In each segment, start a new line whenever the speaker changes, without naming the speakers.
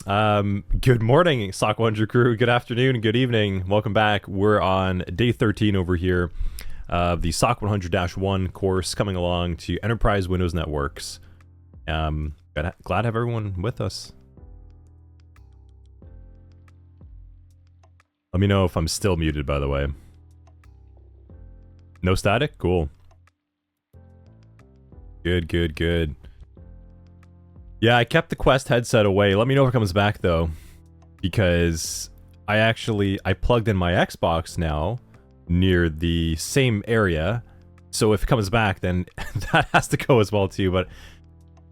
Good morning, SOC 100 crew. Good afternoon, good evening. Welcome back. We're on day 13 over here of the SOC 100-1 course coming along to Enterprise Windows Networks. Glad to have everyone with us. Let me know if I'm still muted, by the way. No static? Cool. Good. Yeah, I kept the Quest headset away. Let me know if it comes back, though. Because I plugged in my Xbox now near the same area. So if it comes back, then that has to go as well, too. But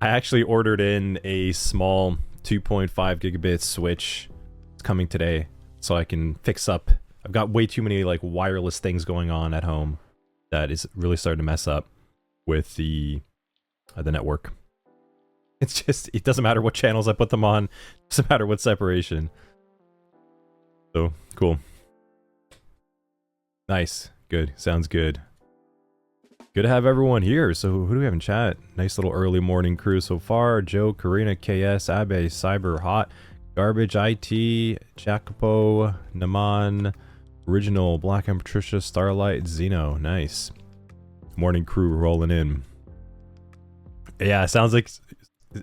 I actually ordered in a small 2.5 gigabit switch. It's coming today. So I can fix up. I've got way too many like wireless things going on at home that is really starting to mess up with the network. It's just, it doesn't matter what channels I put them on. It doesn't matter what separation. So, cool. Nice. Good. Sounds good. Good to have everyone here. So, who do we have in chat? Nice little early morning crew so far. Joe, Karina, KS, Abe, Cyber, Hot, Garbage, IT, Jacopo, Naman, Original, Black and Patricia, Starlight, Zeno. Nice. Morning crew rolling in. Yeah, sounds like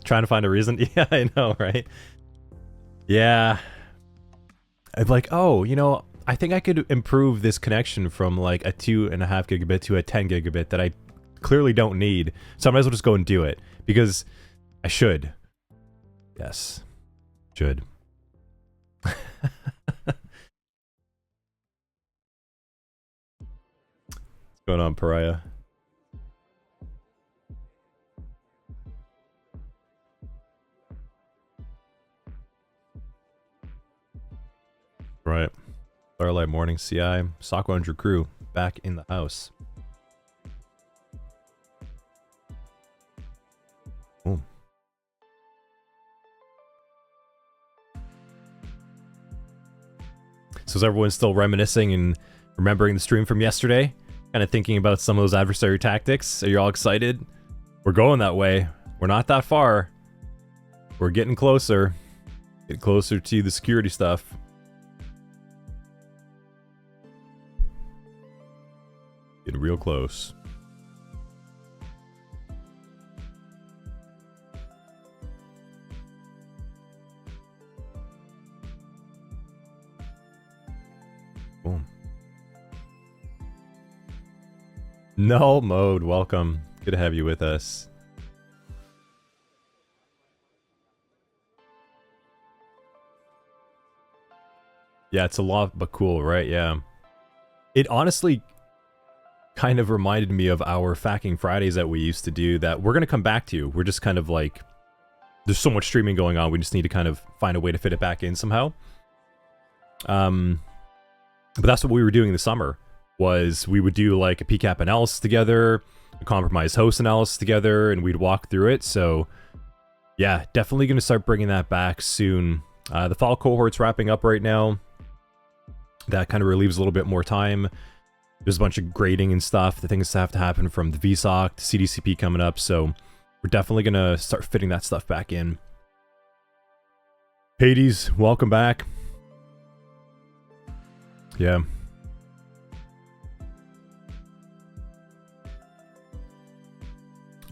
trying to find a reason. Yeah, I know, right? Yeah. I'm like, oh, you know, I think I could improve this connection from like a 2.5 gigabit to a 10 gigabit that I clearly don't need. So I might as well just go and do it because I should. Yes. Should. What's going on, Pariah? Right. Starlight Morning CI, SOC 100 crew, back in the house. Boom. So is everyone still reminiscing and remembering the stream from yesterday? Kind of thinking about some of those adversary tactics? Are you all excited? We're going that way. We're not that far. We're getting closer. Get closer to the security stuff. Getting real close. Boom. Null mode, welcome. Good to have you with us. Yeah, it's a lot, but cool, right? Yeah. It honestly kind of reminded me of our Facking Fridays that we used to do that we're going to come back to. We're just kind of like, there's so much streaming going on, we just need to kind of find a way to fit it back in somehow. But that's what we were doing in the summer, was we would do like a PCAP analysis together, a compromised host analysis together, and we'd walk through it. So yeah, definitely going to start bringing that back soon. The fall cohort's wrapping up right now. That kind of relieves a little bit more time. There's a bunch of grading and stuff, the things that have to happen from the VSOC to CDCP coming up, so we're definitely going to start fitting that stuff back in. Hades, welcome back. Yeah.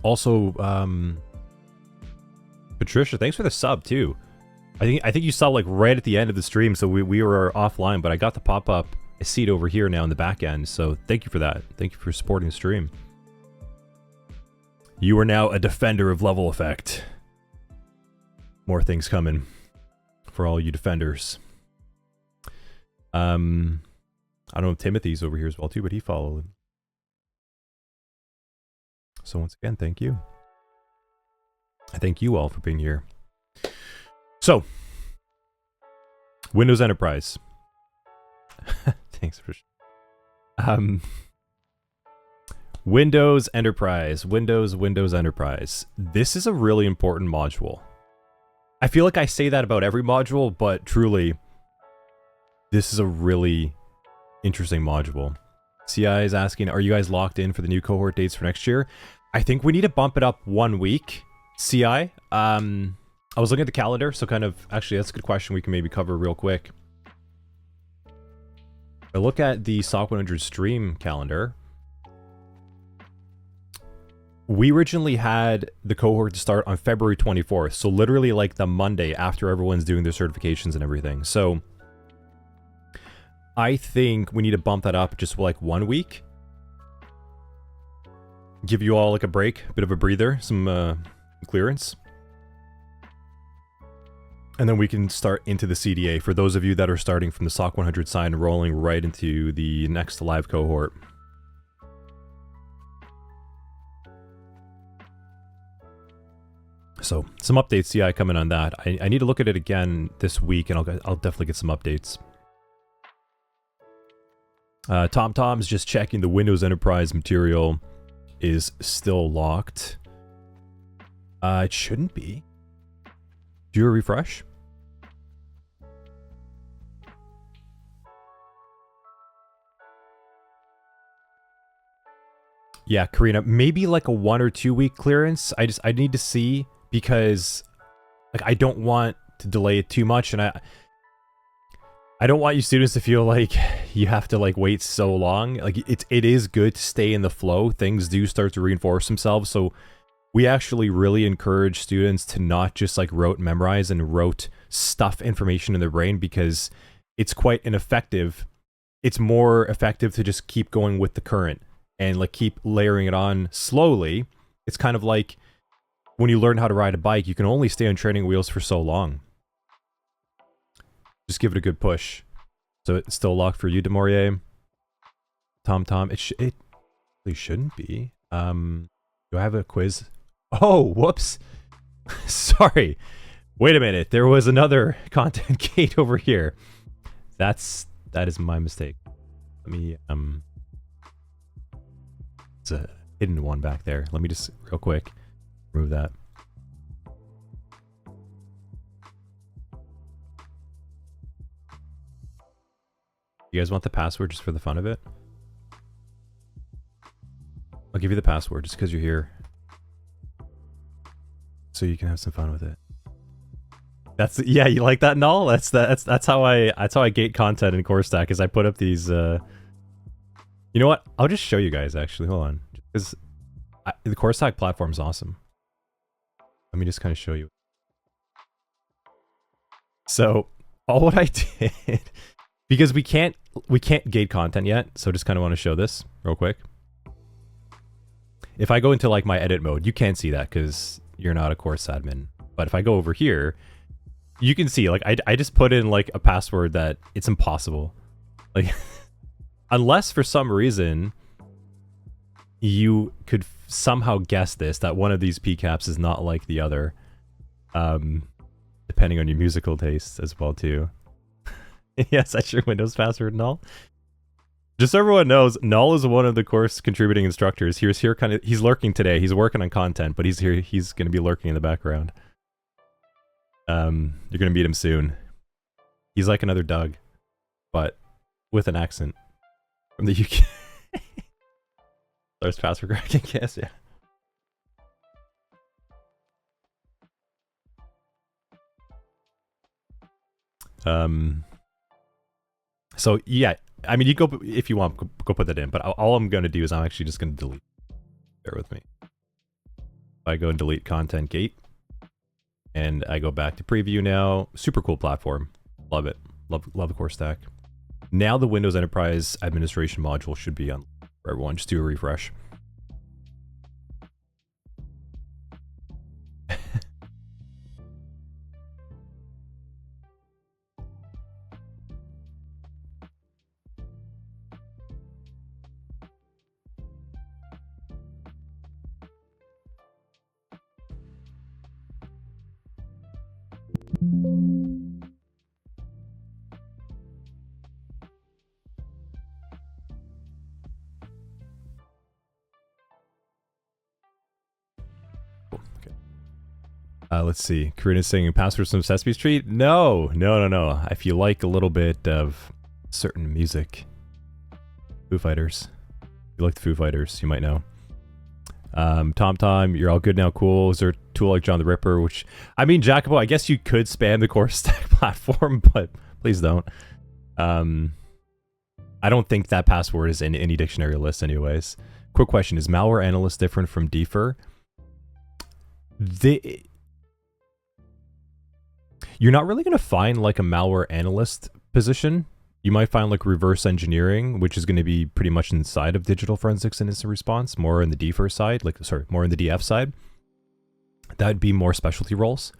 Also, Patricia, thanks for the sub too. I think you saw like right at the end of the stream, so we were offline, but I got the pop-up. I see it over here now in the back end, so thank you for that. Thank you for supporting the stream. You are now a defender of level effect. More things coming for all you defenders. I don't know if Timothy's over here as well too, but he followed. So once again, thank you. I thank you all for being here. So, Windows Enterprise. Thanks for. Windows Enterprise. Windows Enterprise. This is a really important module. I feel like I say that about every module, but truly, this is a really interesting module. CI is asking, are you guys locked in for the new cohort dates for next year? I think we need to bump it up 1 week, CI. I was looking at the calendar, so kind of, actually that's a good question we can maybe cover real quick. I look at the SOC 100 stream calendar. We originally had the cohort to start on February 24th, so literally like the Monday after everyone's doing their certifications and everything. So I think we need to bump that up just like 1 week. Give you all like a break, a bit of a breather, some clearance. And then we can start into the CDA for those of you that are starting from the SOC 100 side and rolling right into the next live cohort. So some updates, CI coming on that. I need to look at it again this week, and I'll definitely get some updates. TomTom's just checking the Windows Enterprise material is still locked. It shouldn't be. Do you refresh? Yeah, Karina, maybe like a 1 or 2 week clearance. I need to see, because like I don't want to delay it too much, and I don't want you students to feel like you have to like wait so long. Like it is good to stay in the flow. Things do start to reinforce themselves, so we actually really encourage students to not just like rote memorize and rote stuff information in their brain, because it's quite ineffective. It's more effective to just keep going with the current and like keep layering it on slowly. It's kind of like when you learn how to ride a bike, you can only stay on training wheels for so long. Just give it a good push. So it's still locked for you, Demorier. TomTom, it really shouldn't be. Do I have a quiz? Oh, whoops. Sorry. Wait a minute. There was another content gate over here. That is my mistake. Let me it's a hidden one back there. Let me just real quick remove that. You guys want the password just for the fun of it? I'll give you the password just because you're here, so you can have some fun with it. That's, yeah, you like that, Null? That's how I gate content in CoreStack, is I put up these. You know what? I'll just show you guys actually. Hold on, because the CoreStack platform is awesome. Let me just kind of show you. So all what I did, because we can't gate content yet, so just kind of want to show this real quick. If I go into like my edit mode, you can't see that because you're not a course admin. But if I go over here, you can see like I just put in like a password that it's impossible. Like unless for some reason you could somehow guess this, that one of these PCAPs is not like the other. Depending on your musical tastes as well too. Yes, that's your Windows password, Null. Just so everyone knows, Null is one of the course contributing instructors. He's lurking today. He's working on content, but he's here. He's going to be lurking in the background. You're going to meet him soon. He's like another Doug, but with an accent from the UK. There's password cracking, yes, yeah. So yeah, I mean, you go if you want, go put that in. But all I'm gonna do is I'm actually just gonna delete. Bear with me. I go and delete content gate, and I go back to preview now. Super cool platform, love it. Love the core stack. Now the Windows Enterprise Administration module should be on for everyone. Just do a refresh. Let's see. Karina's saying passwords from Sesame Street? No. If you like a little bit of certain music, Foo Fighters. If you like the Foo Fighters, you might know. TomTom, you're all good now. Cool. tool like John the Ripper, which, I mean, Jacobo, I guess you could spam the core stack platform, but please don't. I don't think that password is in any dictionary list anyways. Quick question, is malware analyst different from defer? You're not really going to find like a malware analyst position. You might find like reverse engineering, which is going to be pretty much inside of digital forensics and incident response, more in the defer side, more in the DF side. That would be more specialty roles.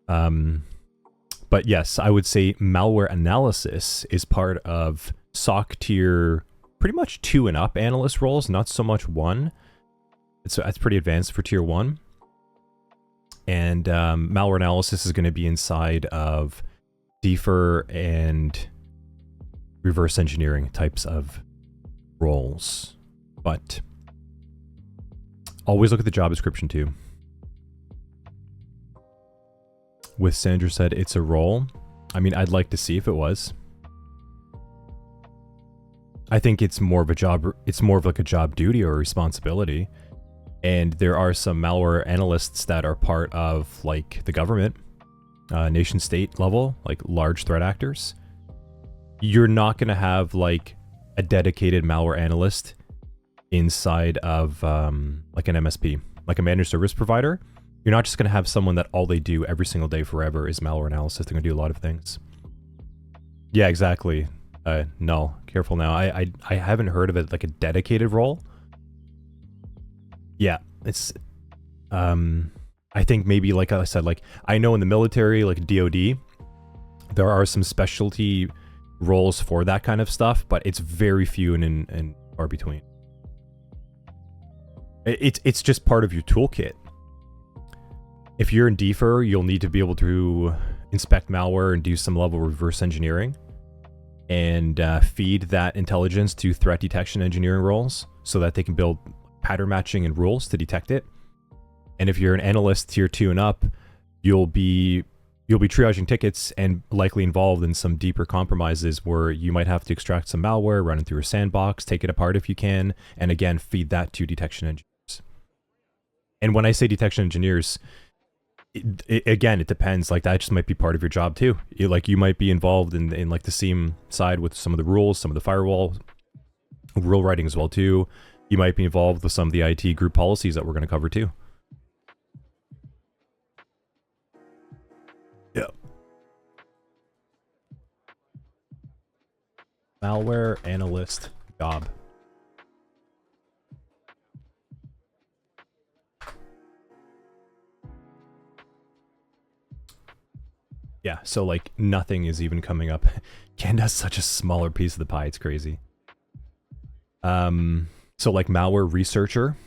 But yes, I would say malware analysis is part of SOC tier, pretty much 2 and up analyst roles, not so much 1. That's pretty advanced for tier 1. And malware analysis is going to be inside of defer and reverse engineering types of roles. But always look at the job description too. With Sandra said it's a role. I mean, I'd like to see if it was. I think it's more of a job. It's more of like a job duty or responsibility. And there are some malware analysts that are part of like the government, nation state level, like large threat actors. You're not going to have like a dedicated malware analyst inside of like an MSP, like a managed service provider. You're not just going to have someone that all they do every single day forever is malware analysis. They're going to do a lot of things. Yeah, exactly. No, careful now. I haven't heard of it like a dedicated role. Yeah, it's I think maybe like I said, like I know in the military, like DoD, there are some specialty roles for that kind of stuff, but it's very few and far between. It's just part of your toolkit. If you're in defer, you'll need to be able to inspect malware and do some level of reverse engineering and feed that intelligence to threat detection engineering roles so that they can build pattern matching and rules to detect it. And if you're an analyst tier 2 and up, you'll be triaging tickets and likely involved in some deeper compromises where you might have to extract some malware, run it through a sandbox, take it apart if you can, and again, feed that to detection engineers. And when I say detection engineers, again, it depends. Like that just might be part of your job too. You might be involved in like the SIEM side with some of the rules, some of the firewall rule writing as well too. You might be involved with some of the IT group policies that we're going to cover too. Yeah. Malware analyst job. Yeah, so like nothing is even coming up. Canada's such a smaller piece of the pie, it's crazy. So like malware researcher.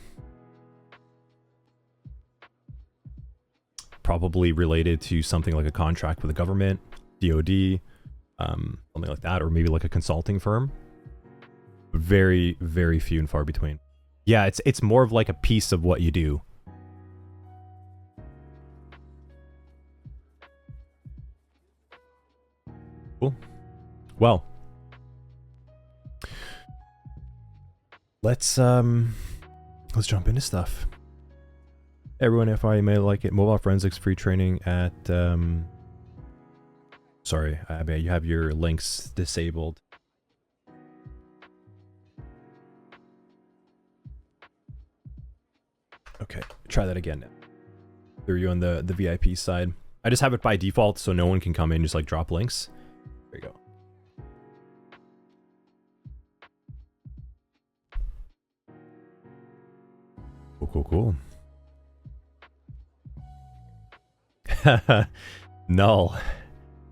Probably related to something like a contract with the government, DoD, something like that, or maybe like a consulting firm. Very, very few and far between. Yeah, it's more of like a piece of what you do. Cool. Well, let's jump into stuff. Everyone, if I may like it, mobile forensics free training at sorry, I mean you have your links disabled. Okay, try that again. Through you on the VIP side. I just have it by default so no one can come in and just like drop links. There you go. Cool. No.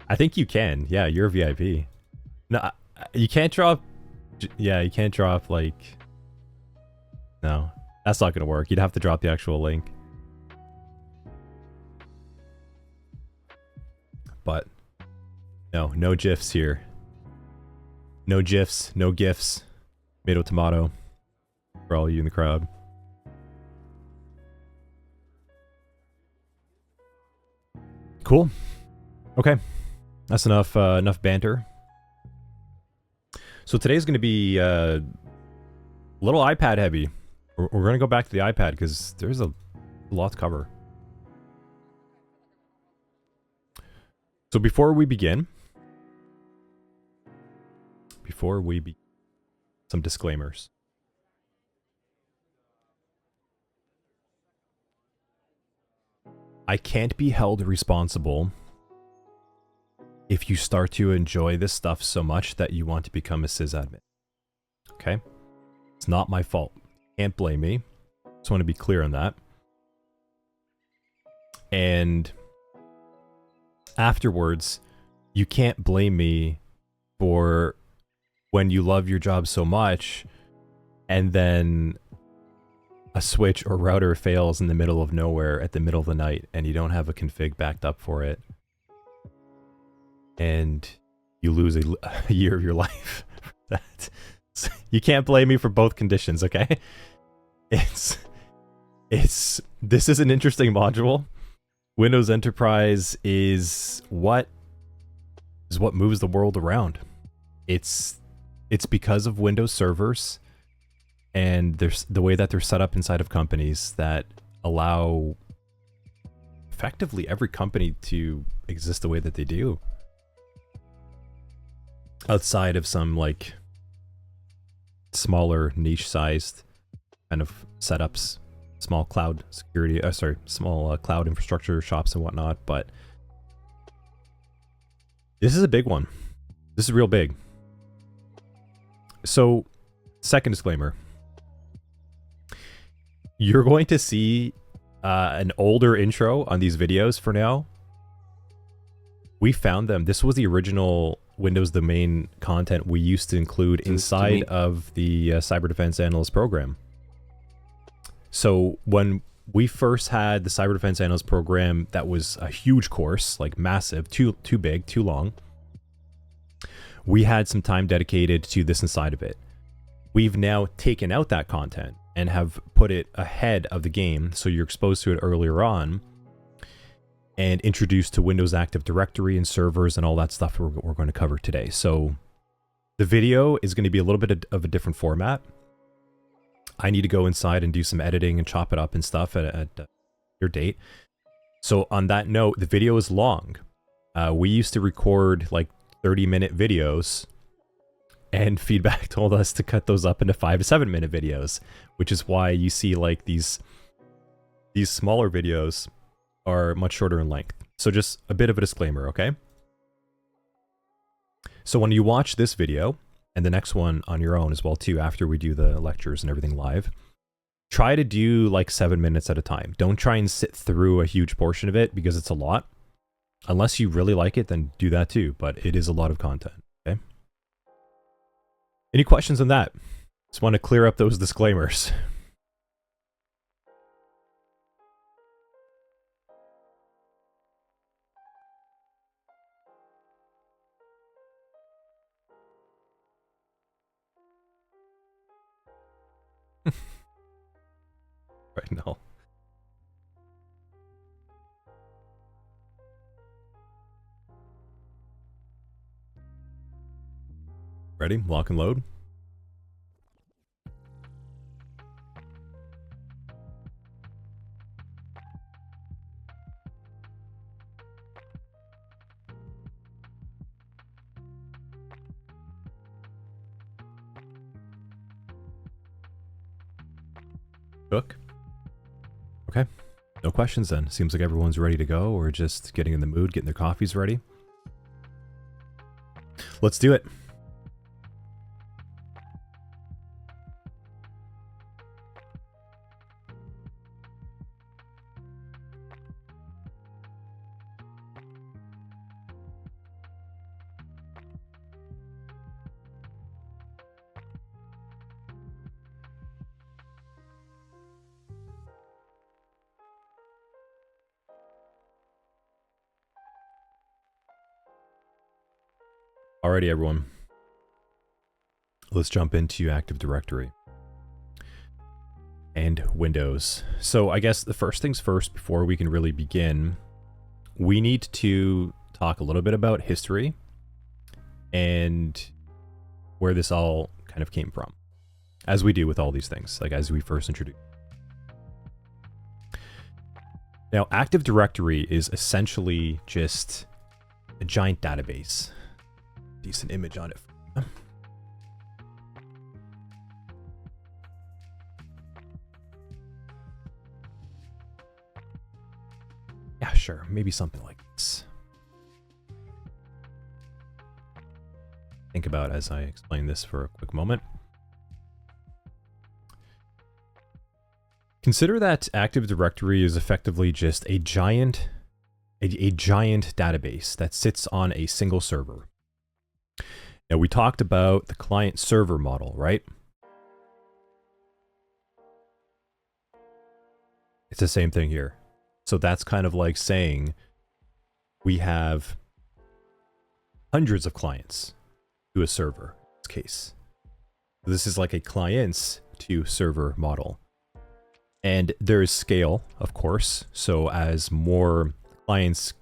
I think you can. Yeah, you're a VIP. No, you can't drop... Yeah, you can't drop, like... No, that's not going to work. You'd have to drop the actual link. But... No GIFs here. No GIFs, no GIFs. Tomato. For all you in the crowd. Cool. Okay. That's enough banter. So today's going to be a little iPad heavy. We're going to go back to the iPad because there's a A lot to cover. So before we begin, some disclaimers. I can't be held responsible if you start to enjoy this stuff so much that you want to become a sysadmin. Okay? It's not my fault. Can't blame me. Just want to be clear on that. And afterwards, you can't blame me for when you love your job so much and then a switch or router fails in the middle of nowhere at the middle of the night and you don't have a config backed up for it and you lose a year of your life. You can't blame me for both conditions, okay? This is an interesting module. Windows Enterprise is what moves the world around. It's because of Windows servers and there's the way that they're set up inside of companies that allow effectively every company to exist the way that they do. Outside of some like smaller niche-sized kind of setups, small cloud security, small cloud infrastructure shops and whatnot, but this is a big one. This is real big. So, second disclaimer. You're going to see an older intro on these videos for now. We found them. This was the original Windows domain content we used to include inside of the Cyber Defense Analyst program. So when we first had the Cyber Defense Analyst program, that was a huge course, like massive, too big, too long. We had some time dedicated to this inside of it. We've now taken out that content and have put it ahead of the game, so you're exposed to it earlier on and introduced to Windows Active Directory and servers and all that stuff we're going to cover today. So the video is going to be a little bit of a different format. I need to go inside and do some editing and chop it up and stuff at your date. So on that note, the video is long. We used to record like 30-minute videos, and feedback told us to cut those up into 5 to 7-minute videos, which is why you see like these smaller videos are much shorter in length. So just a bit of a disclaimer, okay? So when you watch this video, and the next one on your own as well too, after we do the lectures and everything live, try to do like 7 minutes at a time. Don't try and sit through a huge portion of it because it's a lot. Unless you really like it, then do that too, but it is a lot of content, okay? Any questions on that? Just want to clear up those disclaimers. Right now. Ready? Lock and load. Cook. Okay. No questions then. Seems like everyone's ready to go, or just getting in the mood, getting their coffees ready. Let's do it. Alrighty, everyone. Let's jump into Active Directory and Windows. So I guess the first things first, before we can really begin, we need to talk a little bit about history and where this all kind of came from, as we do with all these things, like as we first introduced. Now, Active Directory is essentially just a giant database. Decent image on it. Yeah, sure. Maybe something like this. Think about as I explain this for a quick moment. Consider that Active Directory is effectively just a giant database that sits on a single server. Now, we talked about the client-server model, right? It's the same thing here. So that's kind of like saying we have hundreds of clients to a server in this case. This is like a clients to server model. And there is scale, of course. So as more clients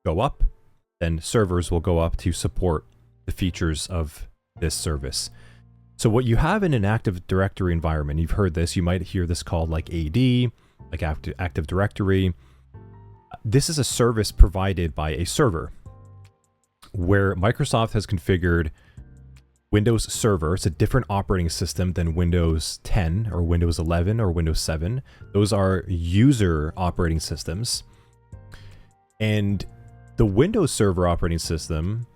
go up, then servers will go up to support the features of this service. So what you have in an Active Directory environment, you've heard this, you might hear this called like AD, like Active Directory. This is a service provided by a server where Microsoft has configured Windows Server. It's a different operating system than Windows 10 or Windows 11 or Windows 7. Those are user operating systems. And the Windows Server operating system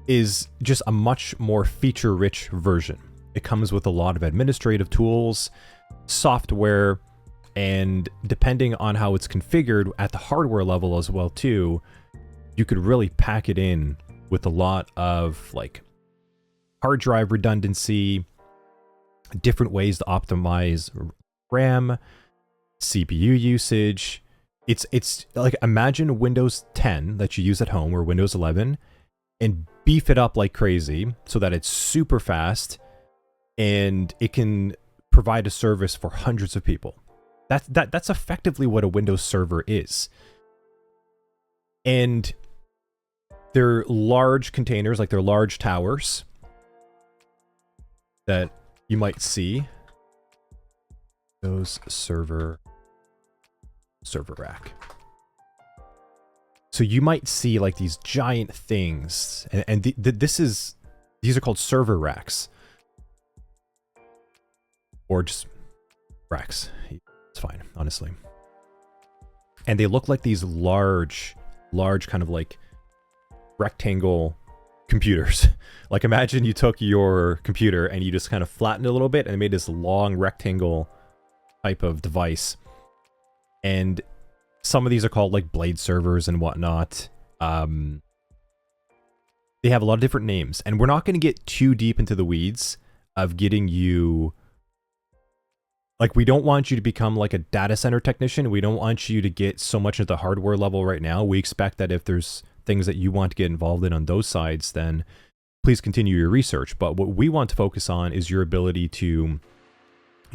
is just a much more feature-rich version. It comes with a lot of administrative tools, software, and depending on how it's configured at the hardware level as well too, you could really pack it in with a lot of like hard drive redundancy, different ways to optimize RAM, CPU usage. It's like, imagine Windows 10 that you use at home or Windows 11 and beef it up like crazy so that it's super fast and it can provide a service for hundreds of people. That's effectively what a Windows Server is. And they're large containers, like they're large towers that you might see. Those server rack. So you might see like these giant things, and these are called server racks, or just racks. It's fine, honestly. And they look like these large kind of like rectangle computers. Like imagine you took your computer and you just kind of flattened it a little bit and made this long rectangle type of device. And some of these are called like blade servers and whatnot. They have a lot of different names, and we're not going to get too deep into the weeds of getting you. Like, we don't want you to become like a data center technician. We don't want you to get so much at the hardware level right now. We expect that if there's things that you want to get involved in on those sides, then please continue your research. But what we want to focus on is your ability to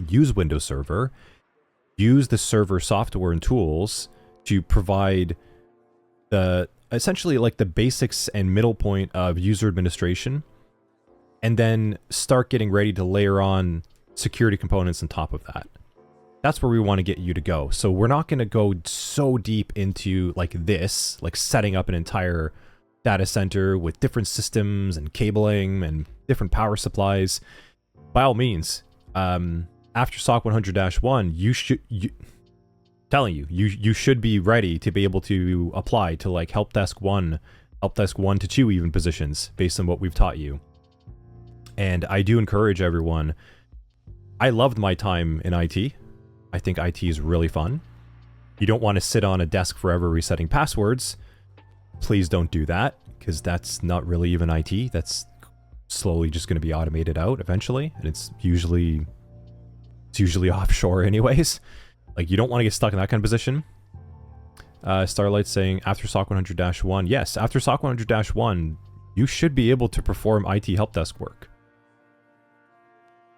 use Windows Server, use the server software and tools to provide the essentially like the basics and middle point of user administration, and then start getting ready to layer on security components on top of that. That's where we want to get you to go. So we're not going to go so deep into like this, like setting up an entire data center with different systems and cabling and different power supplies. By all means, after SOC 100-1, you should be ready to be able to apply to like help desk 1 to 2 even positions based on what we've taught you. And I do encourage everyone. I loved my time in IT. I think IT is really fun. You don't want to sit on a desk forever resetting passwords. Please don't do that, because that's not really even IT. That's slowly just going to be automated out eventually, and it's usually offshore anyways. Like, you don't want to get stuck in that kind of position. Starlight saying, after SOC 100-1, yes, after SOC 100-1, you should be able to perform IT help desk work.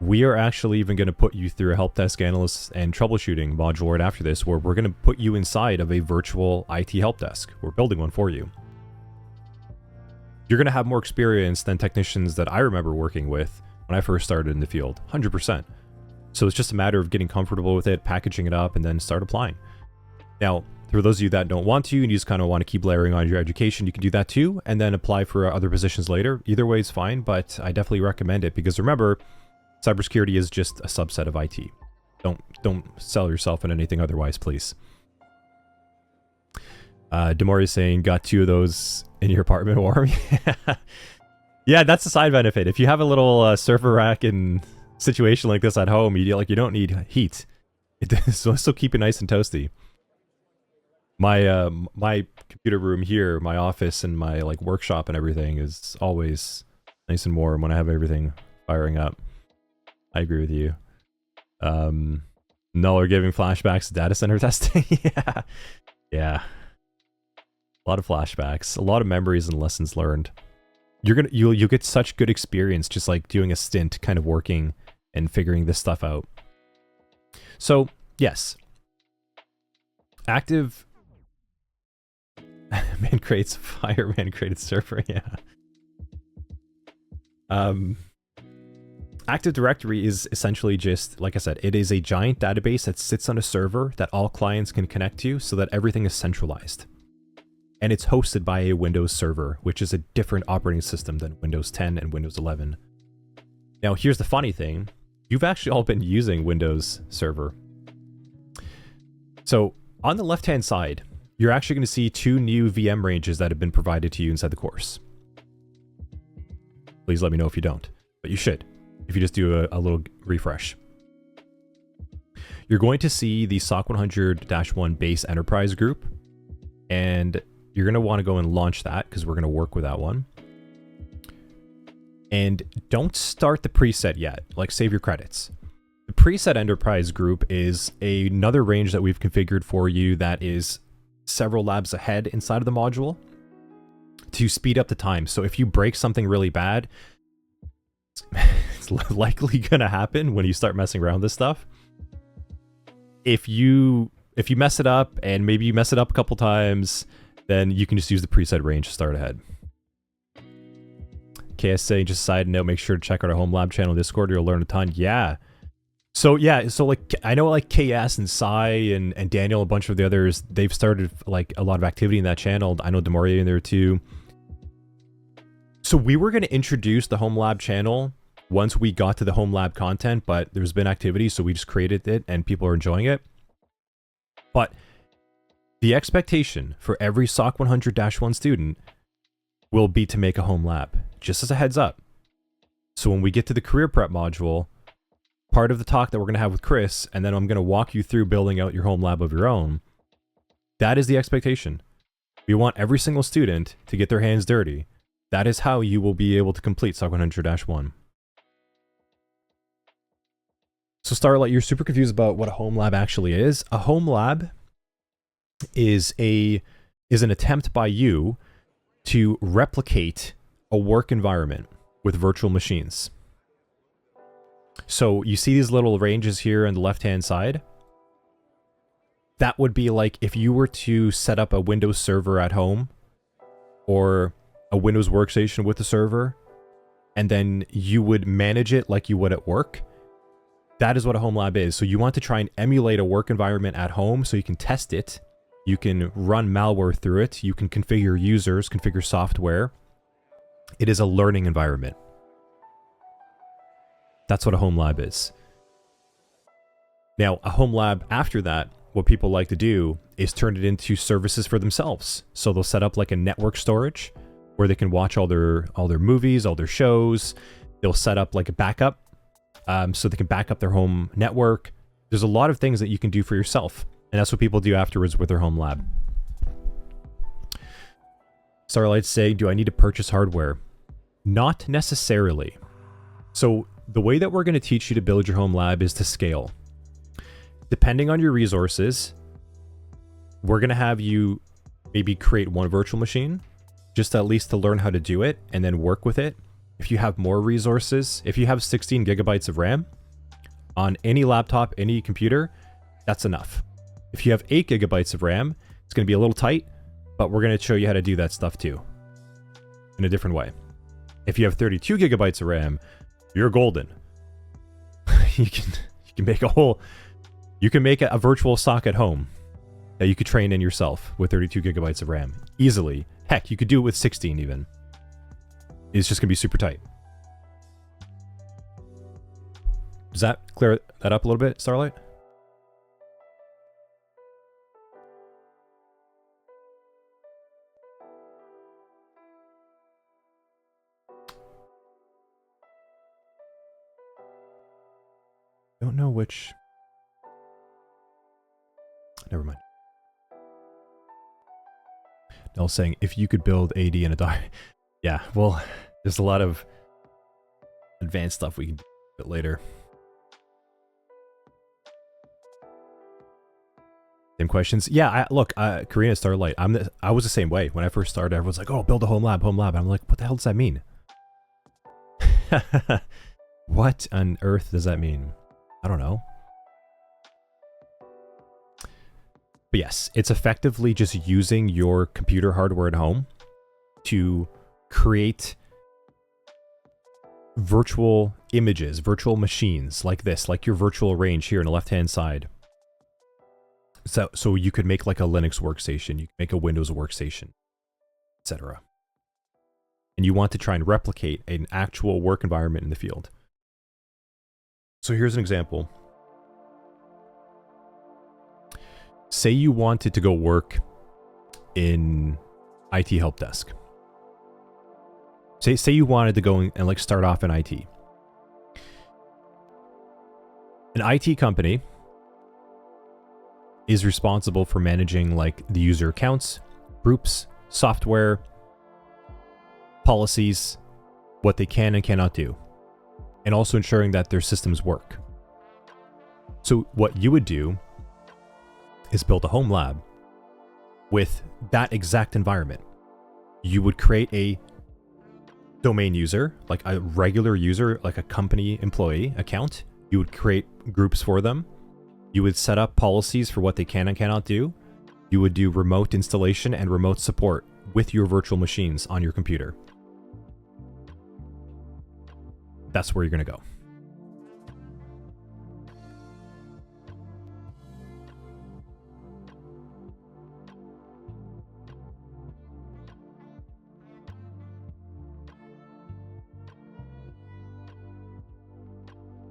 We are actually even going to put you through a help desk analyst and troubleshooting module right after this, where we're going to put you inside of a virtual IT help desk. We're building one for you. You're going to have more experience than technicians that I remember working with when I first started in the field, 100%. So it's just a matter of getting comfortable with it, packaging it up, and then start applying. Now, for those of you that don't want to, and you just kind of want to keep layering on your education, you can do that too, and then apply for other positions later. Either way is fine, but I definitely recommend it because remember, cybersecurity is just a subset of IT. Don't sell yourself in anything otherwise, please. Demori is saying, got 2 of those in your apartment warm. Yeah, that's a side benefit. If you have a little server rack and situation like this at home, you don't need heat. So still keep it nice and toasty. My computer room here, my office and my like workshop and everything is always nice and warm when I have everything firing up. I agree with you. Null are giving flashbacks to data center testing. Yeah. A lot of flashbacks, a lot of memories and lessons learned. You'll get such good experience just like doing a stint, kind of working and figuring this stuff out. So yes, active. Man creates fire, man created server, yeah. Active Directory is essentially just, like I said, it is a giant database that sits on a server that all clients can connect to so that everything is centralized. And it's hosted by a Windows server, which is a different operating system than Windows 10 and Windows 11. Now, here's the funny thing. You've actually all been using Windows Server. So, on the left-hand side, you're actually going to see 2 new VM ranges that have been provided to you inside the course. Please let me know if you don't, but you should, if you just do a little refresh. You're going to see the SOC 100-1 base enterprise group, and you're going to want to go and launch that because we're going to work with that one. And don't start the preset yet, like save your credits. The preset enterprise group is another range that we've configured for you that is several labs ahead inside of the module to speed up the time. So if you break something really bad, it's likely going to happen when you start messing around with this stuff. If you mess it up and maybe you mess it up a couple times, then you can just use the preset range to start ahead. KS saying, just a side note, make sure to check out our home lab channel Discord. You'll learn a ton. Yeah. So like I know like KS and Sai and Daniel, a bunch of the others, they've started like a lot of activity in that channel. I know Demoria in there too. So we were going to introduce the home lab channel once we got to the home lab content, but there's been activity, so we just created it and people are enjoying it. But the expectation for every SOC 100-1 student will be to make a home lab, just as a heads up. So when we get to the career prep module, part of the talk that we're going to have with Chris, and then I'm going to walk you through building out your home lab of your own, that is the expectation. We want every single student to get their hands dirty. That is how you will be able to complete SOC 100-1. So Starlight, you're super confused about what a home lab actually is. A home lab is an attempt by you to replicate a work environment with virtual machines. So you see these little ranges here on the left-hand side? That would be like if you were to set up a Windows server at home or a Windows workstation with a server, and then you would manage it like you would at work. That is what a home lab is. So you want to try and emulate a work environment at home so you can test it. You can run malware through it. You can configure users, configure software. It is a learning environment. That's what a home lab is. Now, a home lab after that, what people like to do is turn it into services for themselves. So they'll set up like a network storage where they can watch all their movies, all their shows. They'll set up like a backup so they can back up their home network. There's a lot of things that you can do for yourself. And that's what people do afterwards with their home lab. Starlight's saying, do I need to purchase hardware? Not necessarily. So the way that we're going to teach you to build your home lab is to scale. Depending on your resources, we're going to have you maybe create one virtual machine, just at least to learn how to do it and then work with it. If you have more resources, if you have 16 gigabytes of RAM on any laptop, any computer, that's enough. If you have 8 gigabytes of RAM, it's going to be a little tight, but we're going to show you how to do that stuff too in a different way. If you have 32 gigabytes of RAM, you're golden. You can make a virtual SOC at home. that you could train in yourself with 32 gigabytes of RAM. Easily. Heck, you could do it with 16 even. It's just going to be super tight. Does that clear that up a little bit, Starlight? Don't know which. Never mind. Nell's saying if you could build AD in a die. Yeah, well, there's a lot of advanced stuff we can do a bit later. Same questions. Yeah, look, Karina Starlight. I was the same way when I first started. Everyone's like, "Oh, build a home lab, home lab." I'm like, "What the hell does that mean?" What on earth does that mean? I don't know. But yes, it's effectively just using your computer hardware at home to create virtual images, virtual machines like this, like your virtual range here on the left-hand side. So you could make like a Linux workstation, you could make a Windows workstation, etc. And you want to try and replicate an actual work environment in the field. So here's an example. Say you wanted to go work in IT help desk. Say you wanted to go and like start off in IT. An IT company is responsible for managing like the user accounts, groups, software, policies, what they can and cannot do, and also ensuring that their systems work. So what you would do is build a home lab with that exact environment. You would create a domain user, like a regular user, like a company employee account. You would create groups for them. You would set up policies for what they can and cannot do. You would do remote installation and remote support with your virtual machines on your computer. That's where you're going to go.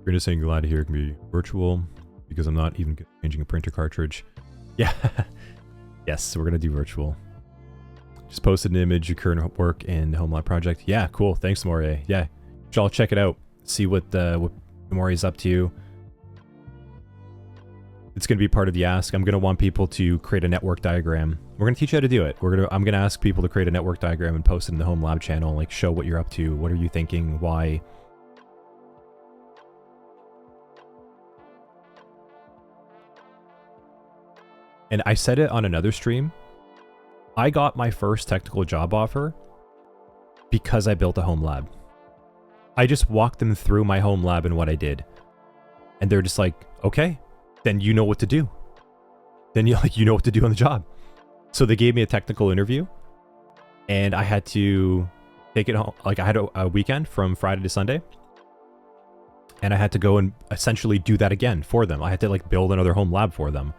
You're just saying glad to hear it can be virtual because I'm not even changing a printer cartridge. Yeah. Yes, we're going to do virtual. Just posted an image, your current work in Home Lab project. Yeah, cool. Thanks, Moria. Yeah, I'll check it out. See what Moria's up to. It's going to be part of the ask. I'm going to want people to create a network diagram. We're going to teach you how to do it. I'm going to ask people to create a network diagram and post it in the Home Lab channel. Like, show what you're up to. What are you thinking? Why? And I said it on another stream. I got my first technical job offer because I built a home lab. I just walked them through my home lab and what I did. And they're just like, okay, then you know what to do. Then you know what to do on the job. So they gave me a technical interview and I had to take it home. Like I had a weekend from Friday to Sunday. And I had to go and essentially do that again for them. I had to like build another home lab for them.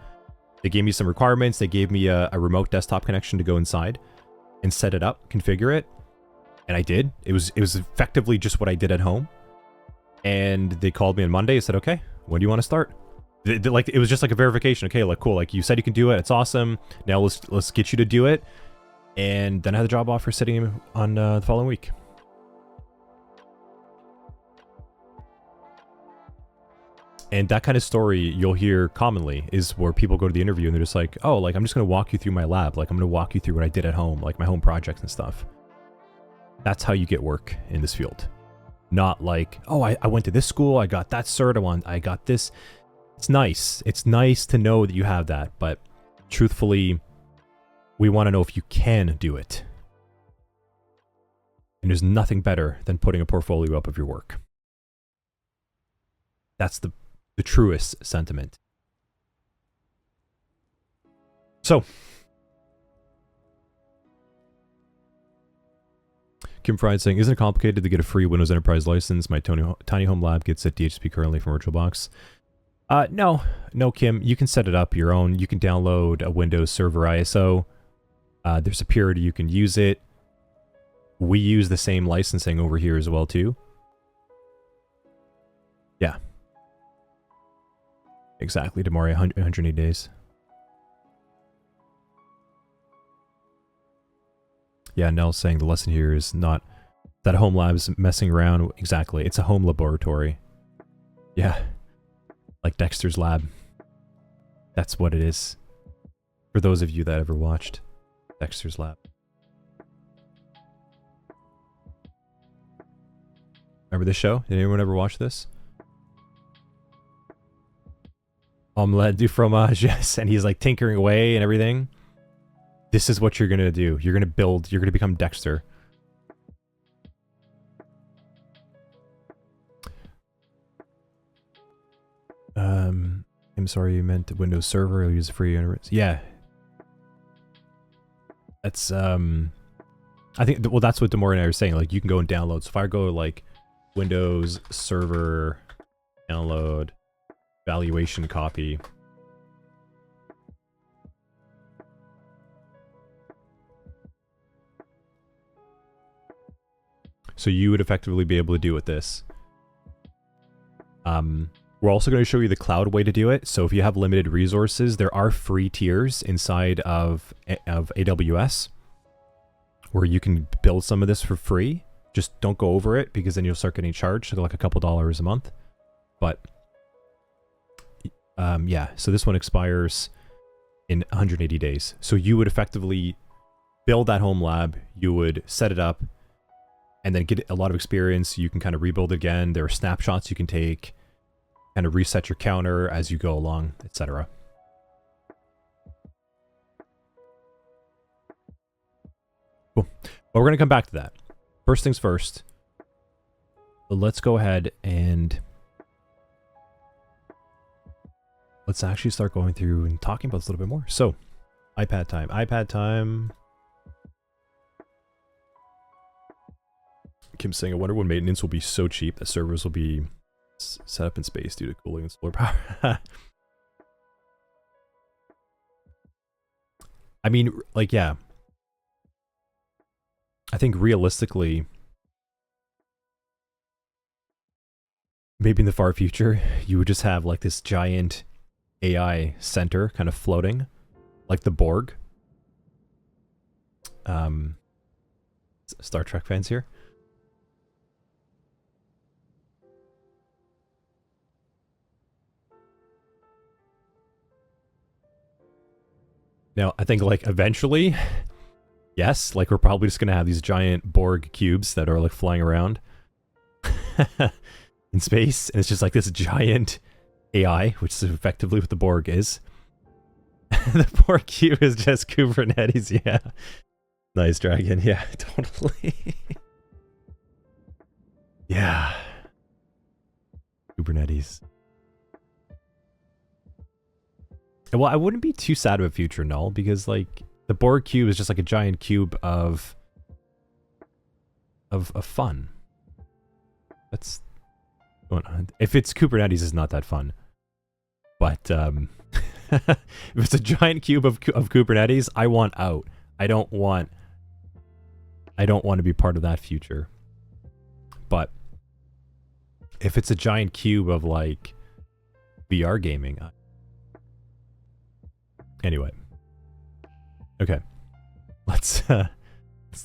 They gave me some requirements. They gave me a remote desktop connection to go inside and set it up, configure it. And I did. It was effectively just what I did at home. And they called me on Monday and said, okay, when do you want to start? Like, it was just like a verification. Okay, like, cool. Like, you said you can do it. It's awesome. Now let's get you to do it. And then I had the job offer sitting on the following week. And that kind of story you'll hear commonly is where people go to the interview and they're just like, oh, like, I'm just going to walk you through my lab. Like, I'm going to walk you through what I did at home, like my home projects and stuff. That's how you get work in this field. Not like, oh, I went to this school, I got that cert, I got this. It's nice. It's nice to know that you have that. But truthfully, we want to know if you can do it. And there's nothing better than putting a portfolio up of your work. That's the truest sentiment. So, Kim Fried saying, isn't it complicated to get a free Windows Enterprise license? My tiny home lab gets at DHCP currently from VirtualBox. No, Kim. You can set it up your own. You can download a Windows Server ISO. There's a period you can use it. We use the same licensing over here as well, too. Yeah. Exactly, Damari, 180 days. Yeah, Nell's saying the lesson here is not that home lab's messing around. Exactly, it's a home laboratory. Yeah, like Dexter's Lab. That's what it is. For those of you that ever watched Dexter's Lab. Remember this show? Did anyone ever watch this? Omelette du fromage, yes. And he's like tinkering away and everything. This is what you're gonna do. You're gonna build, you're gonna become Dexter. I'm sorry, you meant Windows Server. I'll use free interface. Yeah. That's, I think, well, that's what Demore and I were saying. Like, you can go and download. So if I go, like, Windows Server, download, valuation copy. So you would effectively be able to do with this. We're also going to show you the cloud way to do it. So if you have limited resources, there are free tiers inside of AWS where you can build some of this for free. Just don't go over it because then you'll start getting charged like a couple dollars a month. But yeah, so this one expires in 180 days. So you would effectively build that home lab, you would set it up, and then get a lot of experience. You can kind of rebuild again. There are snapshots you can take, kind of reset your counter as you go along, etc. Cool. But we're going to come back to that. First things first, let's go ahead and let's actually start going through and talking about this a little bit more. So, iPad time. iPad time. Kim's saying, I wonder when maintenance will be so cheap that servers will be set up in space due to cooling and solar power. I mean, like, yeah. I think realistically, maybe in the far future, you would just have like this giant AI center kind of floating, like the Borg. Star Trek fans here. Now, I think like eventually, yes, like we're probably just gonna have these giant Borg cubes that are like flying around in space, and it's just like this giant AI, which is effectively what the Borg is. The Borg cube is just Kubernetes, yeah. Nice, Dragon, yeah, totally. Yeah. Kubernetes. Well, I wouldn't be too sad of a future, Null, because like the Borg cube is just like a giant cube of fun. That's if it's Kubernetes, it's not that fun. But if it's a giant cube of Kubernetes, I want out. I don't want to be part of that future. But if it's a giant cube of like VR gaming, anyway. Okay. Let's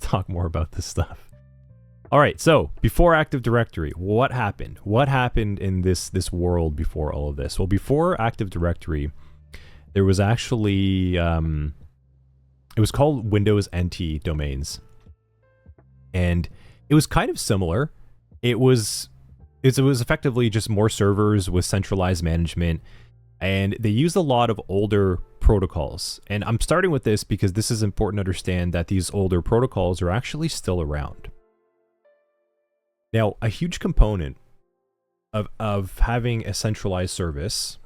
talk more about this stuff. All right, so before Active Directory, what happened? What happened in this world before all of this? Well, before Active Directory, there was actually it was called Windows NT domains, and it was kind of similar. It was effectively just more servers with centralized management, and they used a lot of older protocols. And I'm starting with this because this is important to understand that these older protocols are actually still around. Now, a huge component of having a centralized service,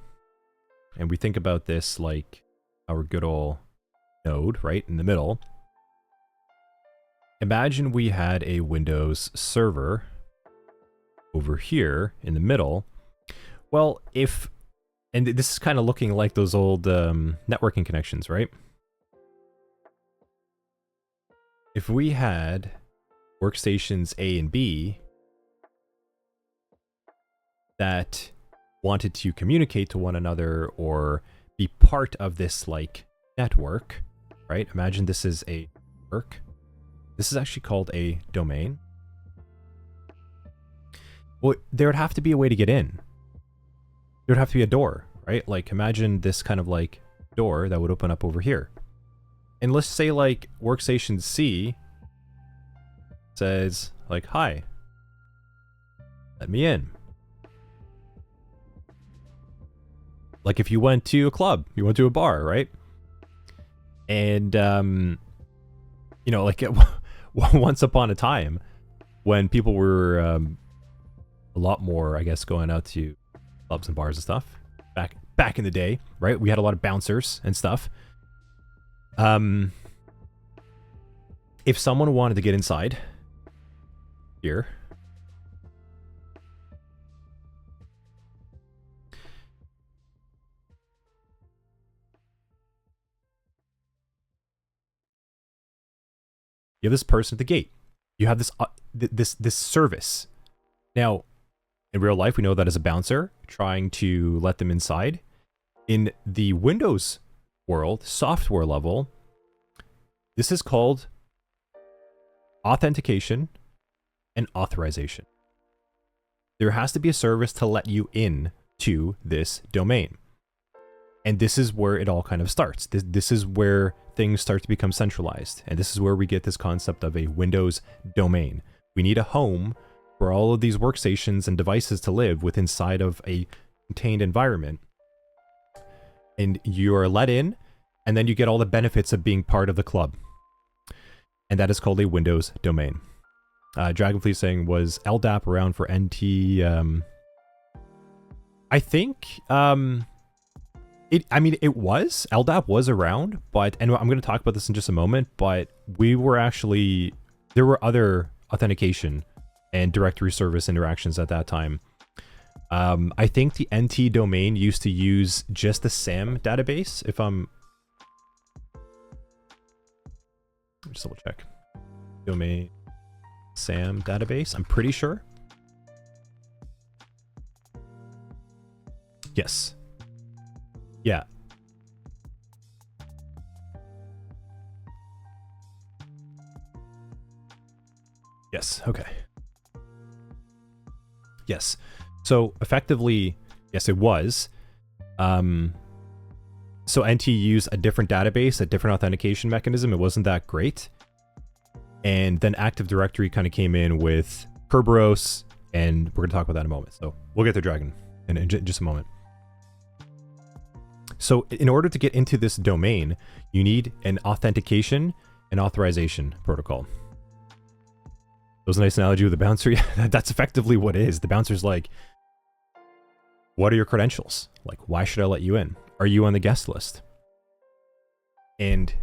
and we think about this like our good old node, right, in the middle. Imagine we had a Windows server over here in the middle. Well, if And this is kind of looking like those old networking connections, right? If we had workstations A and B that wanted to communicate to one another or be part of this like network, right? Imagine this is a network. This is actually called a domain. Well, there would have to be a way to get in. There would have to be a door, right? Like imagine this kind of like door that would open up over here. And let's say like workstation C says like, hi, let me in. Like if you went to a club, you went to a bar, right? And, you know, like once upon a time when people were a lot more, I guess, going out to clubs and bars and stuff back in the day, right? We had a lot of bouncers and stuff. If someone wanted to get inside here, you have this person at the gate. You have this this service. Now, in real life, we know that as a bouncer trying to let them inside. In the Windows world, software level, this is called Authentication and Authorization. There has to be a service to let you in to this domain. And this is where it all kind of starts. This is where things start to become centralized. And this is where we get this concept of a Windows domain. We need a home for all of these workstations and devices to live within inside of a contained environment. And you are let in, and then you get all the benefits of being part of the club. And that is called a Windows domain. Dragonfleet saying, was LDAP around for NT? I think it was. LDAP was around, but, and I'm going to talk about this in just a moment, but we were actually, there were other authentication and directory service interactions at that time. I think the NT domain used to use just the SAM database, if I'm... Just double check. Domain SAM database, I'm pretty sure. Yes. Yeah. Yes, okay. Yes. So effectively, yes, it was. So NT used a different database, a different authentication mechanism. It wasn't that great. And then Active Directory kind of came in with Kerberos, and we're going to talk about that in a moment. So we'll get to Dragon in just a moment. So in order to get into this domain, you need an authentication and authorization protocol. That was a nice analogy with the bouncer. Yeah, that's effectively what it is. The bouncer's like, what are your credentials? Like, why should I let you in? Are you on the guest list? And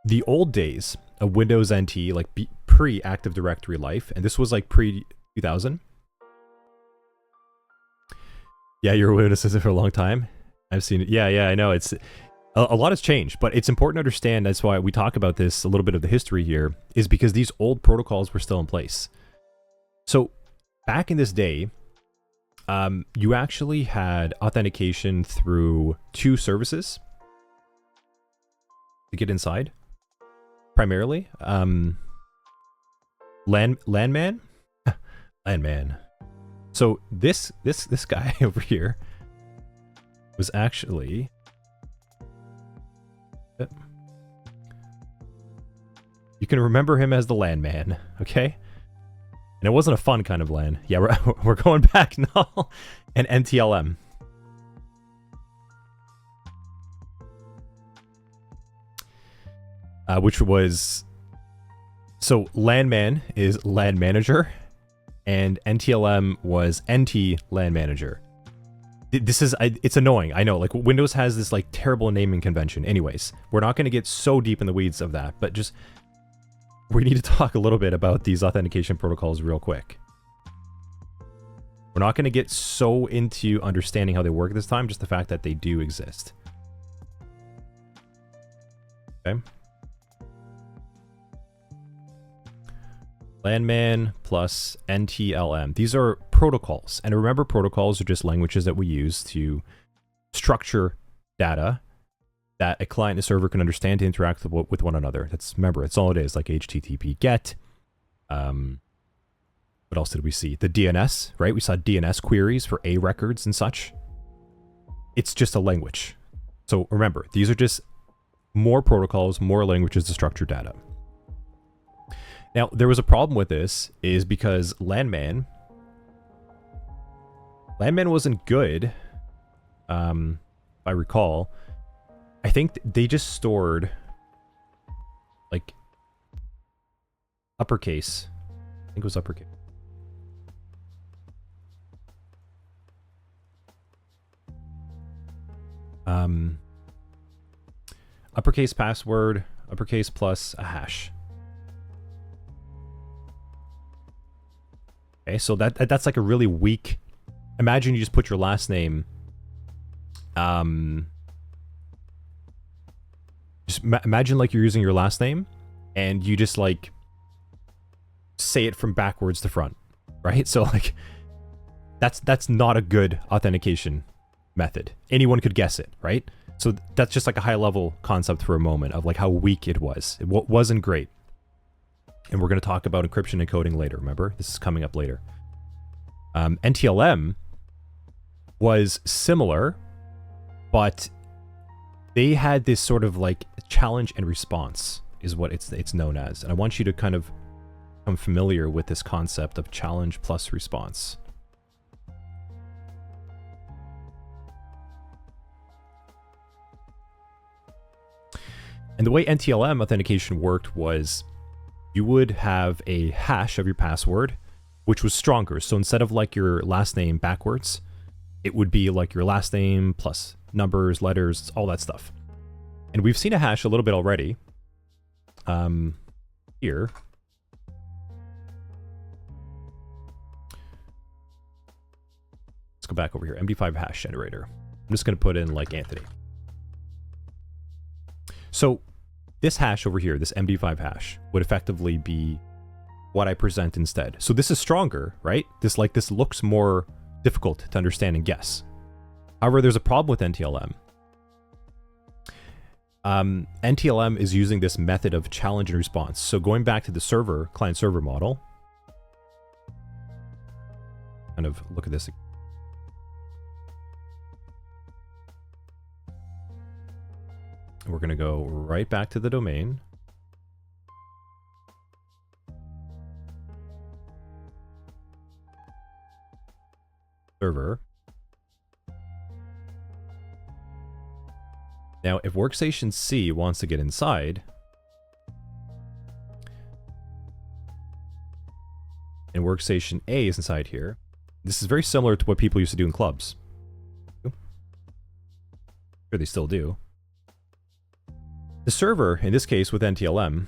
the old days of Windows NT, like pre-Active Directory life, and this was like pre-2000. Yeah, you were a Windows system for a long time. I've seen it. Yeah, I know. It's a lot has changed, but it's important to understand. That's why we talk about this, a little bit of the history here, is because these old protocols were still in place. So back in this day, you actually had authentication through two services to get inside. Primarily, LAN Man, LAN Man. So this guy over here was actually you can remember him as the LAN Man, okay? And it wasn't a fun kind of LAN. Yeah, we're going back now. And NTLM. Which was... So LAN Man is LAN Manager, and NTLM was NT LAN Manager. This is... It's annoying, I know. Like, Windows has this, like, terrible naming convention. Anyways, we're not going to get so deep in the weeds of that, but just... We need to talk a little bit about these authentication protocols real quick. We're not going to get so into understanding how they work this time, just the fact that they do exist. Okay. LAN plus NTLM. These are protocols. And remember, protocols are just languages that we use to structure data that a client and a server can understand to interact with one another. Remember, it's all it is, like HTTP GET. What else did we see? The DNS, right? We saw DNS queries for A records and such. It's just a language. So remember, these are just more protocols, more languages to structure data. Now, there was a problem with this, is because LAN wasn't good, if I recall. I think they just stored, like, uppercase. I think it was uppercase. Uppercase password, uppercase plus a hash. Okay, so that's like a really weak... Imagine you just put your last name... imagine like you're using your last name, and you just like say it from backwards to front, right? So like, that's not a good authentication method. Anyone could guess it, right? So that's just like a high level concept for a moment of like how weak it was. It wasn't great. And we're going to talk about encryption and coding later, remember? This is coming up later. NTLM was similar, but they had this sort of like challenge and response is what it's known as. And I want you to kind of become familiar with this concept of challenge plus response. And the way NTLM authentication worked was you would have a hash of your password, which was stronger. So instead of like your last name backwards, it would be like your last name plus numbers, letters, all that stuff. And we've seen a hash a little bit already. Here. Let's go back over here. MD5 hash generator. I'm just going to put in like Anthony. So this hash over here, this MD5 hash, would effectively be what I present instead. So this is stronger, right? This looks more difficult to understand and guess. However, there's a problem with NTLM. NTLM is using this method of challenge and response. So going back to the server, client-server model, kind of look at this. We're going to go right back to the domain. Server. Now, if workstation C wants to get inside, and workstation A is inside here, this is very similar to what people used to do in clubs. I'm sure they still do. The server, in this case with NTLM,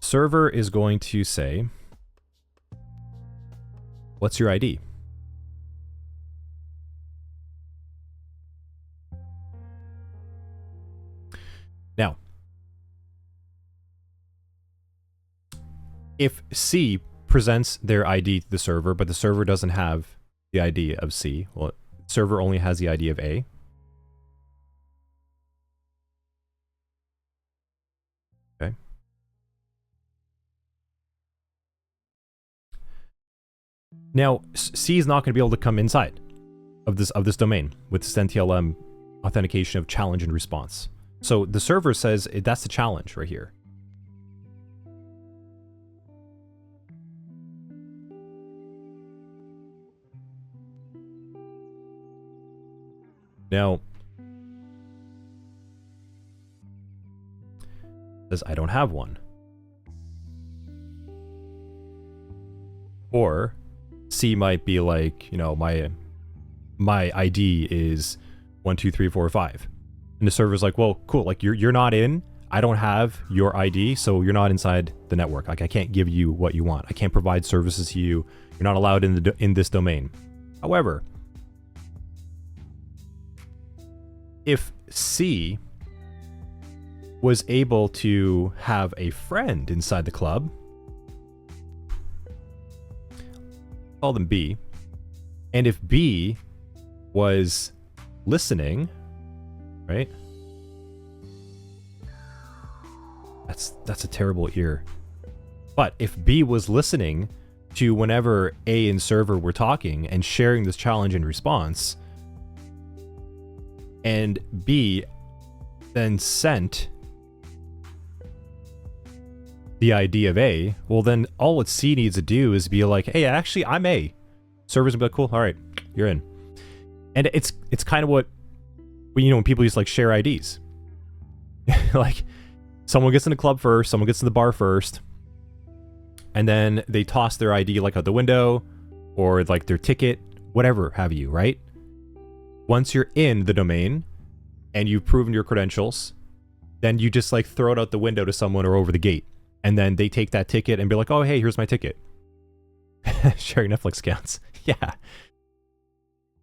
server is going to say, what's your ID? Now, if C presents their ID to the server, but the server doesn't have the ID of C, well, server only has the ID of A. Okay. Now, C is not going to be able to come inside of this domain with this NTLM authentication of challenge and response. So the server says that's the challenge right here. Now, says I don't have one. Or C might be like, you know, my ID is 1, 2, 3, 4, 5. And the server's like, well, cool, like you're not in. I don't have your ID, so you're not inside the network. Like, I can't give you what you want. I can't provide services to you. You're not allowed in this domain. However, if C was able to have a friend inside the club, call them B, and if B was listening, right? That's a terrible ear. But if B was listening to whenever A and server were talking and sharing this challenge and response, and B then sent the ID of A, well then all what C needs to do is be like, hey, actually I'm A. Server's gonna be like, cool, all right, you're in. And it's kind of what, when people used to like share IDs. Like, someone gets in the club first, someone gets in the bar first, and then they toss their ID like out the window, or like their ticket, whatever have you, right? Once you're in the domain and you've proven your credentials, then you just like throw it out the window to someone or over the gate. And then they take that ticket and be like, oh, hey, here's my ticket. Sharing Netflix accounts. Yeah.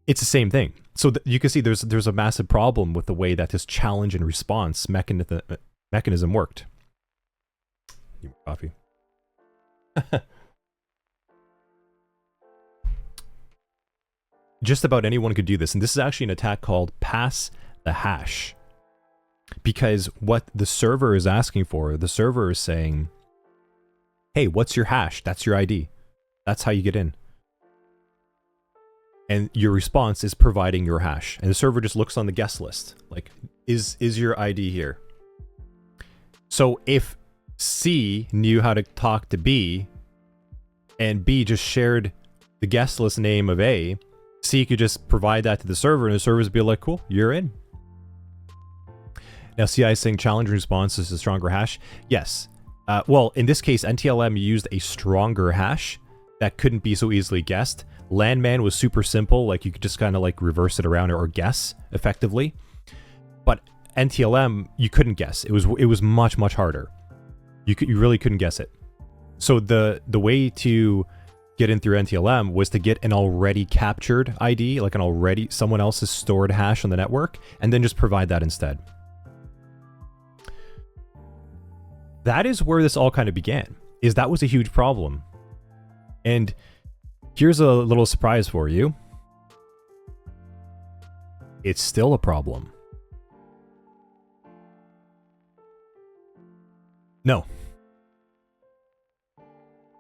It's the same thing. So you can see there's a massive problem with the way that this challenge and response mechanism worked. Need more coffee. Just about anyone could do this. And this is actually an attack called pass the hash. Because what the server is asking for, the server is saying, hey, what's your hash? That's your ID. That's how you get in. And your response is providing your hash. And the server just looks on the guest list. Like, is your ID here? So if C knew how to talk to B, and B just shared the guest list name of A, C could just provide that to the server, and the servers would be like, cool, you're in. Now, CI is saying challenge response is a stronger hash. Yes. Well, in this case, NTLM used a stronger hash that couldn't be so easily guessed. LAN Man was super simple. Like, you could just kind of like reverse it around or guess effectively. But NTLM, you couldn't guess. It was much, much harder. You really couldn't guess it. So the way to get in through NTLM was to get an already captured ID, like someone else's stored hash on the network, and then just provide that instead. That is where this all kind of began, is that was a huge problem. And here's a little surprise for you. It's still a problem. No.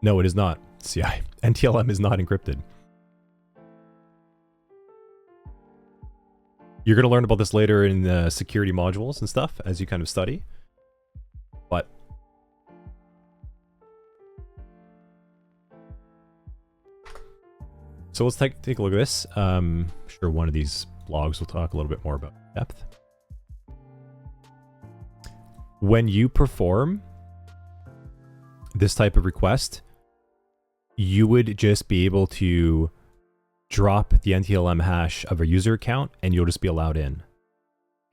No, it is not, CI. NTLM is not encrypted. You're going to learn about this later in the security modules and stuff as you kind of study. But so let's take a look at this. I'm sure one of these blogs will talk a little bit more about depth. When you perform this type of request, you would just be able to drop the NTLM hash of a user account and you'll just be allowed in.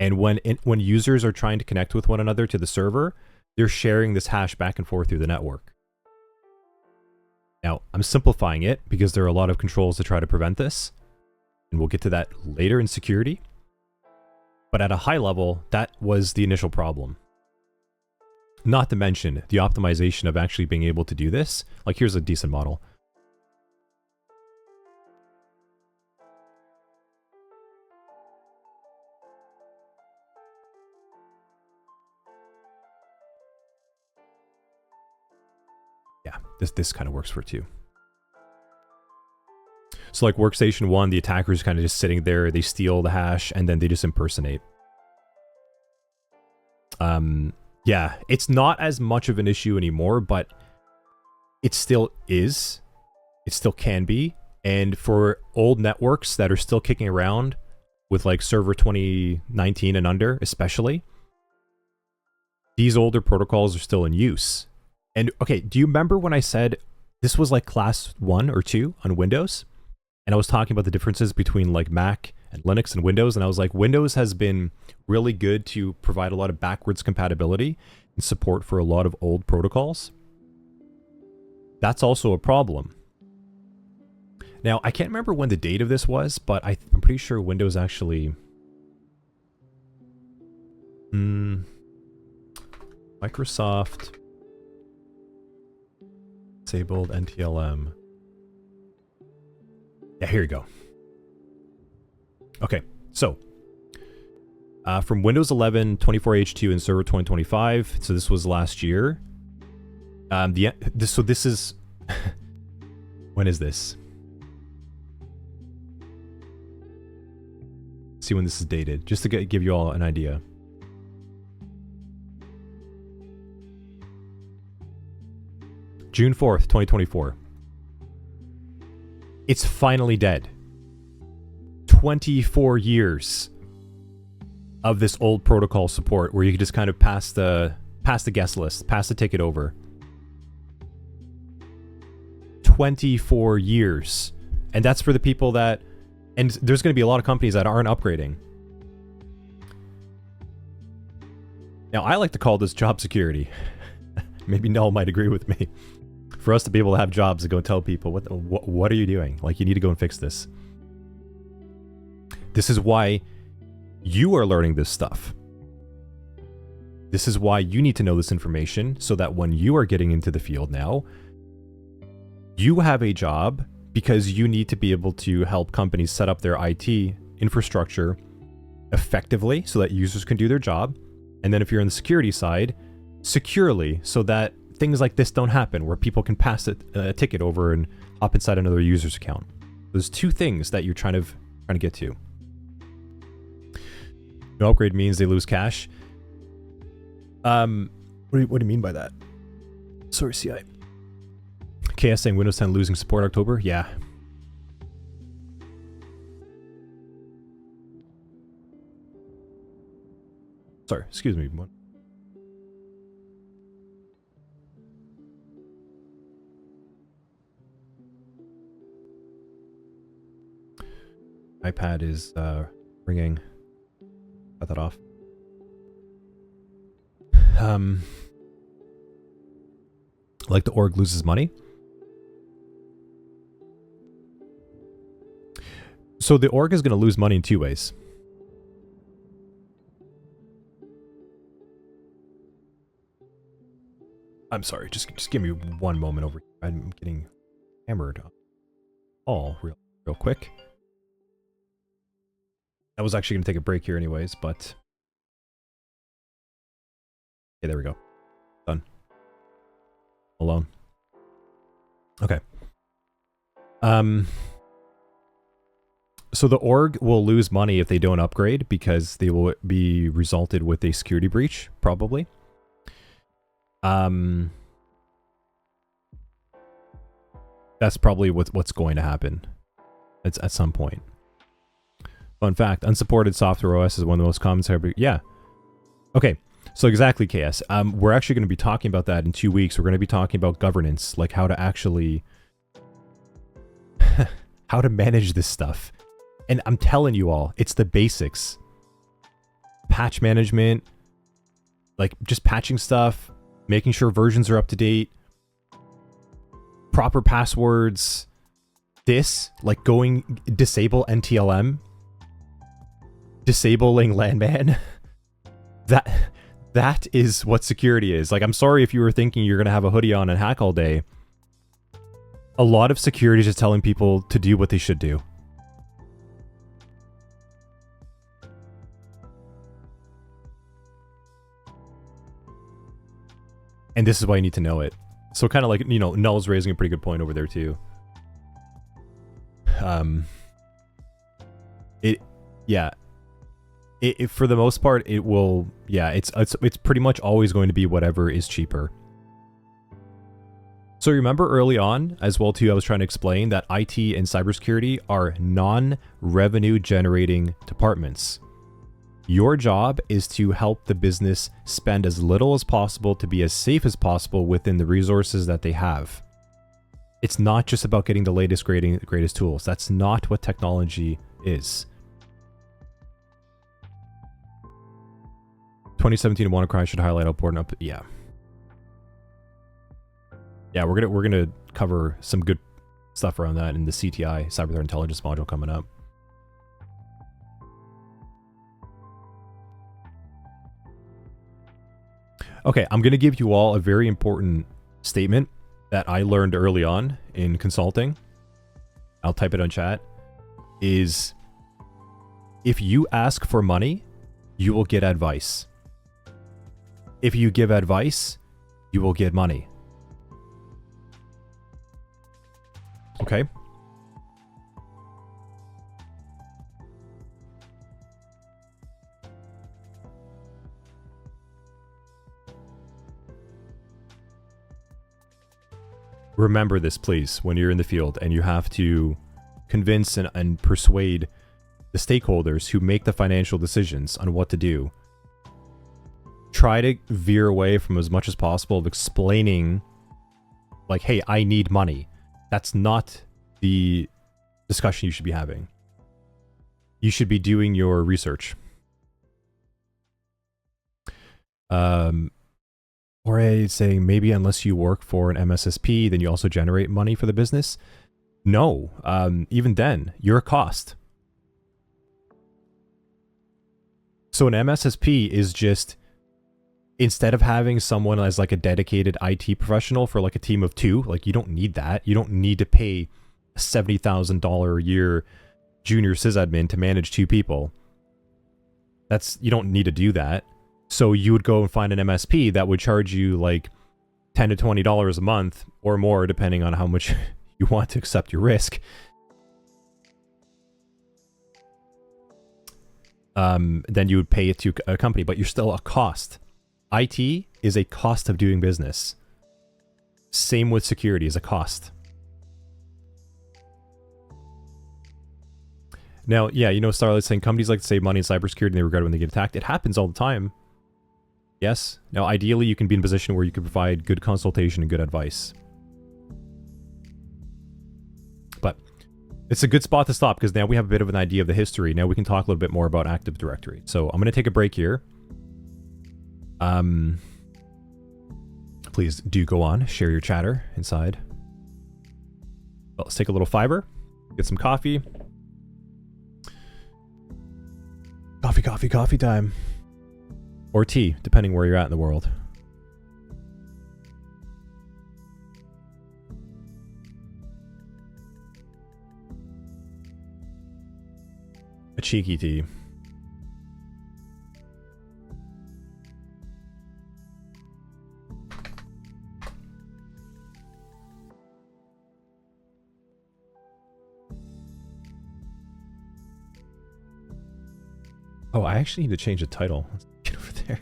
And when users are trying to connect with one another to the server, they're sharing this hash back and forth through the network. Now, I'm simplifying it because there are a lot of controls to try to prevent this, and we'll get to that later in security. But at a high level, that was the initial problem. Not to mention the optimization of actually being able to do this. Like, here's a decent model. Yeah, this kind of works for it too. So like workstation 1, the attacker is kind of just sitting there, they steal the hash, and then they just impersonate. Yeah, it's not as much of an issue anymore, but it still is. It still can be. And for old networks that are still kicking around with like server 2019 and under, especially, these older protocols are still in use. And okay, do you remember when I said this was like class 1 or 2 on Windows? And I was talking about the differences between like Mac and Linux and Windows. And I was like, Windows has been really good to provide a lot of backwards compatibility and support for a lot of old protocols. That's also a problem. Now, I can't remember when the date of this was, but I'm pretty sure Windows actually... Microsoft disabled NTLM. Yeah, here you go. Okay, so from Windows 11, 24H2, and Server 2025. So this was last year. So this is when is this? See when this is dated, just to give you all an idea. June 4th, 2024. It's finally dead. 24 years of this old protocol support where you could just kind of pass the guest list, pass the ticket over. 24 years. And that's for the people that... And there's going to be a lot of companies that aren't upgrading. Now, I like to call this job security. Maybe Null might agree with me. For us to be able to have jobs to go tell people, what are you doing? Like, you need to go and fix this. This is why you are learning this stuff. This is why you need to know this information so that when you are getting into the field now, you have a job because you need to be able to help companies set up their IT infrastructure effectively so that users can do their job. And then if you're on the security side, securely so that things like this don't happen, where people can pass a ticket over and hop inside another user's account. There's two things that you're trying to get to. No upgrade means they lose cache. What do you mean by that? Sorry, CI. KS saying Windows 10 losing support October? Yeah. Sorry, excuse me. What? iPad is ringing. Cut that off. Like the org loses money. So the org is going to lose money in two ways. I'm sorry, just give me one moment over here. I'm getting hammered. Real quick. I was actually going to take a break here anyways, but... Okay, there we go. Done. Alone. Okay. So the org will lose money if they don't upgrade because they will be resulted with a security breach, probably. That's probably what's going to happen. It's at some point. Fun fact, unsupported software OS is one of the most common cyber... Yeah. Okay, so exactly, KS. We're actually going to be talking about that in 2 weeks. We're going to be talking about governance, like how to actually... how to manage this stuff. And I'm telling you all, it's the basics. Patch management, like just patching stuff, making sure versions are up to date, proper passwords, like going disable NTLM, disabling LAN Man. That is what security is. Like, I'm sorry if you were thinking you're going to have a hoodie on and hack all day. A lot of security is just telling people to do what they should do. And this is why you need to know it. So kind of like, you know, Null's raising a pretty good point over there too. It for the most part, it will, yeah, it's pretty much always going to be whatever is cheaper. So remember early on as well too, I was trying to explain that IT and cybersecurity are non-revenue generating departments. Your job is to help the business spend as little as possible to be as safe as possible within the resources that they have. It's not just about getting the latest greatest tools. That's not what technology is. 2017 WannaCry should highlight how important up. Yeah. Yeah, we're gonna cover some good stuff around that in the CTI Cyber Threat Intelligence module coming up. Okay, I'm gonna give you all a very important statement that I learned early on in consulting. I'll type it on chat. Is if you ask for money, you will get advice. If you give advice, you will get money. Okay? Remember this, please, when you're in the field and you have to convince and persuade the stakeholders who make the financial decisions on what to do. Try to veer away from as much as possible of explaining, like, hey, I need money. That's not the discussion you should be having. You should be doing your research. Or saying maybe unless you work for an MSSP, then you also generate money for the business. No, even then, you're a cost. So an MSSP is just, instead of having someone as like a dedicated IT professional for like a team of 2, like you don't need that. You don't need to pay a $70,000 a year junior sysadmin to manage 2 people. You don't need to do that. So you would go and find an MSP that would charge you like $10 to $20 a month or more, depending on how much you want to accept your risk. Then you would pay it to a company, but you're still a cost. IT is a cost of doing business. Same with security, is a cost. Now, yeah, you know, Starlight's saying companies like to save money in cybersecurity and they regret it when they get attacked. It happens all the time. Yes. Now, ideally, you can be in a position where you can provide good consultation and good advice. But it's a good spot to stop because now we have a bit of an idea of the history. Now we can talk a little bit more about Active Directory. So I'm going to take a break here. Please do go on, share your chatter inside. Well, let's take a little fiber, get some coffee. Coffee time. Or tea, depending where you're at in the world. A cheeky tea. Oh, I actually need to change the title. Let's get over there.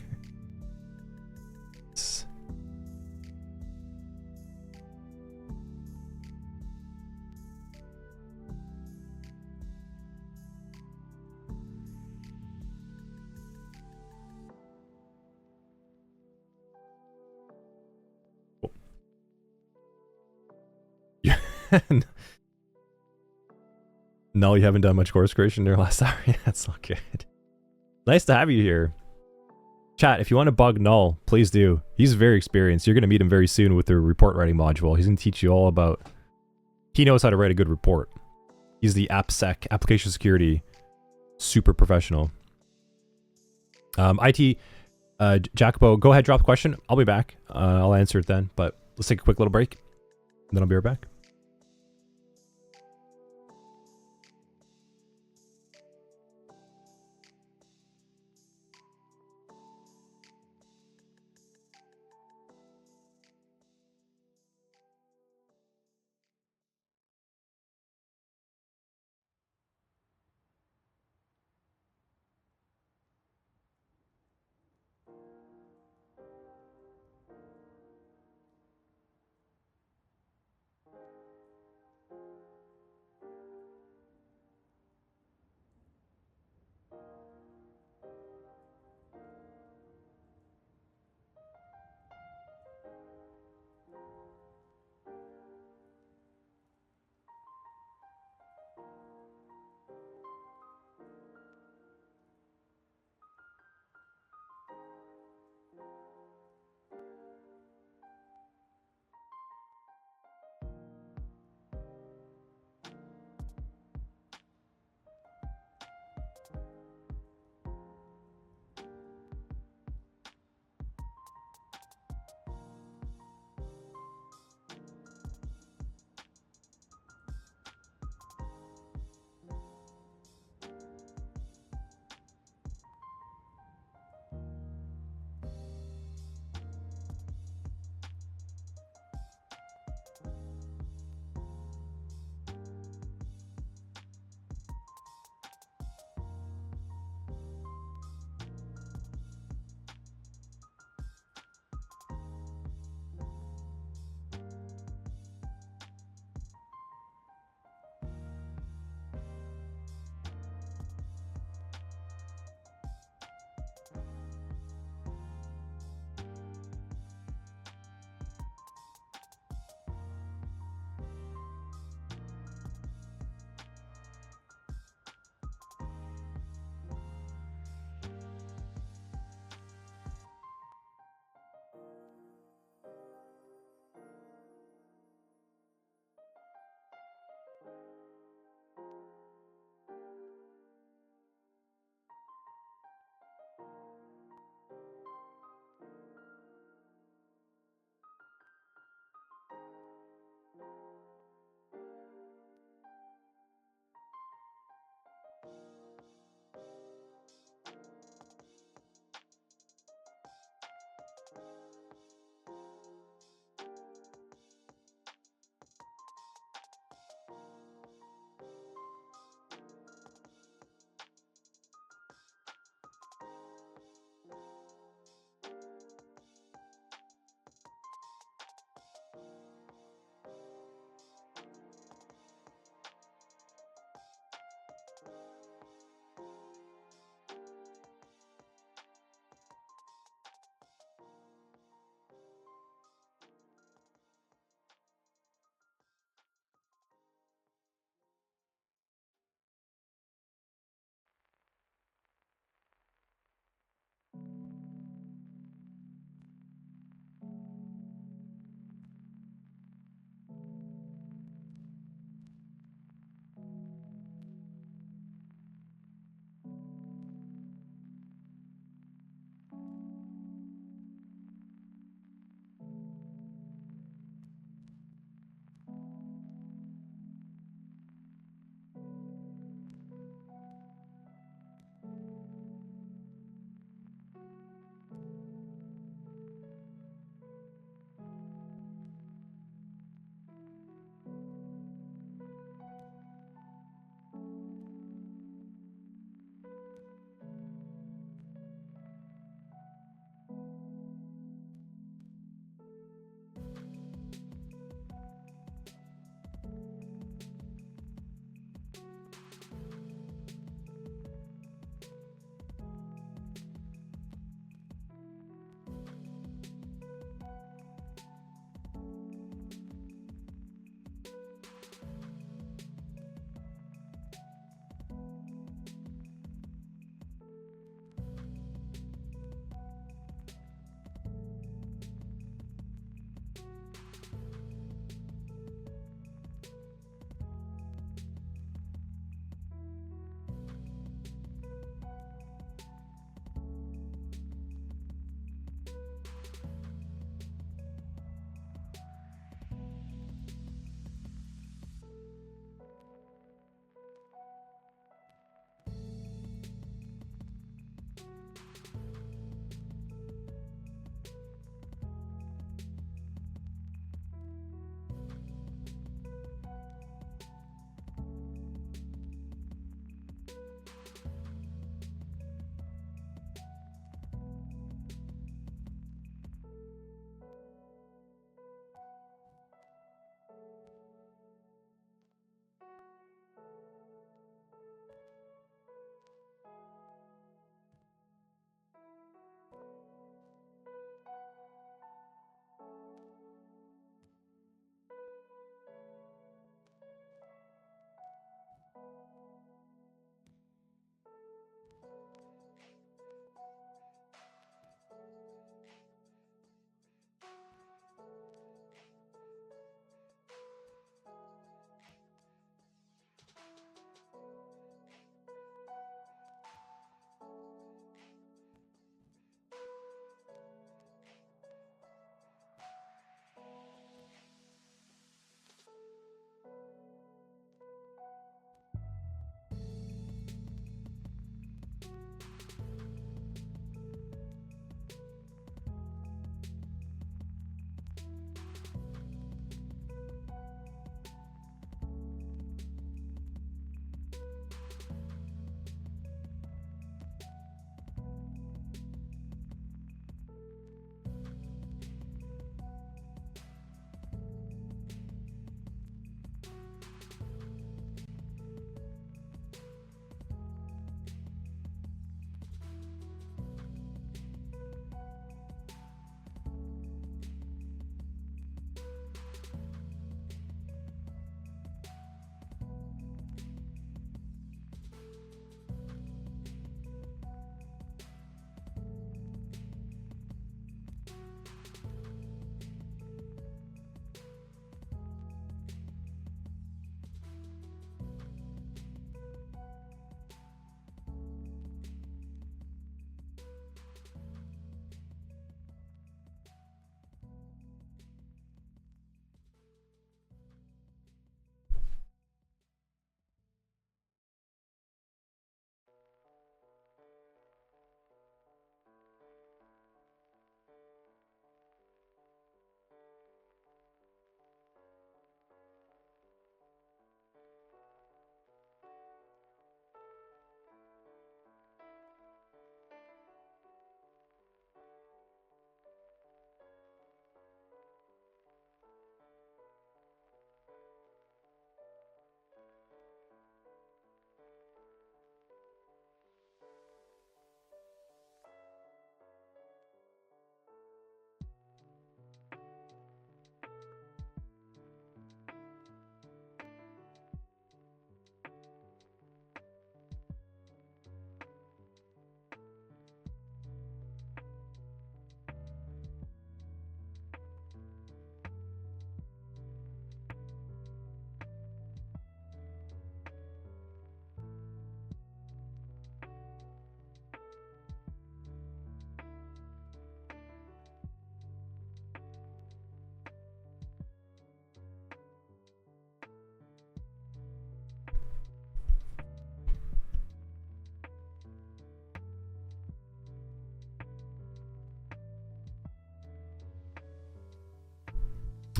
Yeah. No, you haven't done much course creation in your last hour. Yeah, that's not good. Nice to have you here. Chat, if you want to bug Null, please do. He's very experienced. You're going to meet him very soon with the report writing module. He's going to teach you all about... He knows how to write a good report. He's the AppSec, application security, super professional. IT, Jacopo, go ahead, drop the question. I'll be back. I'll answer it then, but let's take a quick little break, and then I'll be right back.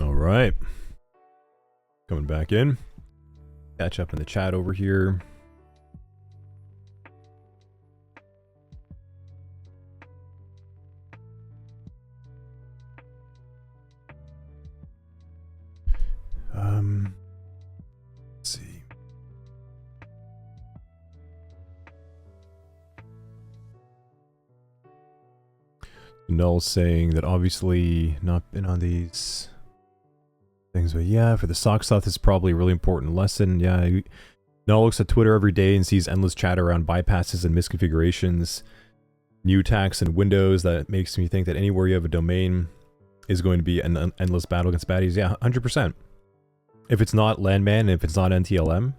All right. Coming back in. Catch up in the chat over here. Let's see. Null saying that obviously not been on these things, but yeah, for the SOC stuff, this is probably a really important lesson. Yeah, Null looks at Twitter every day and sees endless chat around bypasses and misconfigurations, new attacks and Windows. That makes me think that anywhere you have a domain is going to be an endless battle against baddies. Yeah, 100%. If it's not LAN Man, if it's not NTLM,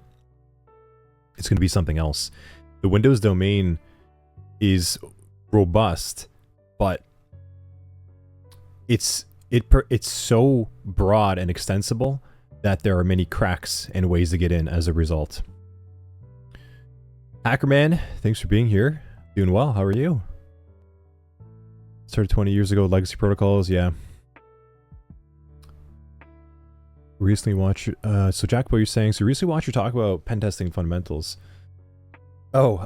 it's going to be something else. The Windows domain is robust, but it's so broad and extensible that there are many cracks and ways to get in as a result. Hackerman, thanks for being here. Doing well. How are you? Started 20 years ago with legacy protocols. Yeah. Recently watched. So Jack, what you're saying? So recently watched you talk about pen testing fundamentals. Oh,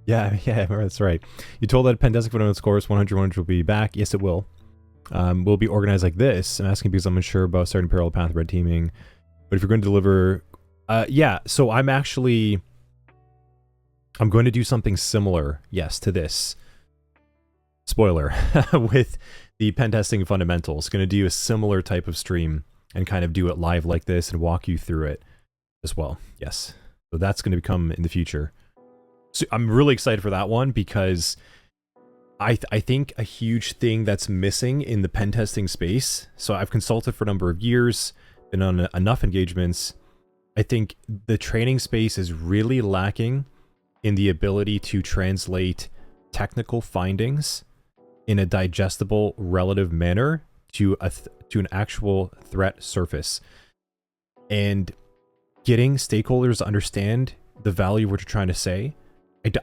yeah, that's right. You told that pen testing fundamentals course 100 will be back. Yes, it will. Will be organized like this. I'm asking because I'm unsure about starting parallel path red teaming. But if you're going to deliver, yeah. So I'm going to do something similar, yes, to this. Spoiler, with the pen testing fundamentals. Going to do a similar type of stream and kind of do it live like this and walk you through it as well. Yes. So that's going to come in the future. So I'm really excited for that one because I think a huge thing that's missing in the pen testing space. So I've consulted for a number of years, been on enough engagements. I think the training space is really lacking in the ability to translate technical findings in a digestible, relative manner to an actual threat surface. And getting stakeholders to understand the value of what you're trying to say,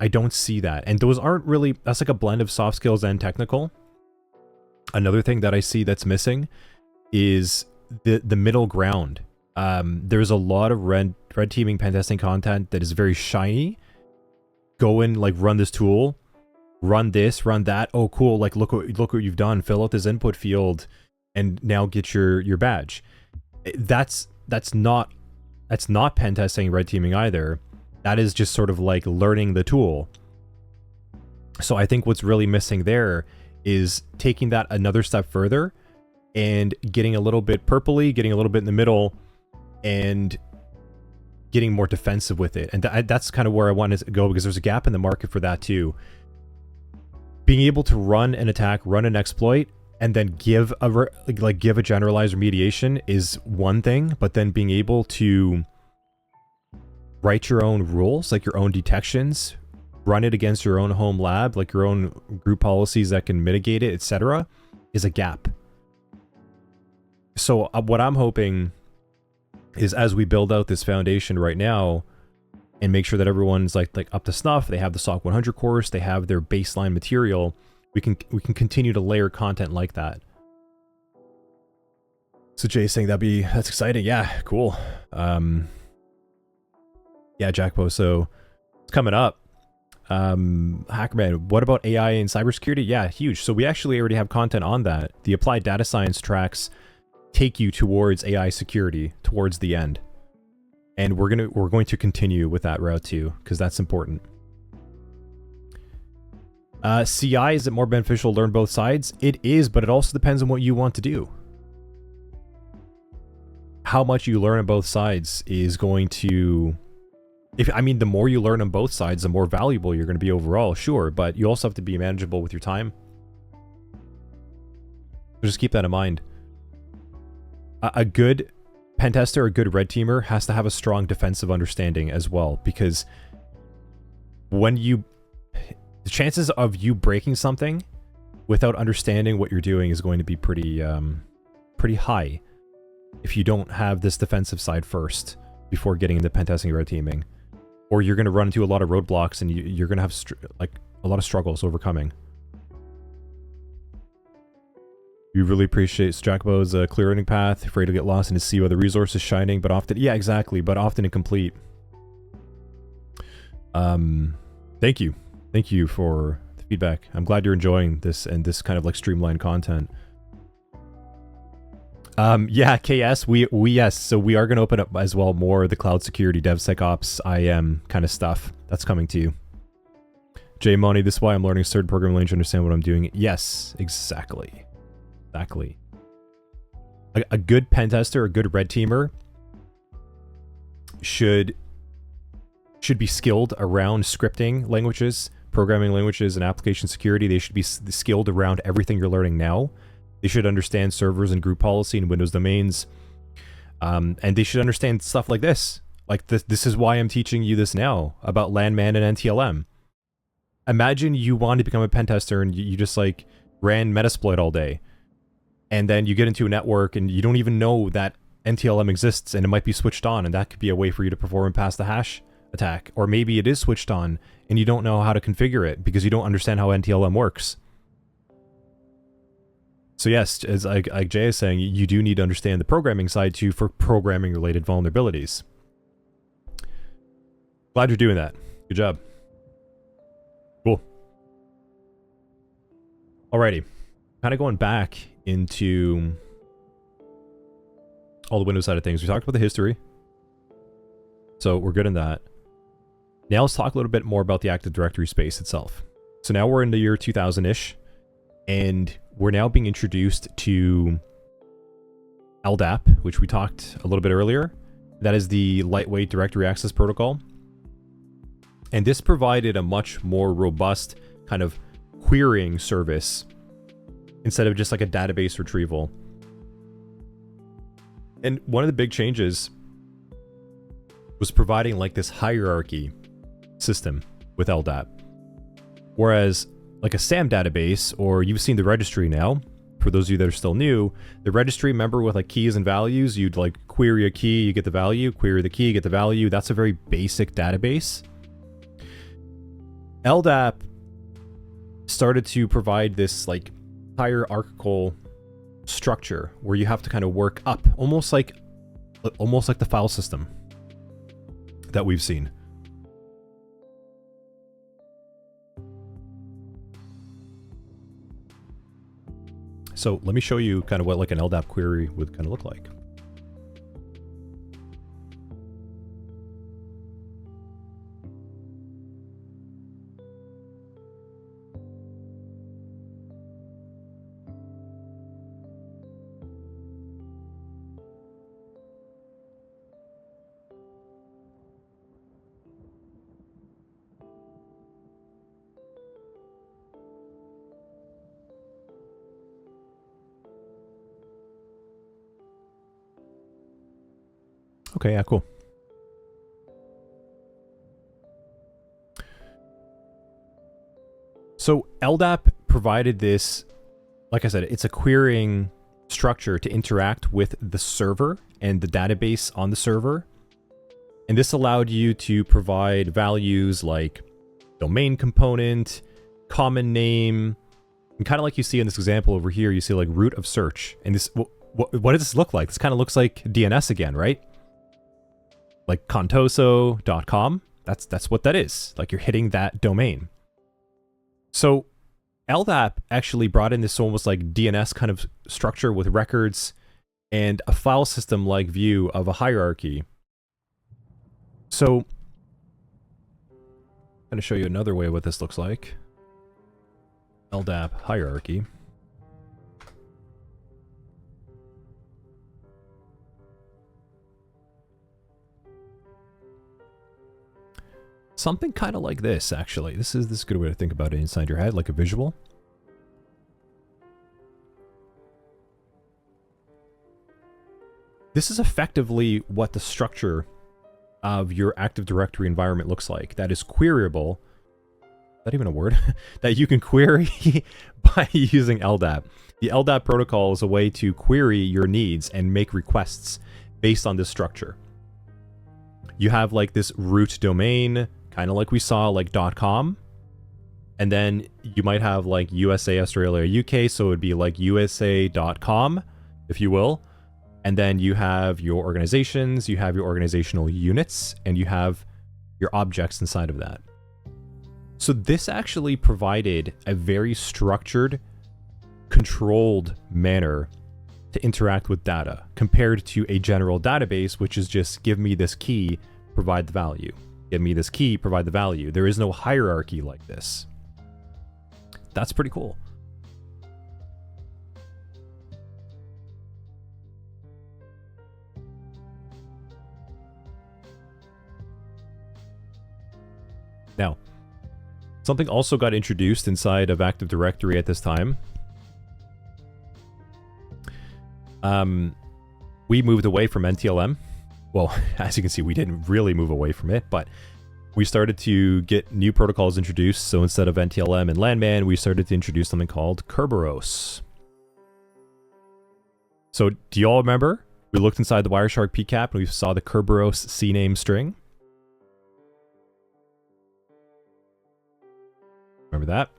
I don't see that. And those aren't really, that's like a blend of soft skills and technical. Another thing that I see that's missing is the middle ground. There's a lot of red teaming pen testing content that is very shiny. Go in, like, run this tool, run this, run that. Oh, cool. Like, look what you've done. Fill out this input field and now get your badge. That's not pen testing red teaming either. That is just sort of like learning the tool. So I think what's really missing there is taking that another step further and getting a little bit purpley, getting a little bit in the middle, and getting more defensive with it. And that's kind of where I want to go, because there's a gap in the market for that too. Being able to run an attack, run an exploit, and then give a generalized remediation is one thing, but then being able to write your own rules, like your own detections, run it against your own home lab, like your own group policies that can mitigate it, etc., is a gap. So what I'm hoping is, as we build out this foundation right now and make sure that everyone's like up to snuff, they have the SOC 100 course, they have their baseline material, we can continue to layer content like that. So Jay's saying that's exciting. Yeah, cool. Yeah, Jackpo, so it's coming up. Hackerman, what about AI and cybersecurity? Yeah, huge. So we actually already have content on that. The applied data science tracks take you towards AI security towards the end. And we're going to continue with that route too, because that's important. CI, is it more beneficial to learn both sides? It is, but it also depends on what you want to do. How much you learn on both sides is going to... the more you learn on both sides, the more valuable you're going to be overall, sure, but you also have to be manageable with your time. So just keep that in mind. A good pen tester, a good red teamer has to have a strong defensive understanding as well, because the chances of you breaking something without understanding what you're doing is going to be pretty high if you don't have this defensive side first before getting into pen testing and red teaming. Or you're going to run into a lot of roadblocks and you're going to have a lot of struggles overcoming. We really appreciate Strackbo's clear learning path, afraid to get lost and to see where the resource is shining, but often, yeah, exactly, but often incomplete. Thank you. Thank you for the feedback. I'm glad you're enjoying this and this kind of like streamlined content. Yeah, KS, yes, so we are going to open up as well more of the cloud security, DevSecOps, IAM kind of stuff. That's coming to you. Jay Money, this is why I'm learning certain programming language to understand what I'm doing. Yes, exactly. Exactly. A good pen tester, a good red teamer should be skilled around scripting languages, programming languages, and application security. They should be skilled around everything you're learning now. They should understand servers and group policy and Windows domains. And they should understand stuff like this. Like this is why I'm teaching you this now about LAN Man and NTLM. Imagine you want to become a pen tester and you just like ran Metasploit all day. And then you get into a network and you don't even know that NTLM exists and it might be switched on, and that could be a way for you to perform and pass the hash attack. Or maybe it is switched on and you don't know how to configure it because you don't understand how NTLM works. So yes, as like Jay is saying, you do need to understand the programming side too for programming related vulnerabilities. Glad you're doing that. Good job. Cool. Alrighty. Kind of going back into all the Windows side of things. We talked about the history. So we're good in that. Now let's talk a little bit more about the Active Directory space itself. So now we're in the year 2000-ish, and we're now being introduced to LDAP, which we talked a little bit earlier. That is the Lightweight Directory Access Protocol. And this provided a much more robust kind of querying service instead of just like a database retrieval. And one of the big changes was providing like this hierarchy system with LDAP. Whereas like a SAM database, or you've seen the registry now, for those of you that are still new, the registry, remember with like keys and values, you'd like query a key, you get the value, query the key, you get the value. That's a very basic database. LDAP started to provide this like hierarchical structure where you have to kind of work up, almost like the file system that we've seen. So let me show you kind of what like an LDAP query would kind of look like. Okay, yeah, cool. So LDAP provided this, like I said, it's a querying structure to interact with the server and the database on the server. And this allowed you to provide values like domain component, common name, and kind of like you see in this example over here, you see like root of search. And this, what does this look like? This kind of looks like DNS again, right? Like contoso.com, that's what that is. Like you're hitting that domain. So LDAP actually brought in this almost like DNS kind of structure with records and a file system like view of a hierarchy. So I'm going to show you another way what this looks like. LDAP hierarchy. Something kind of like this, actually. This is a good way to think about it inside your head, like a visual. This is effectively what the structure of your Active Directory environment looks like. That is queryable. Is that even a word? That you can query by using LDAP. The LDAP protocol is a way to query your needs and make requests based on this structure. You have like this root domain, kind of like we saw like .com. And then you might have like USA, Australia, UK. So it would be like USA.com, if you will. And then you have your organizations, you have your organizational units, and you have your objects inside of that. So this actually provided a very structured, controlled manner to interact with data compared to a general database, which is just give me this key, provide the value. Give me this key, provide the value. There is no hierarchy like this. That's pretty cool. Now, something also got introduced inside of Active Directory at this time. We moved away from NTLM. Well, as you can see, we didn't really move away from it, but we started to get new protocols introduced. So instead of NTLM and LAN Man, we started to introduce something called Kerberos. So do you all remember? We looked inside the Wireshark PCAP and we saw the Kerberos CNAME string. Remember that?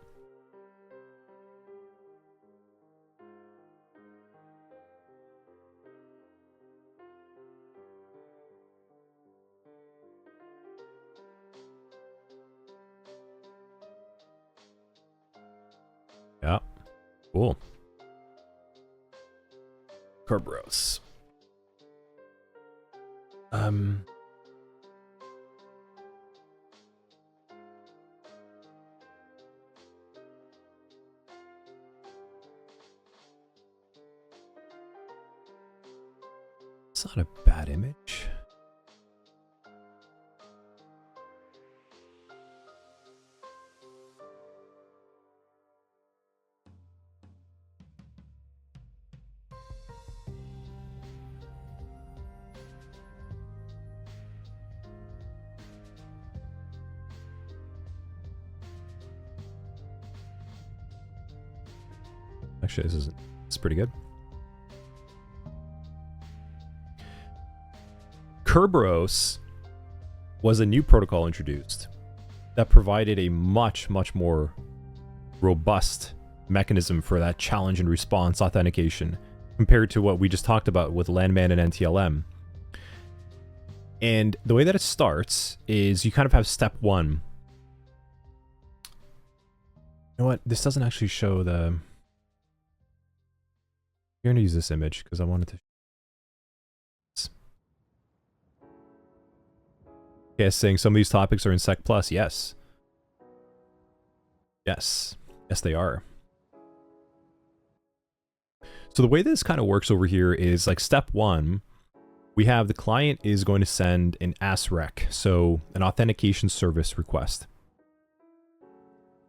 Yeah, cool. Kerberos. It's not a bad image. Actually, it's pretty good. Kerberos was a new protocol introduced that provided a much more robust mechanism for that challenge and response authentication compared to what we just talked about with LAN Man and NTLM. And the way that it starts is you kind of have step one. You know what? This doesn't actually show the... You're going to use this image because I wanted to... Okay, saying some of these topics are in Sec Plus. Yes. Yes. Yes, they are. So the way this kind of works over here is like step one, we have the client is going to send an ASREC, so an authentication service request.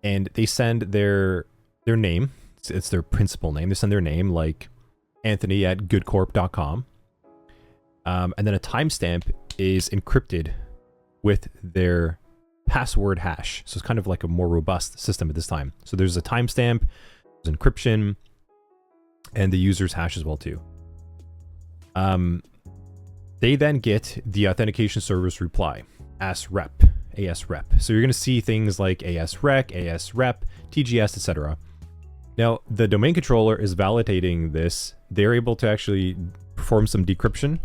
And they send their name. It's their principal name. They send their name like Anthony@goodcorp.com. And then a timestamp is encrypted with their password hash. So it's kind of like a more robust system at this time. So there's a timestamp, there's encryption, and the user's hash as well too. They then get the authentication service reply, ASREP. So you're going to see things like ASREC, ASREP, TGS, etc. Now, the domain controller is validating this. They're able to actually perform some decryption.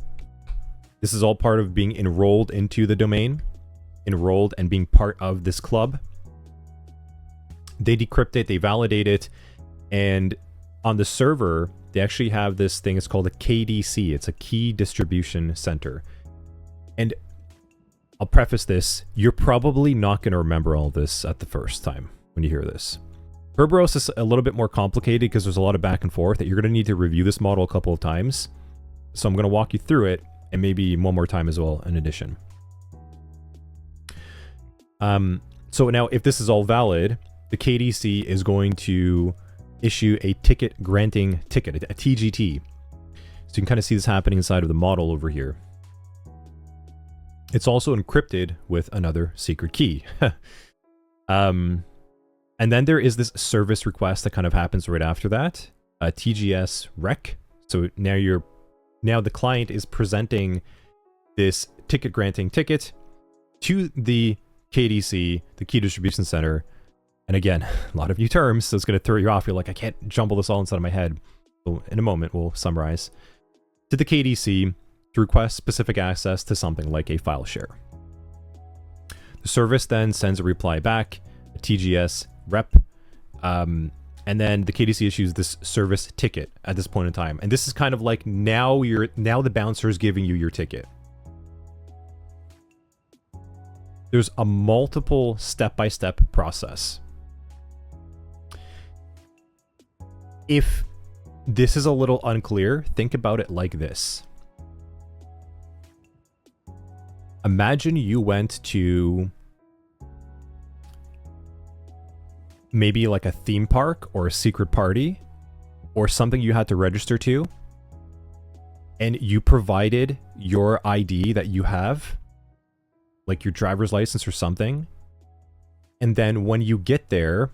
This is all part of being enrolled into the domain, enrolled and being part of this club. They decrypt it, they validate it, and on the server, they actually have this thing, it's called a KDC. It's a Key Distribution Center. And I'll preface this, you're probably not going to remember all of this at the first time when you hear this. Kerberos is a little bit more complicated because there's a lot of back and forth that you're going to need to review this model a couple of times. So I'm going to walk you through it and maybe one more time as well in addition. So now if this is all valid, the KDC is going to issue a ticket granting ticket, a TGT. So you can kind of see this happening inside of the model over here. It's also encrypted with another secret key. And then there is this service request that kind of happens right after that, a TGS rec. So now the client is presenting this ticket granting ticket to the KDC, the Key Distribution Center, And again, a lot of new terms, so it's going to throw you off. You're like, I can't jumble this all inside of my head. So in a moment, we'll summarize. To the KDC to request specific access to something like a file share. The service then sends a reply back, a TGS rep, and then the KDC issues this service ticket at this point in time. And this is kind of like now the bouncer is giving you your ticket. There's a multiple step-by-step process. If this is a little unclear, think about it like this. Imagine you went to maybe like a theme park or a secret party or something you had to register to, and you provided your ID that you have, like your driver's license or something, and then when you get there,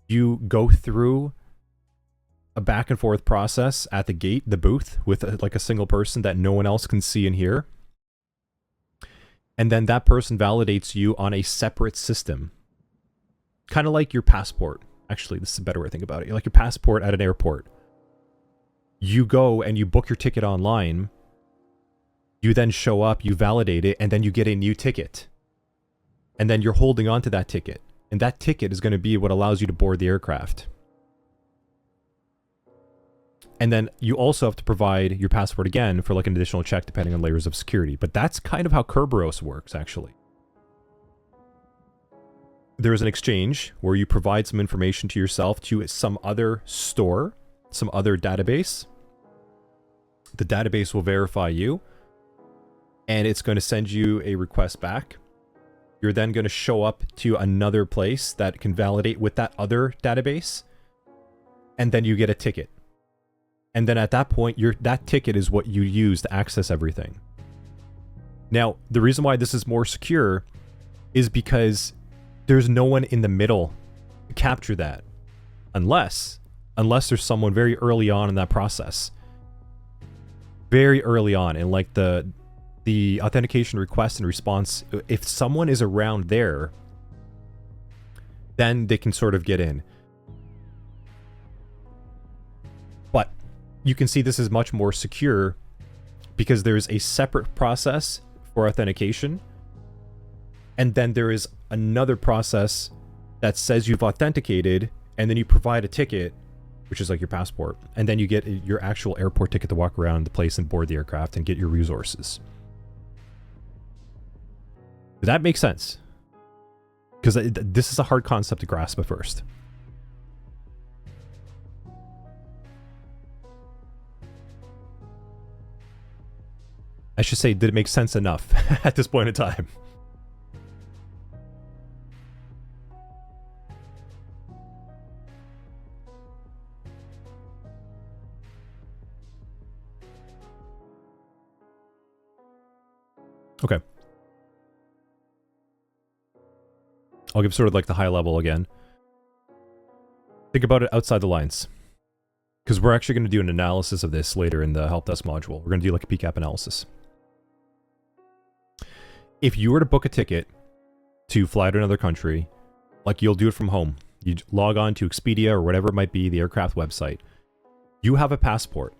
you go through a back and forth process at the gate, the booth, with like a single person that no one else can see and hear. And then that person validates you on a separate system. Kind of like your passport. Actually, this is a better way to think about it. Like your passport at an airport. You go and you book your ticket online. You then show up, you validate it, and then you get a new ticket. And then you're holding on to that ticket. And that ticket is going to be what allows you to board the aircraft. And then you also have to provide your passport again for like an additional check depending on layers of security. But that's kind of how Kerberos works, actually. There is an exchange where you provide some information to yourself to some other store, some other database. The database will verify you, and it's going to send you a request back. You're then going to show up to another place that can validate with that other database, and then you get a ticket. And then at that point, that ticket is what you use to access everything. Now, the reason why this is more secure is because there's no one in the middle to capture that. Unless there's someone very early on in that process. Very early on in like the authentication request and response. If someone is around there, then they can sort of get in. But you can see this is much more secure because there's a separate process for authentication. And then there is another process that says you've authenticated, and then you provide a ticket, which is like your passport. And then you get your actual airport ticket to walk around the place and board the aircraft and get your resources. Does that make sense? Because this is a hard concept to grasp at first. I should say, did it make sense enough at this point in time? Okay. I'll give sort of like the high level again. Think about it outside the lines. Because we're actually going to do an analysis of this later in the help desk module. We're going to do like a PCAP analysis. If you were to book a ticket to fly to another country, like you'll do it from home, you log on to Expedia or whatever it might be, the aircraft website. You have a passport.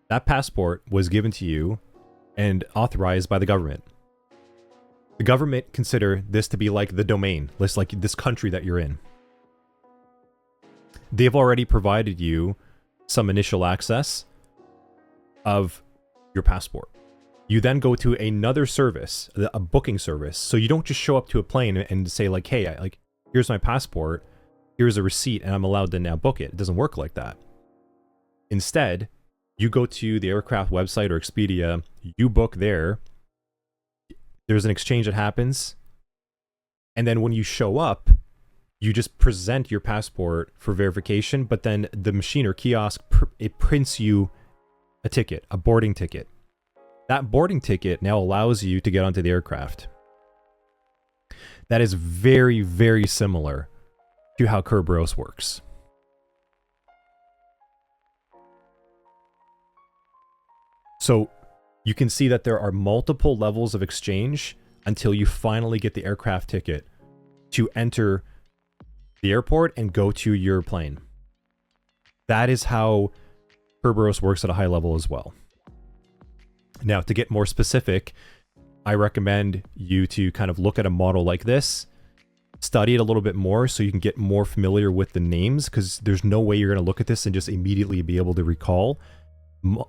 That passport was given to you and authorized by the government. The government consider this to be like the domain, list like this country that you're in. They've already provided you some initial access of your passport. You then go to another service, a booking service. So you don't just show up to a plane and say like, hey, here's my passport, here's a receipt, and I'm allowed to now book it. It doesn't work like that. Instead, you go to the aircraft website or Expedia, you book there, there's an exchange that happens, and then when you show up, you just present your passport for verification, but then the machine or kiosk, it prints you a ticket, a boarding ticket. That boarding ticket now allows you to get onto the aircraft. That is very, very similar to how Kerberos works. So you can see that there are multiple levels of exchange until you finally get the aircraft ticket to enter the airport and go to your plane. That is how Kerberos works at a high level as well. Now, to get more specific, I recommend you to kind of look at a model like this, study it a little bit more so you can get more familiar with the names, because there's no way you're going to look at this and just immediately be able to recall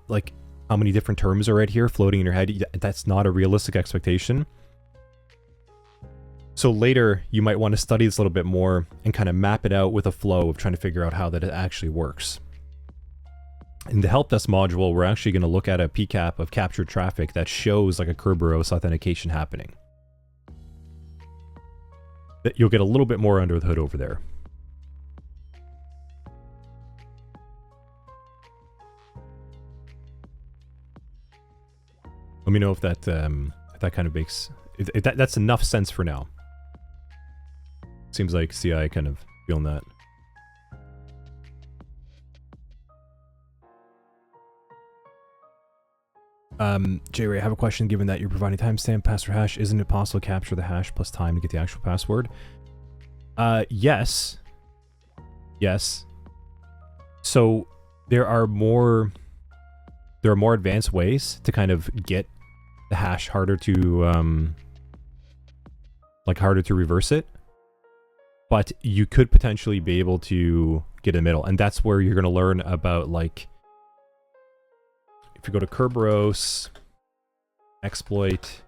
like how many different terms are right here floating in your head. That's not a realistic expectation. So later, you might want to study this a little bit more and kind of map it out with a flow of trying to figure out how that it actually works. In the help desk module, we're actually going to look at a PCAP of captured traffic that shows like a Kerberos authentication happening. You'll get a little bit more under the hood over there. Let me know if that kind of makes that's enough sense for now. Seems like CI kind of feeling that. J-Ray, I have a question. Given that you're providing timestamp, password hash, isn't it possible to capture the hash plus time to get the actual password? Yes. Yes. So there are more advanced ways to kind of get the hash harder to harder to reverse it. But you could potentially be able to get in the middle. And that's where you're going to learn about, like, if you go to Kerberos, exploit.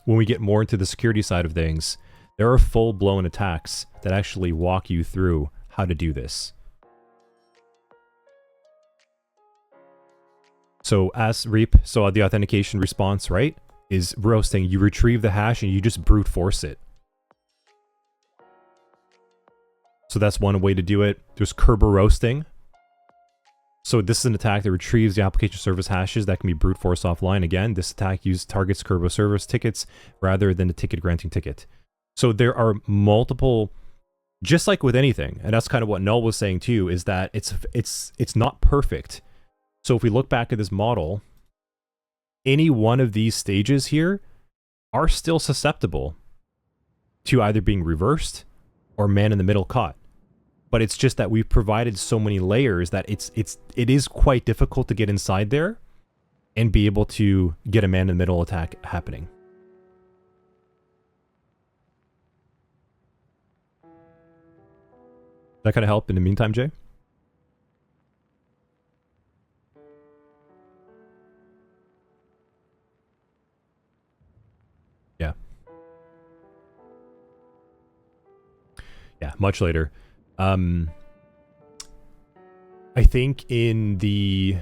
When we get more into the security side of things, there are full-blown attacks that actually walk you through how to do this. So as Reap, so the authentication response, right, is roasting. You retrieve the hash and you just brute force it. So that's one way to do it. There's Kerberosting. So this is an attack that retrieves the application service hashes that can be brute force offline. Again, this attack targets Kerberos service tickets rather than the ticket granting ticket. So there are multiple, just like with anything, and that's kind of what Null was saying too, is that it's not perfect. So if we look back at this model, any one of these stages here are still susceptible to either being reversed or man in the middle caught. But it's just that we've provided so many layers that it is quite difficult to get inside there and be able to get a man in the middle attack happening. That kind of help in the meantime, Jay? Yeah. Yeah, much later. I think in the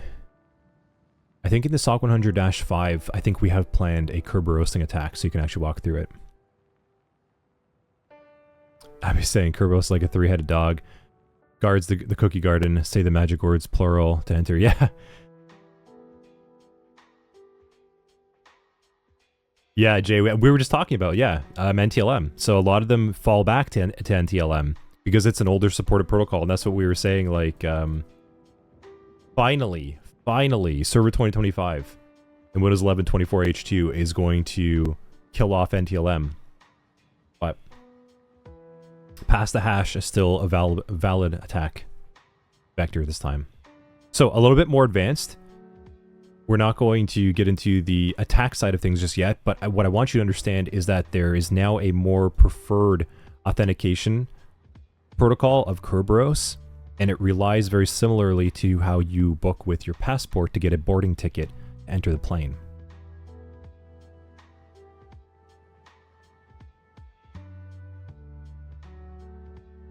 SOC 100-5, I think we have planned a Kerberosting attack, so you can actually walk through it. I was saying Kerberos like a three-headed dog. Guards the cookie garden, say the magic words plural to enter. Yeah. Yeah, Jay, we were just talking about, NTLM. So a lot of them fall back to NTLM because it's an older supported protocol, and that's what we were saying, like, finally, Server 2025 and Windows 11 24H2 is going to kill off NTLM. But pass the hash is still a valid attack vector this time. So a little bit more advanced. We're not going to get into the attack side of things just yet, but what I want you to understand is that there is now a more preferred authentication protocol of Kerberos, and it relies very similarly to how you book with your passport to get a boarding ticket to enter the plane.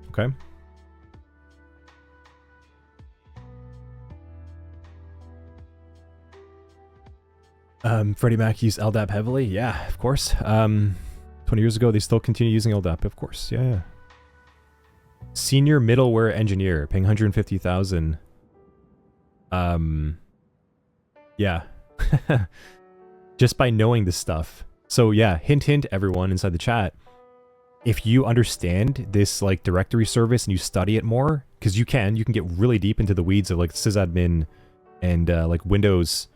Okay. Freddie Mac used LDAP heavily. Yeah, of course. 20 years ago, they still continue using LDAP, of course. Yeah. Senior middleware engineer, paying 150,000. Yeah. Just by knowing this stuff. So yeah, hint, hint, everyone inside the chat. If you understand this like directory service and you study it more, because you can get really deep into the weeds of like sysadmin and like Windows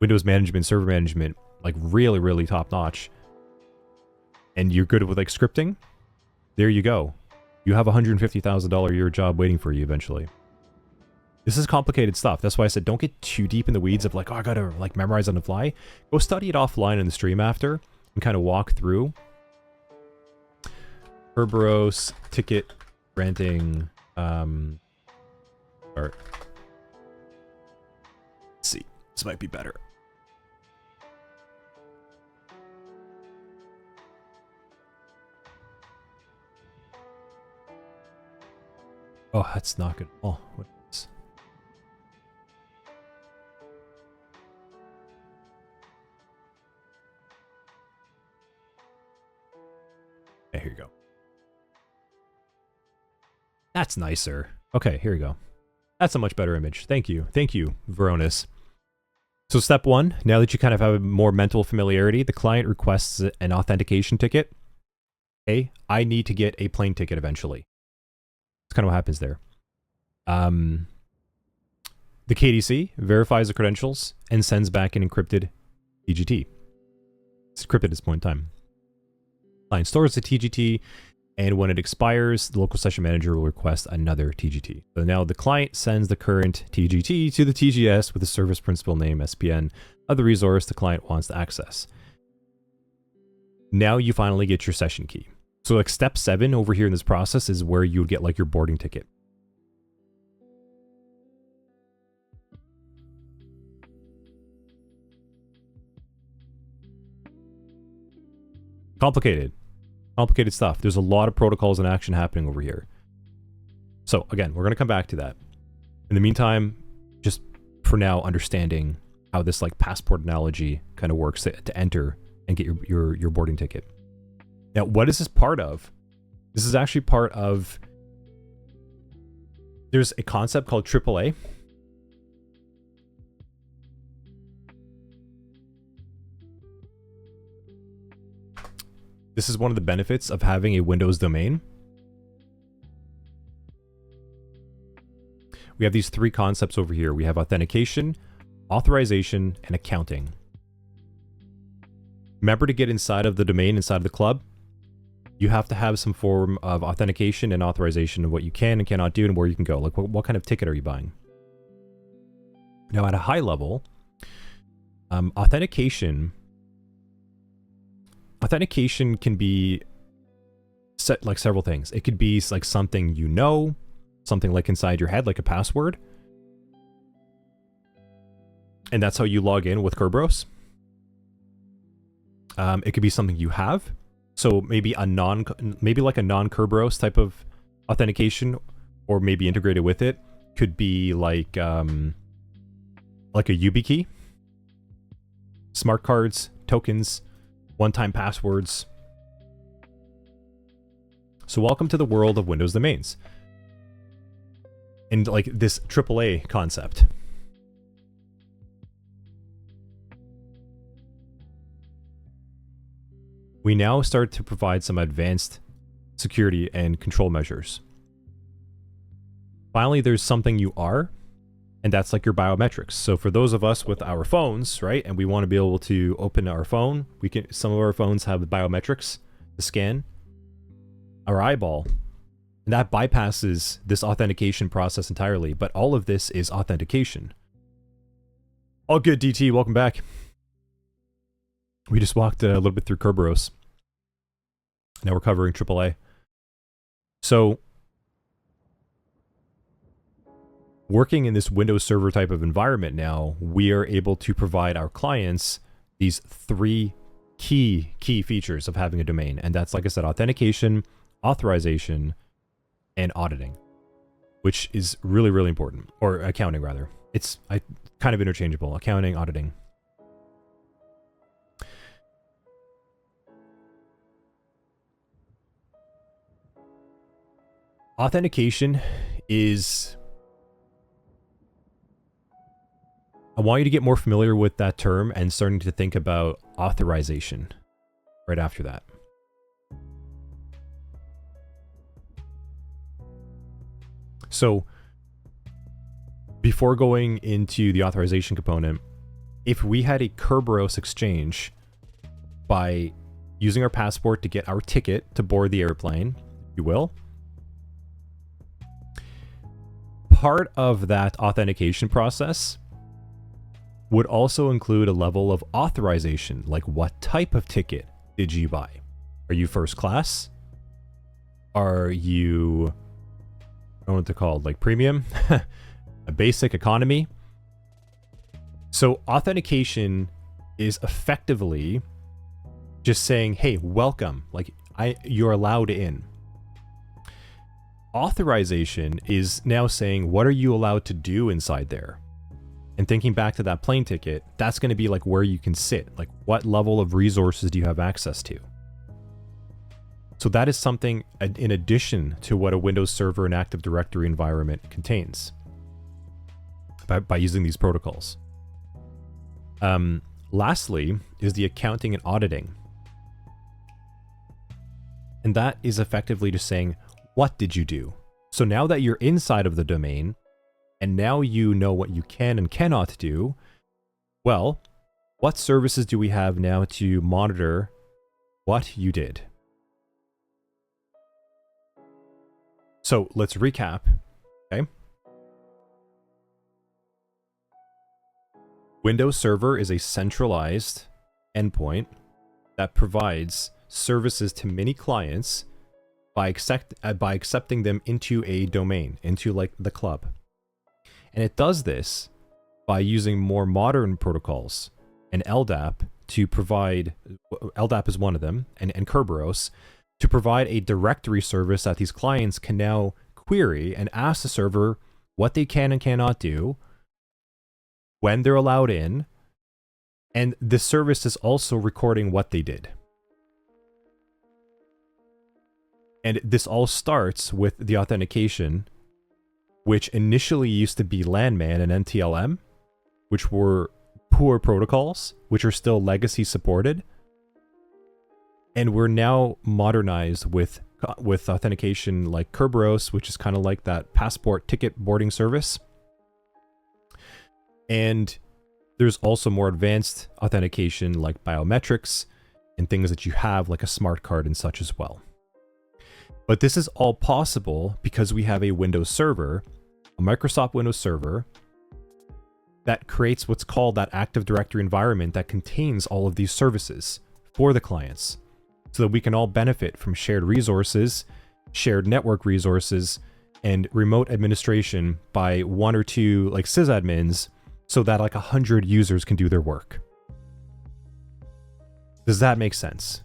management, server management. like really, really top notch, and you're good with like scripting, there you go. You have a $150,000 a year job waiting for you eventually. This is complicated stuff. That's why I said don't get too deep in the weeds of like, oh, I gotta like memorize on the fly. Go study it offline in the stream after and kind of walk through. Kerberos ticket granting. Or let's see. This might be better. Oh, that's not good. Oh, what is this? Okay, here you go. That's nicer. Okay, here we go. That's a much better image. Thank you. Thank you, Veronis. So step one, now that you kind of have a more mental familiarity, the client requests an authentication ticket. Okay, I need to get a plane ticket eventually. That's kind of what happens there. The KDC verifies the credentials and sends back an encrypted TGT. It's encrypted at this point in time. Client stores the TGT, and when it expires, the local session manager will request another TGT. So now the client sends the current TGT to the TGS with the service principal name, SPN, of the resource the client wants to access. Now you finally get your session key. So like step 7 over here in this process is where you would get like your boarding ticket. Complicated stuff. There's a lot of protocols in action happening over here. So again, we're going to come back to that. In the meantime, just for now, understanding how this like passport analogy kind of works to enter and get your boarding ticket. Now, what is this part of? This is actually part of, there's a concept called AAA. This is one of the benefits of having a Windows domain. We have these 3 concepts over here. We have authentication, authorization, and accounting. Remember, to get inside of the domain, inside of the club, you have to have some form of authentication and authorization of what you can and cannot do and where you can go. Like what kind of ticket are you buying? Now at a high level, authentication can be set like several things. It could be like something you know, something like inside your head, like a password. And that's how you log in with Kerberos. It could be something you have. So maybe like a non-Kerberos type of authentication, or maybe integrated with it, could be like a YubiKey, smart cards, tokens, one-time passwords. So welcome to the world of Windows domains. And like this AAA concept. We now start to provide some advanced security and control measures. Finally, there's something you are, and that's like your biometrics. So for those of us with our phones, right, and we want to be able to open our phone, some of our phones have biometrics to scan our eyeball, and that bypasses this authentication process entirely. But all of this is authentication. All good, DT, welcome back. We just walked a little bit through Kerberos. Now we're covering AAA. So, working in this Windows Server type of environment now, we are able to provide our clients these 3 key features of having a domain. And that's, like I said, authentication, authorization, and auditing, which is really, really important. Or accounting, rather. It's kind of interchangeable. Accounting, auditing. Authentication is... I want you to get more familiar with that term and starting to think about authorization right after that. So, before going into the authorization component, if we had a Kerberos exchange by using our passport to get our ticket to board the airplane, if you will, part of that authentication process would also include a level of authorization, like what type of ticket did you buy? Are you first class? Are you, I don't know what they're called, like premium? A basic economy? So authentication is effectively just saying, hey, welcome, like you're allowed in. Authorization is now saying, what are you allowed to do inside there? And thinking back to that plane ticket, that's going to be like where you can sit, like what level of resources do you have access to? So that is something in addition to what a Windows Server and Active Directory environment contains by using these protocols. Lastly is the accounting and auditing. And that is effectively just saying, what did you do? So now that you're inside of the domain, and now you know what you can and cannot do, well, what services do we have now to monitor what you did? So let's recap, okay? Windows Server is a centralized endpoint that provides services to many clients by accepting them into a domain, into like the club. And it does this by using more modern protocols and LDAP to provide, LDAP is one of them, and Kerberos, to provide a directory service that these clients can now query and ask the server what they can and cannot do, when they're allowed in, and the service is also recording what they did. And this all starts with the authentication, which initially used to be LAN Man and NTLM, which were poor protocols, which are still legacy supported. And we're now modernized with authentication like Kerberos, which is kind of like that passport ticket boarding service. And there's also more advanced authentication like biometrics and things that you have like a smart card and such as well. But this is all possible because we have a Windows server, a Microsoft Windows server, that creates what's called that Active Directory environment that contains all of these services for the clients, so that we can all benefit from shared resources, shared network resources, and remote administration by one or two like sysadmins, so that like 100 users can do their work. Does that make sense?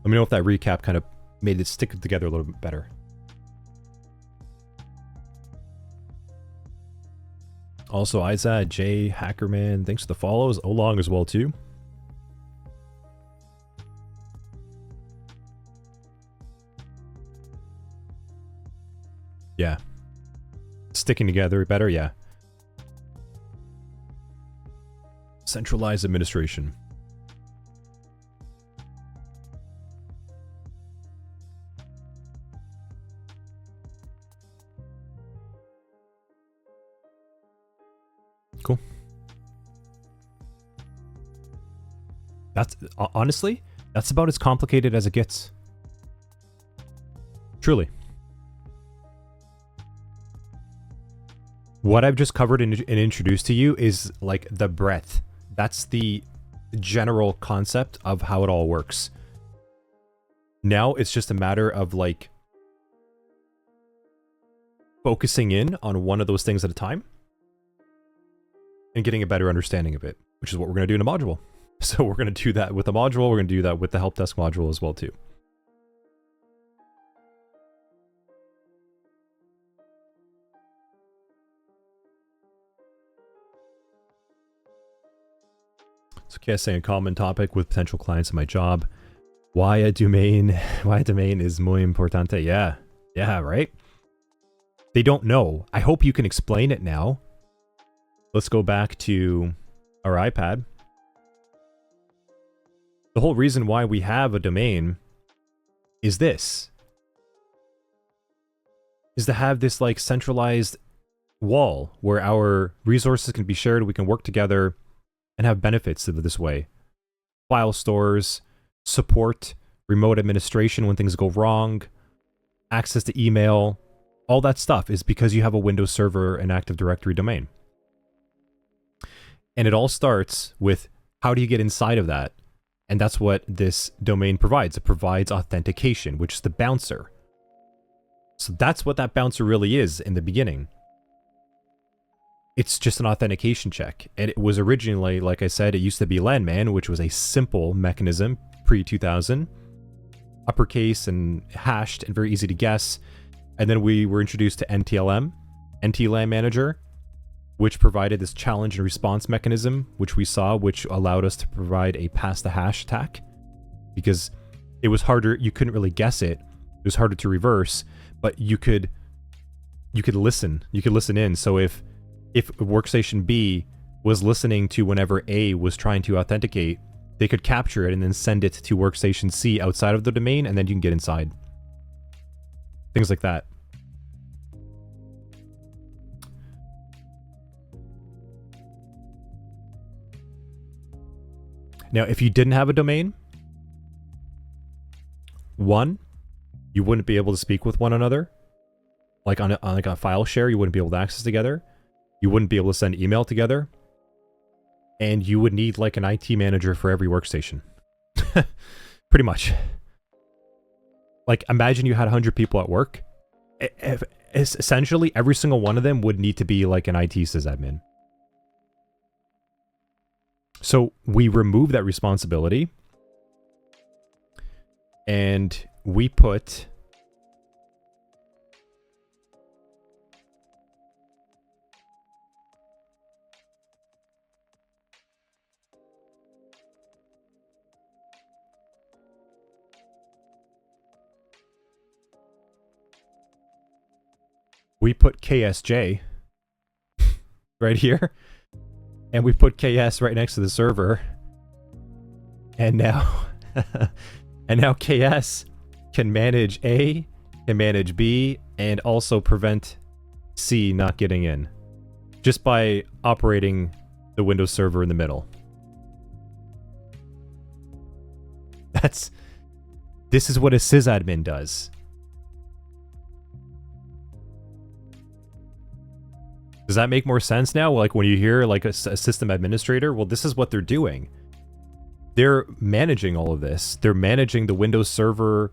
Let me know if that recap kind of made it stick together a little bit better. Also, Isa, Jay, Hackerman, thanks for the follows. Olong as well too. Yeah. Sticking together better, yeah. Centralized administration. Cool. That's honestly, that's about as complicated as it gets. Truly. What I've just covered and introduced to you is like the breadth. That's the general concept of how it all works. Now it's just a matter of like focusing in on one of those things at a time and getting a better understanding of it, which is what we're going to do in a module. So we're going to do that with the module. We're going to do that with the help desk module as well too. So Kia saying a common topic with potential clients in my job. Why a domain is muy importante. Yeah. Yeah, right? They don't know. I hope you can explain it now. Let's go back to our iPad. The whole reason why we have a domain is this. is to have this like centralized wall where our resources can be shared, we can work together and have benefits of this way. File stores, support, remote administration when things go wrong, access to email, all that stuff is because you have a Windows Server and Active Directory domain. And it all starts with how do you get inside of that? And that's what this domain provides. It provides authentication, which is the bouncer. So that's what that bouncer really is in the beginning. It's just an authentication check. And it was originally, like I said, it used to be LAN Man, which was a simple mechanism pre-2000. Uppercase and hashed and very easy to guess. And then we were introduced to NTLM, LAN Manager, which provided this challenge and response mechanism, which we saw, which allowed us to provide a pass the hash attack. Because it was harder, you couldn't really guess it. It was harder to reverse, but you could listen. You could listen in. So if workstation B was listening to whenever A was trying to authenticate, they could capture it and then send it to workstation C outside of the domain, and then you can get inside. Things like that. Now, if you didn't have a domain, one, you wouldn't be able to speak with one another. Like on a file share, you wouldn't be able to access together. You wouldn't be able to send email together. And you would need like an IT manager for every workstation. Pretty much. Like imagine you had 100 people at work. Essentially, every single one of them would need to be like an IT sysadmin. So we remove that responsibility. And we put KSJ right here, and we put KS right next to the server, and now KS can manage A, can manage B, and also prevent C not getting in, just by operating the Windows server in the middle. This is what a sysadmin does. Does that make more sense now? Like when you hear like a system administrator, well, this is what they're doing. They're managing all of this. They're managing the Windows server,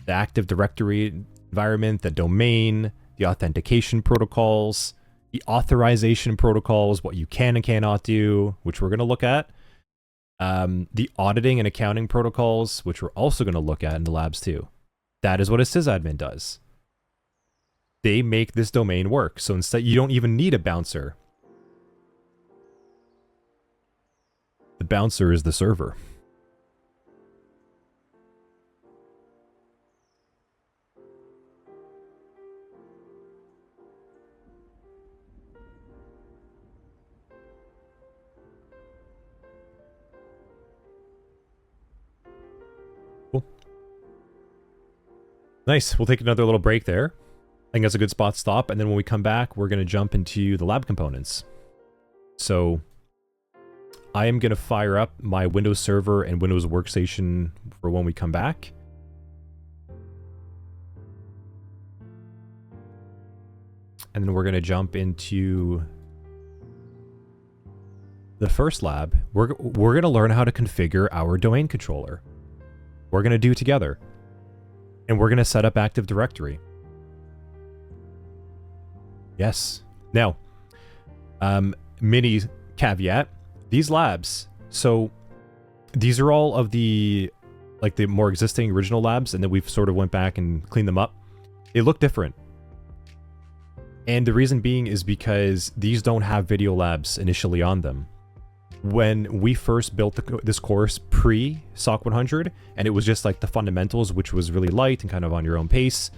the Active Directory environment, the domain, the authentication protocols, the authorization protocols, what you can and cannot do, which we're going to look at. The auditing and accounting protocols, which we're also going to look at in the labs too. That is what a sysadmin does. They make this domain work. So instead, you don't even need a bouncer. The bouncer is the server. Cool. Nice. We'll take another little break there. I think that's a good spot to stop, and then when we come back, we're going to jump into the lab components. So I am going to fire up my Windows Server and Windows Workstation for when we come back. And then we're going to jump into the first lab. We're going to learn how to configure our domain controller. We're going to do it together. And we're going to set up Active Directory. Yes. Now, mini caveat, these labs, so these are all of the, like the more existing original labs, and then we've sort of went back and cleaned them up. They look different. And the reason being is because these don't have video labs initially on them. When we first built this course pre-SOC 100, and it was just like the fundamentals, which was really light and kind of on your own pace.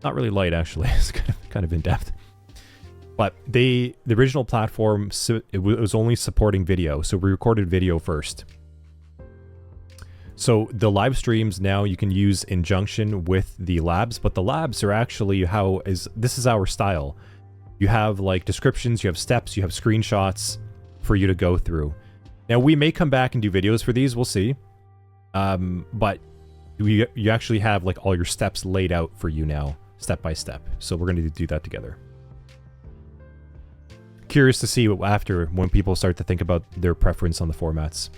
Not really light, actually. It's kind of in-depth. But the original platform, it was only supporting video, so we recorded video first. So the live streams now you can use in junction with the labs, but the labs are actually this is our style. You have like descriptions, you have steps, you have screenshots for you to go through. Now we may come back and do videos for these, we'll see. But you actually have like all your steps laid out for you now, step by step. So we're going to do that together. Curious to see what after when people start to think about their preference on the formats.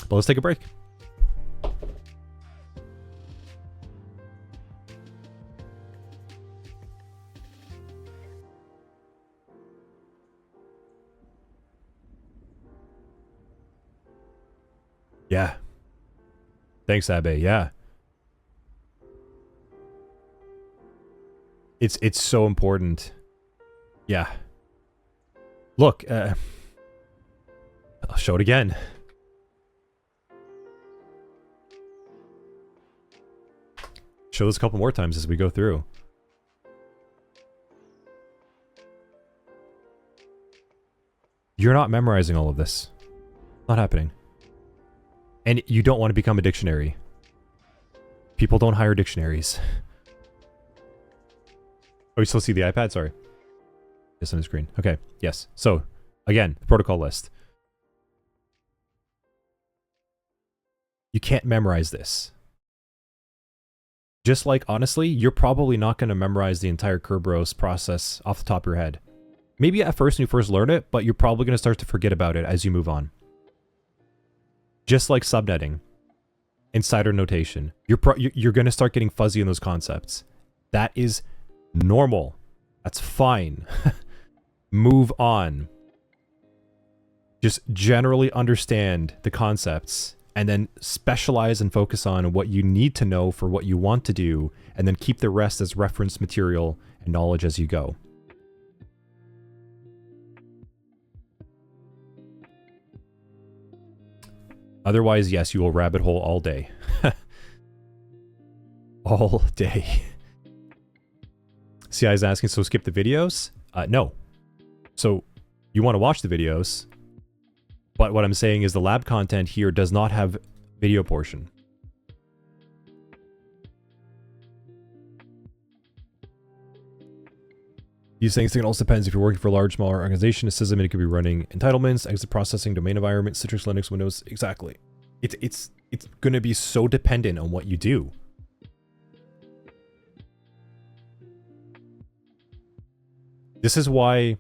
But let's take a break. Yeah. Thanks, Abe. Yeah. It's so important. Yeah. Look, I'll show it again. Show this a couple more times as we go through. You're not memorizing all of this. Not happening. And you don't want to become a dictionary. People don't hire dictionaries. Oh, you still see the iPad? Sorry. Yes, on the screen. Okay, yes. So, again, the protocol list. You can't memorize this. Just like, honestly, you're probably not going to memorize the entire Kerberos process off the top of your head. Maybe at first when you first learn it, but you're probably going to start to forget about it as you move on. Just like subnetting, insider notation, you're going to start getting fuzzy in those concepts. That is normal. That's fine. Move on. Just generally understand the concepts and then specialize and focus on what you need to know for what you want to do, and then keep the rest as reference material and knowledge as you go. Otherwise, yes, you will rabbit hole all day. All day. CI is asking, so skip the videos? No. So, you want to watch the videos, but what I'm saying is the lab content here does not have video portion. These things it also depends if you're working for a large, smaller organization. A sysadmin, it could be running entitlements, exit processing, domain environment, Citrix, Linux, Windows. Exactly. It's going to be so dependent on what you do. This is why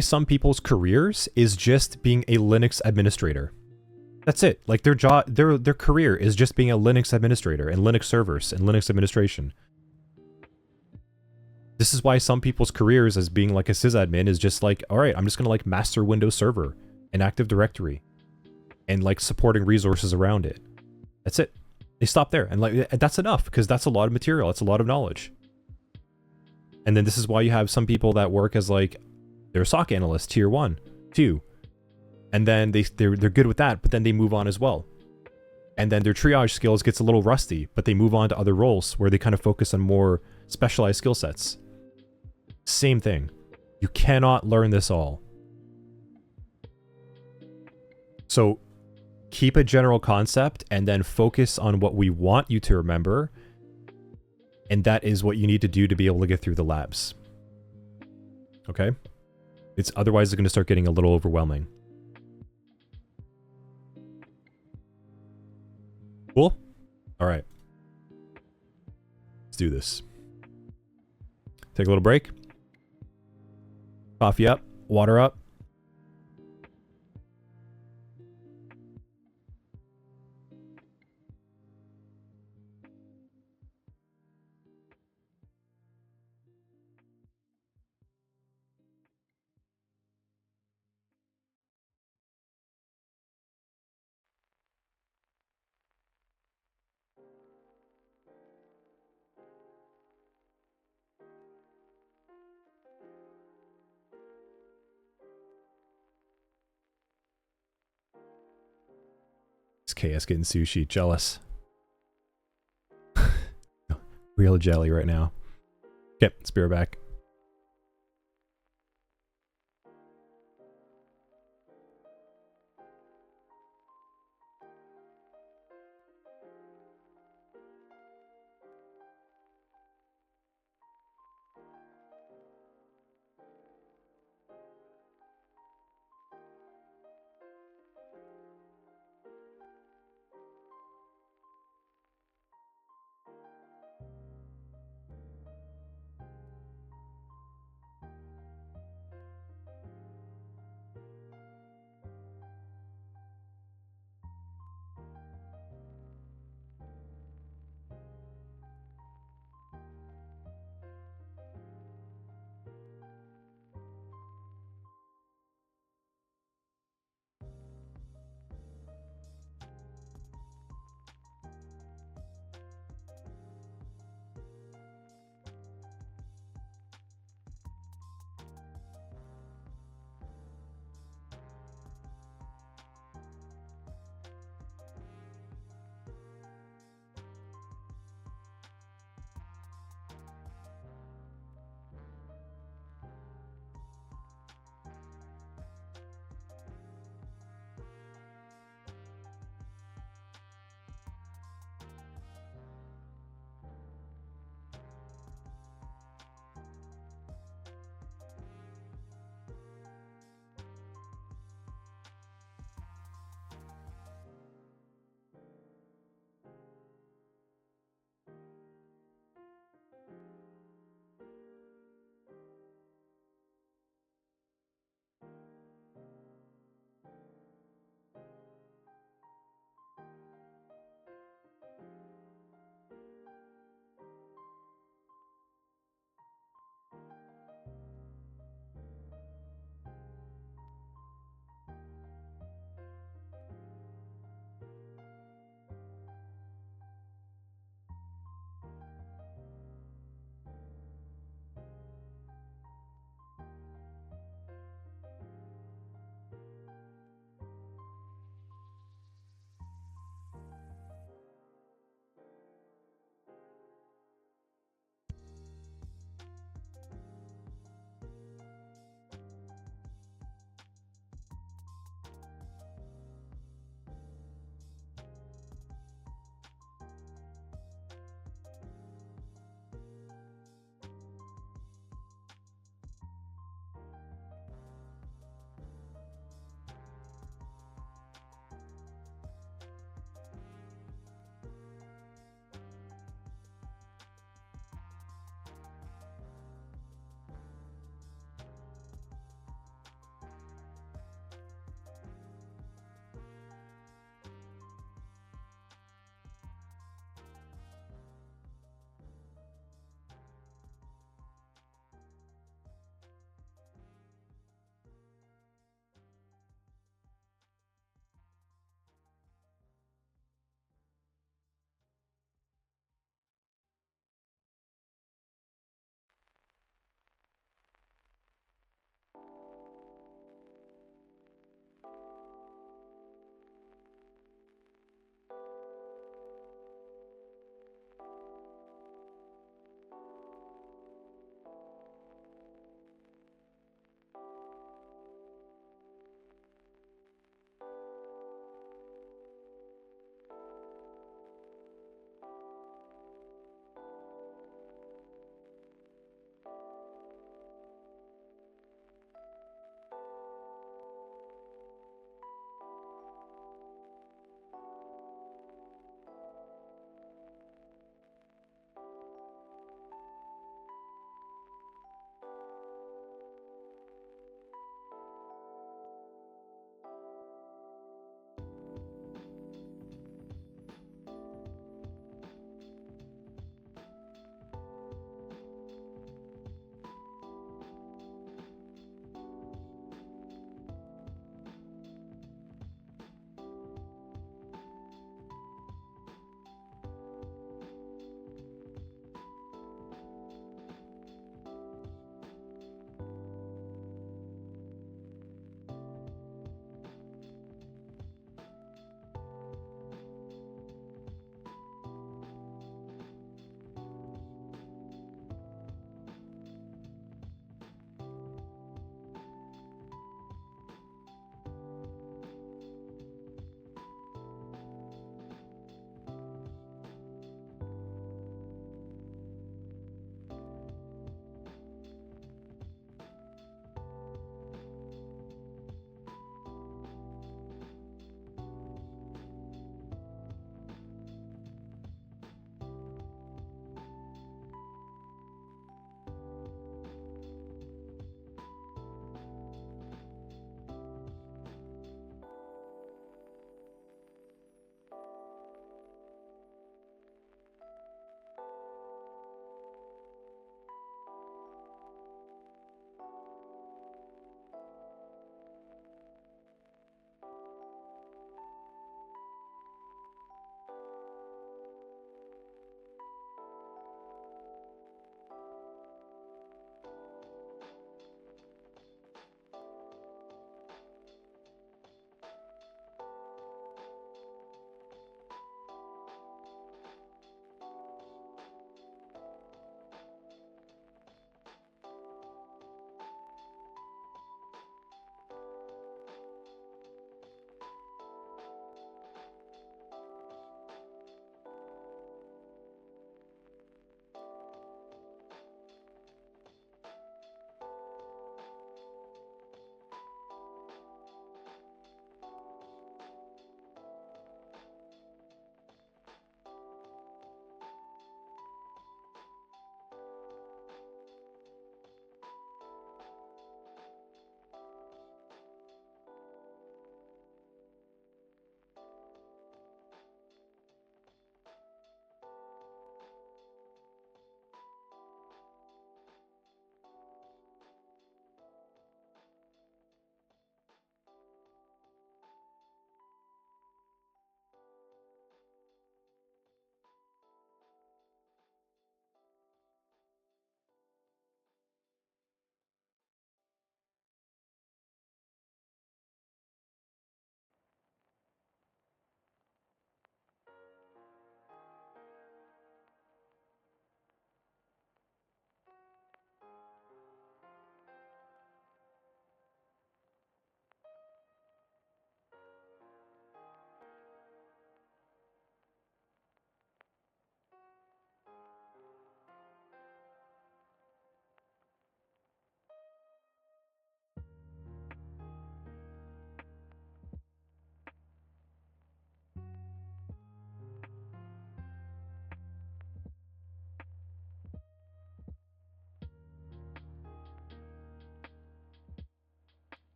some people's careers is just being a Linux administrator. That's it. Like their career is just being a Linux administrator and Linux servers and Linux administration. This is why some people's careers as being like a sysadmin is just like, all right, I'm just going to like master Windows Server and Active Directory and like supporting resources around it. That's it. They stop there. And like, that's enough because that's a lot of material. That's a lot of knowledge. And then this is why you have some people that work as like, they're a SOC Analyst, tier 1, 2. And then they're good with that, but then they move on as well. And then their triage skills gets a little rusty, but they move on to other roles where they kind of focus on more specialized skill sets. Same thing. You cannot learn this all. So keep a general concept and then focus on what we want you to remember. And that is what you need to do to be able to get through the labs. Okay? Otherwise it's going to start getting a little overwhelming. Cool? Alright. Let's do this. Take a little break. Coffee up. Water up. KS getting sushi. Jealous. Real jelly right now. Okay, let's be right back.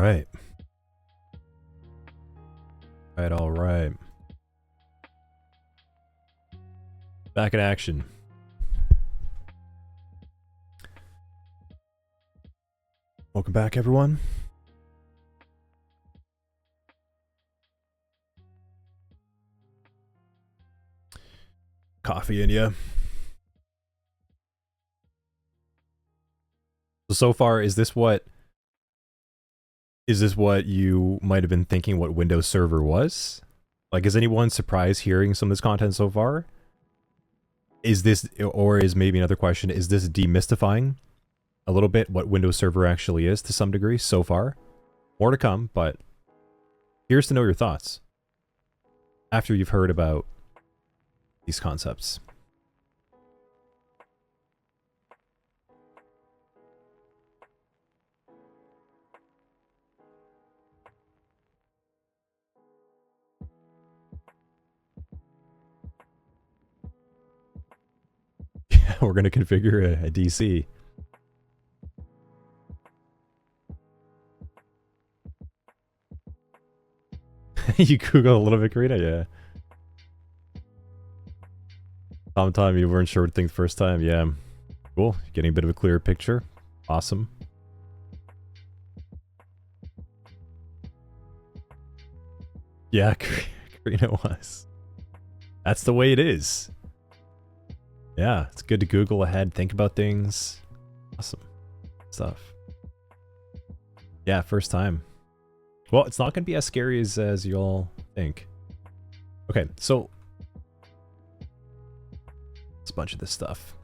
right. All right. Back in action. Welcome back, everyone. Coffee in ya. So far, is this what you might have been thinking what Windows Server was? Like, is anyone surprised hearing some of this content so far? Is this, or is maybe another question, is this demystifying a little bit what Windows Server actually is to some degree so far? More to come, but here's to know your thoughts after you've heard about these concepts. We're going to configure a DC. You Google a little bit, Karina? Yeah. Sometime you weren't sure what to think the first time. Yeah. Cool. Getting a bit of a clearer picture. Awesome. Yeah, Karina was. That's the way it is. Yeah, it's good to Google ahead, think about things. Awesome stuff. Yeah, first time. Well, it's not going to be as scary as you all think. Okay, so it's a bunch of this stuff.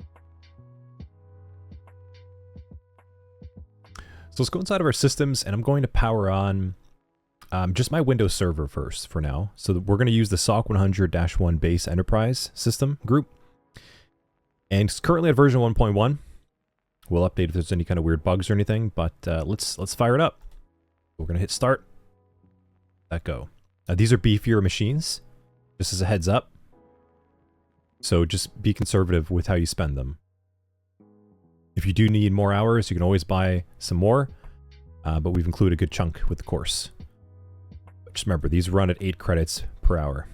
So let's go inside of our systems, and I'm going to power on just my Windows Server first for now. So we're going to use the SOC 100-1 base enterprise system group. And it's currently at version 1.1. We'll update if there's any kind of weird bugs or anything, but let's fire it up. We're going to hit start. Let go. These are beefier machines, just as a heads up. So just be conservative with how you spend them. If you do need more hours, you can always buy some more, but we've included a good chunk with the course. But just remember, these run at 8 credits per hour.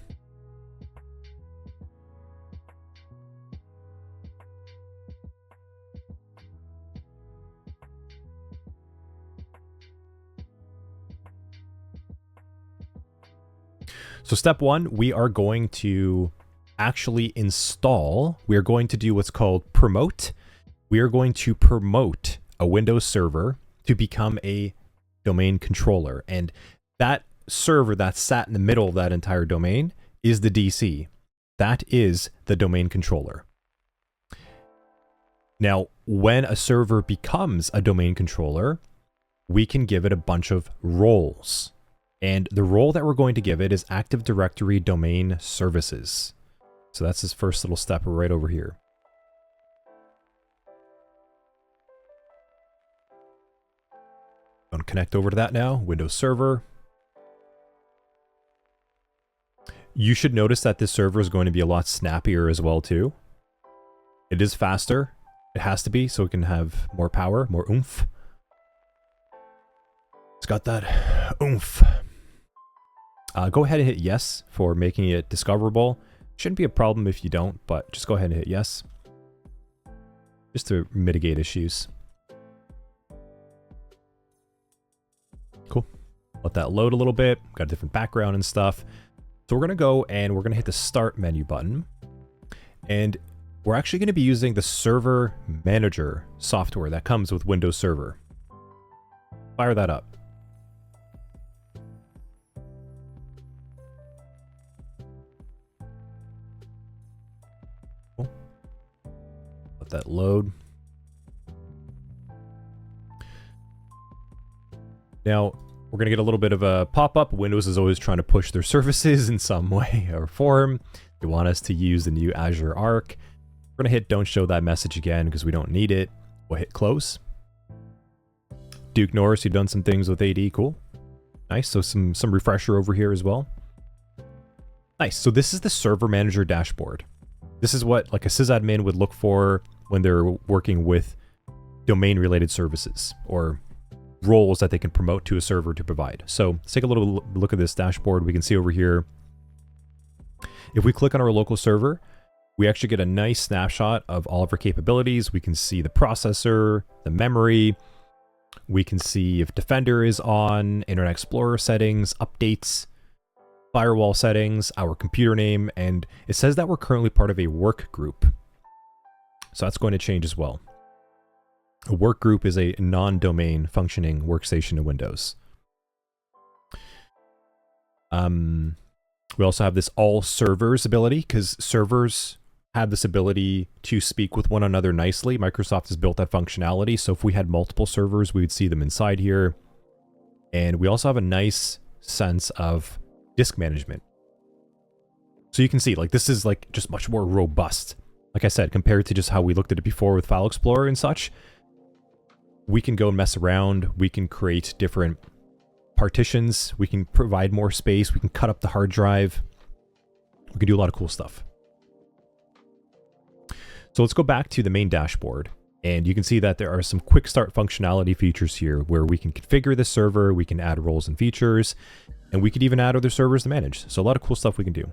So step one, we are going to actually install, we are going to do what's called promote. We are going to promote a Windows server to become a domain controller. And that server that sat in the middle of that entire domain is the DC. That is the domain controller. Now, when a server becomes a domain controller, we can give it a bunch of roles. And the role that we're going to give it is Active Directory Domain Services. So that's his first little step right over here. I'm going to connect over to that now, Windows Server. You should notice that this server is going to be a lot snappier as well too. It is faster. It has to be so it can have more power, more oomph. It's got that oomph. Go ahead and hit yes for making it discoverable. Shouldn't be a problem if you don't, but just go ahead and hit yes. Just to mitigate issues. Cool. Let that load a little bit. Got a different background and stuff. So we're going to go and we're going to hit the start menu button. And we're actually going to be using the Server Manager software that comes with Windows Server. Fire that up. Let that load. Now, we're going to get a little bit of a pop-up. Windows is always trying to push their services in some way or form. They want us to use the new Azure Arc. We're going to hit don't show that message again because we don't need it. We'll hit close. Duke Norris, you've done some things with AD. Cool. Nice. So some refresher over here as well. Nice. So this is the Server Manager dashboard. This is what like a sysadmin would look for when they're working with domain-related services or roles that they can promote to a server to provide. So let's take a little look at this dashboard. We can see over here, if we click on our local server, we actually get a nice snapshot of all of our capabilities. We can see the processor, the memory. We can see if Defender is on, Internet Explorer settings, updates, firewall settings, our computer name, and it says that we're currently part of a work group. So that's going to change as well. A work group is a non-domain functioning workstation in Windows. We also have this all servers ability, because servers have this ability to speak with one another nicely. Microsoft has built that functionality, so if we had multiple servers, we would see them inside here. And we also have a nice sense of disk management. So you can see, like, this is like just much more robust. Like I said, compared to just how we looked at it before with File Explorer and such, we can go and mess around. We can create different partitions. We can provide more space. We can cut up the hard drive. We can do a lot of cool stuff. So let's go back to the main dashboard, and you can see that there are some quick start functionality features here where we can configure the server, we can add roles and features, and we could even add other servers to manage. So a lot of cool stuff we can do.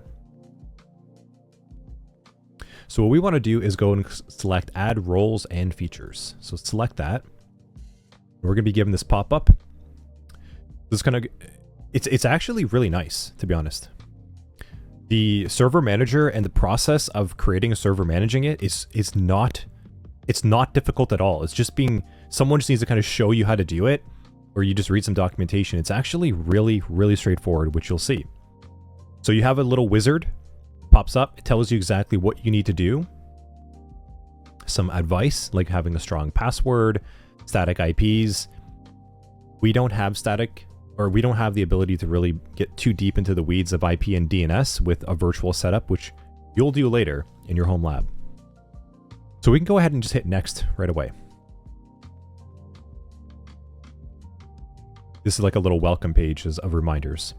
So what we want to do is go and select add roles and features. So select that. We're going to be given this pop-up. This kind of, it's actually really nice, to be honest. The server manager and the process of creating a server, managing it is not difficult at all. It's just someone just needs to kind of show you how to do it, or you just read some documentation. It's actually really, really straightforward, which you'll see. So you have a little wizard pops up. It tells you exactly what you need to do. Some advice, like having a strong password, static IPs. We don't have static, or we don't have the ability to really get too deep into the weeds of IP and DNS with a virtual setup, which you'll do later in your home lab. So we can go ahead and just hit next right away. This is like a little welcome page of reminders.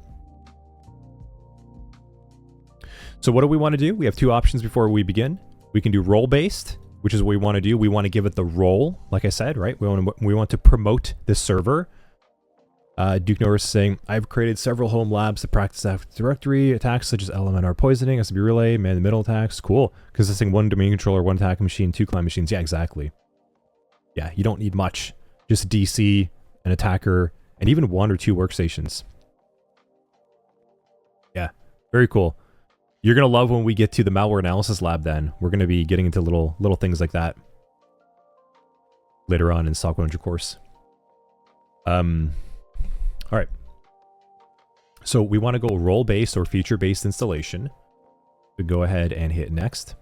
So what do we want to do? We have two options before we begin. We can do role-based, which is what we want to do. We want to give it the role, like I said, right? We want to promote this server. Duke Norris is saying, I've created several home labs to practice Active Directory attacks such as LMNR poisoning, SB relay, man-in-the-middle attacks. Cool. Consisting one domain controller, one attacking machine, two client machines. Yeah, exactly. Yeah, you don't need much. Just a DC, an attacker, and even one or two workstations. Yeah, very cool. You're going to love when we get to the malware analysis lab then. We're going to be getting into little things like that later on in SOC 100 course. All right. So we want to go role-based or feature-based installation. So go ahead and hit next.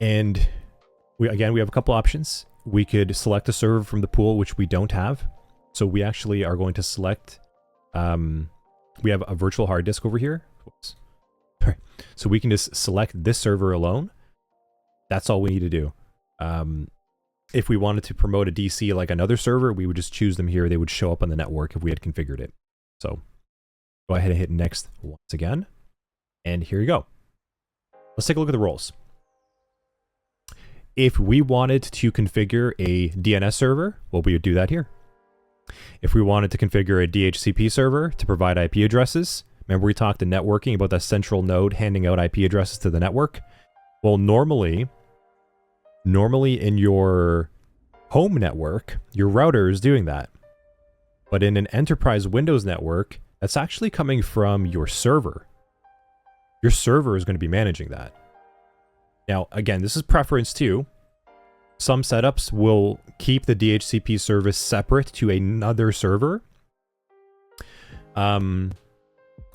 And we have a couple options. We could select a server from the pool, which we don't have. So we actually are going to select, we have a virtual hard disk over here. Whoops. All right. So we can just select this server alone. That's all we need to do. If we wanted to promote a DC like another server, we would just choose them here. They would show up on the network if we had configured it. So go ahead and hit next once again. And here you go. Let's take a look at the roles. If we wanted to configure a DNS server, well, we would do that here. If we wanted to configure a DHCP server to provide IP addresses, remember we talked in networking about that central node handing out IP addresses to the network? Well, normally in your home network, your router is doing that. But in an enterprise Windows network, that's actually coming from your server. Your server is going to be managing that. Now, again, this is preference too. Some setups will keep the DHCP service separate to another server. Or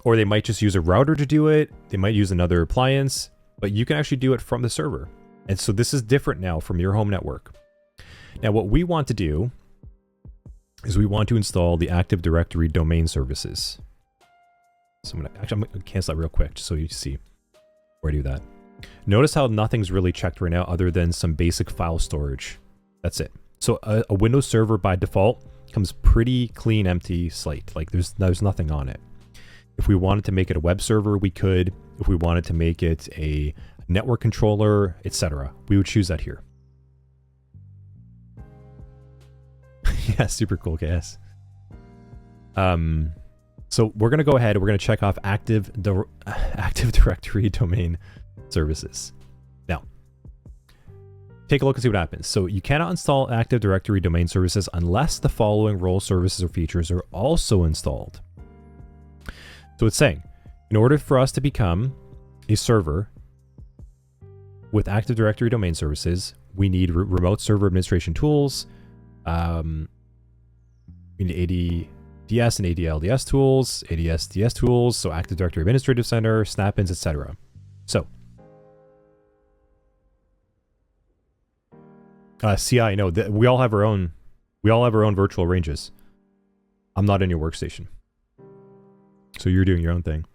they might just use a router to do it. They might use another appliance, but you can actually do it from the server. And so this is different now from your home network. Now what we want to do is we want to install the Active Directory domain services. So I'm gonna cancel that real quick just so you see where I do that. Notice how nothing's really checked right now other than some basic file storage. That's it. So a Windows server by default comes pretty clean, empty slate. Like there's nothing on it. If we wanted to make it a web server, we could. If we wanted to make it a network controller, etc., we would choose that here. Yeah, super cool, KS. So we're going to go ahead and we're going to check off Active Directory domain services. Now, take a look and see what happens. So you cannot install Active Directory domain services unless the following role services or features are also installed. So it's saying, in order for us to become a server with Active Directory domain services, we need remote server administration tools. We need ADS and ADLDS tools, ADS-DS tools, so Active Directory Administrative Center, snap-ins, etc. So, CI, no, we all have our own virtual ranges. I'm not in your workstation. So you're doing your own thing.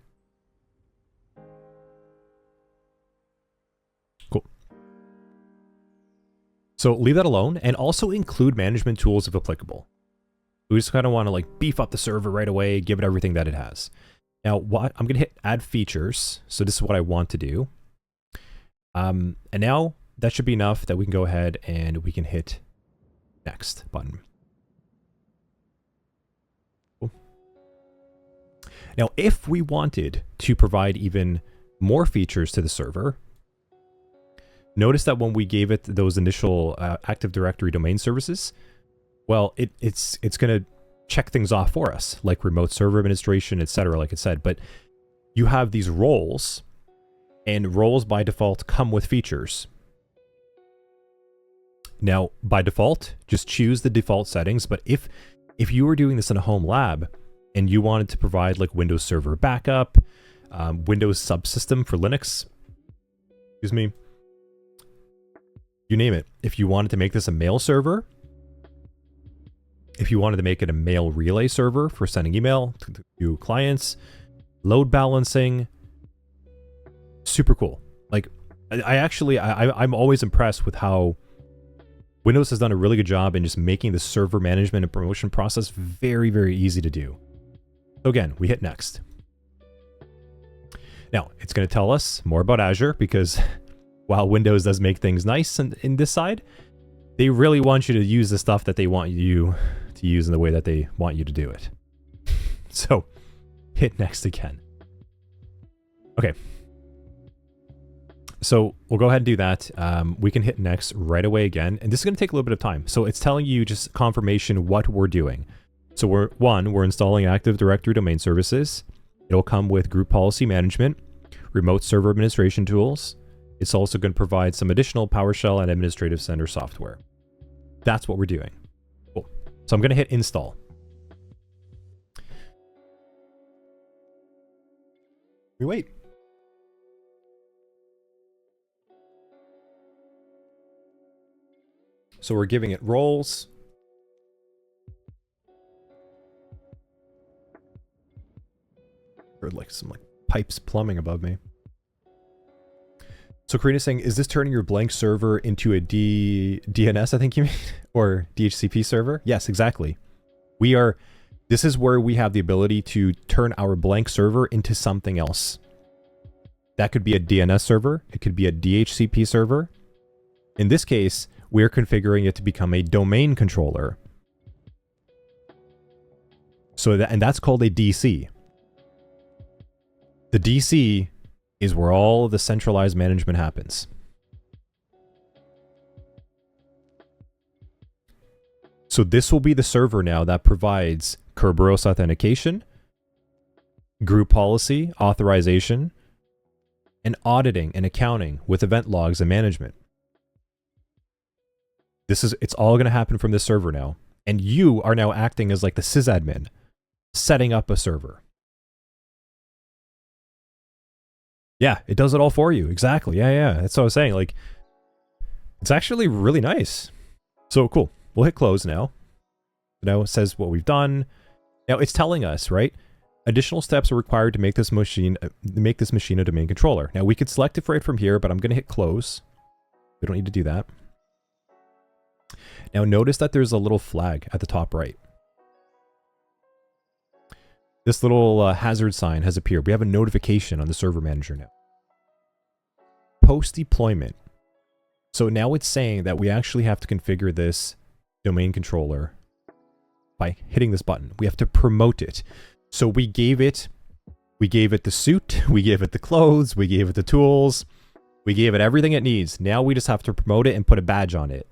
Cool. So leave that alone and also include management tools if applicable. We just kind of want to like beef up the server right away, give it everything that it has. Now, what I'm going to hit add features. So this is what I want to do. And now that should be enough that we can go ahead and we can hit next button. Cool. Now, if we wanted to provide even more features to the server, notice that when we gave it those initial Active Directory domain services, well, it's going to check things off for us, like remote server administration, etc., like it said. But you have these roles, and roles by default come with features. Now, by default, just choose the default settings. But if you were doing this in a home lab and you wanted to provide like Windows Server backup, Windows subsystem for Linux, excuse me, you name it. If you wanted to make this a mail server, if you wanted to make it a mail relay server for sending email to clients, load balancing, super cool. Like, I'm always impressed with how Windows has done a really good job in just making the server management and promotion process very, very easy to do. So again, we hit next. Now, it's going to tell us more about Azure because while Windows does make things nice in this side, they really want you to use the stuff that they want you to use in the way that they want you to do it. So, hit next again. Okay. So, we'll go ahead and do that. We can hit next right away again. And this is going to take a little bit of time. So, it's telling you just confirmation what we're doing. So, we're installing Active Directory domain services. It'll come with group policy management, remote server administration tools. It's also going to provide some additional PowerShell and Administrative Center software. That's what we're doing. Cool. So I'm going to hit install. We wait. So we're giving it roles. Heard like some like pipes plumbing above me. So Karina's saying, is this turning your blank server into a DNS, I think you mean, or DHCP server? Yes, exactly. This is where we have the ability to turn our blank server into something else. That could be a DNS server. It could be a DHCP server. In this case, we're configuring it to become a domain controller. So that's called a DC. The DC is where all of the centralized management happens. So this will be the server now that provides Kerberos authentication, group policy, authorization, and auditing and accounting with event logs and management. It's all going to happen from this server now. And you are now acting as like the sysadmin, setting up a server. Yeah, it does it all for you. Exactly. Yeah. That's what I was saying. Like, it's actually really nice. So cool. We'll hit close now. Now it says what we've done. Now it's telling us, right? Additional steps are required to make this machine a domain controller. Now we could select it right from here, but I'm going to hit close. We don't need to do that. Now notice that there's a little flag at the top right. This little hazard sign has appeared. We have a notification on the server manager now. Post deployment. So now it's saying that we actually have to configure this domain controller by hitting this button. We have to promote it. So we gave it the suit, we gave it the clothes, we gave it the tools, we gave it everything it needs. Now we just have to promote it and put a badge on it.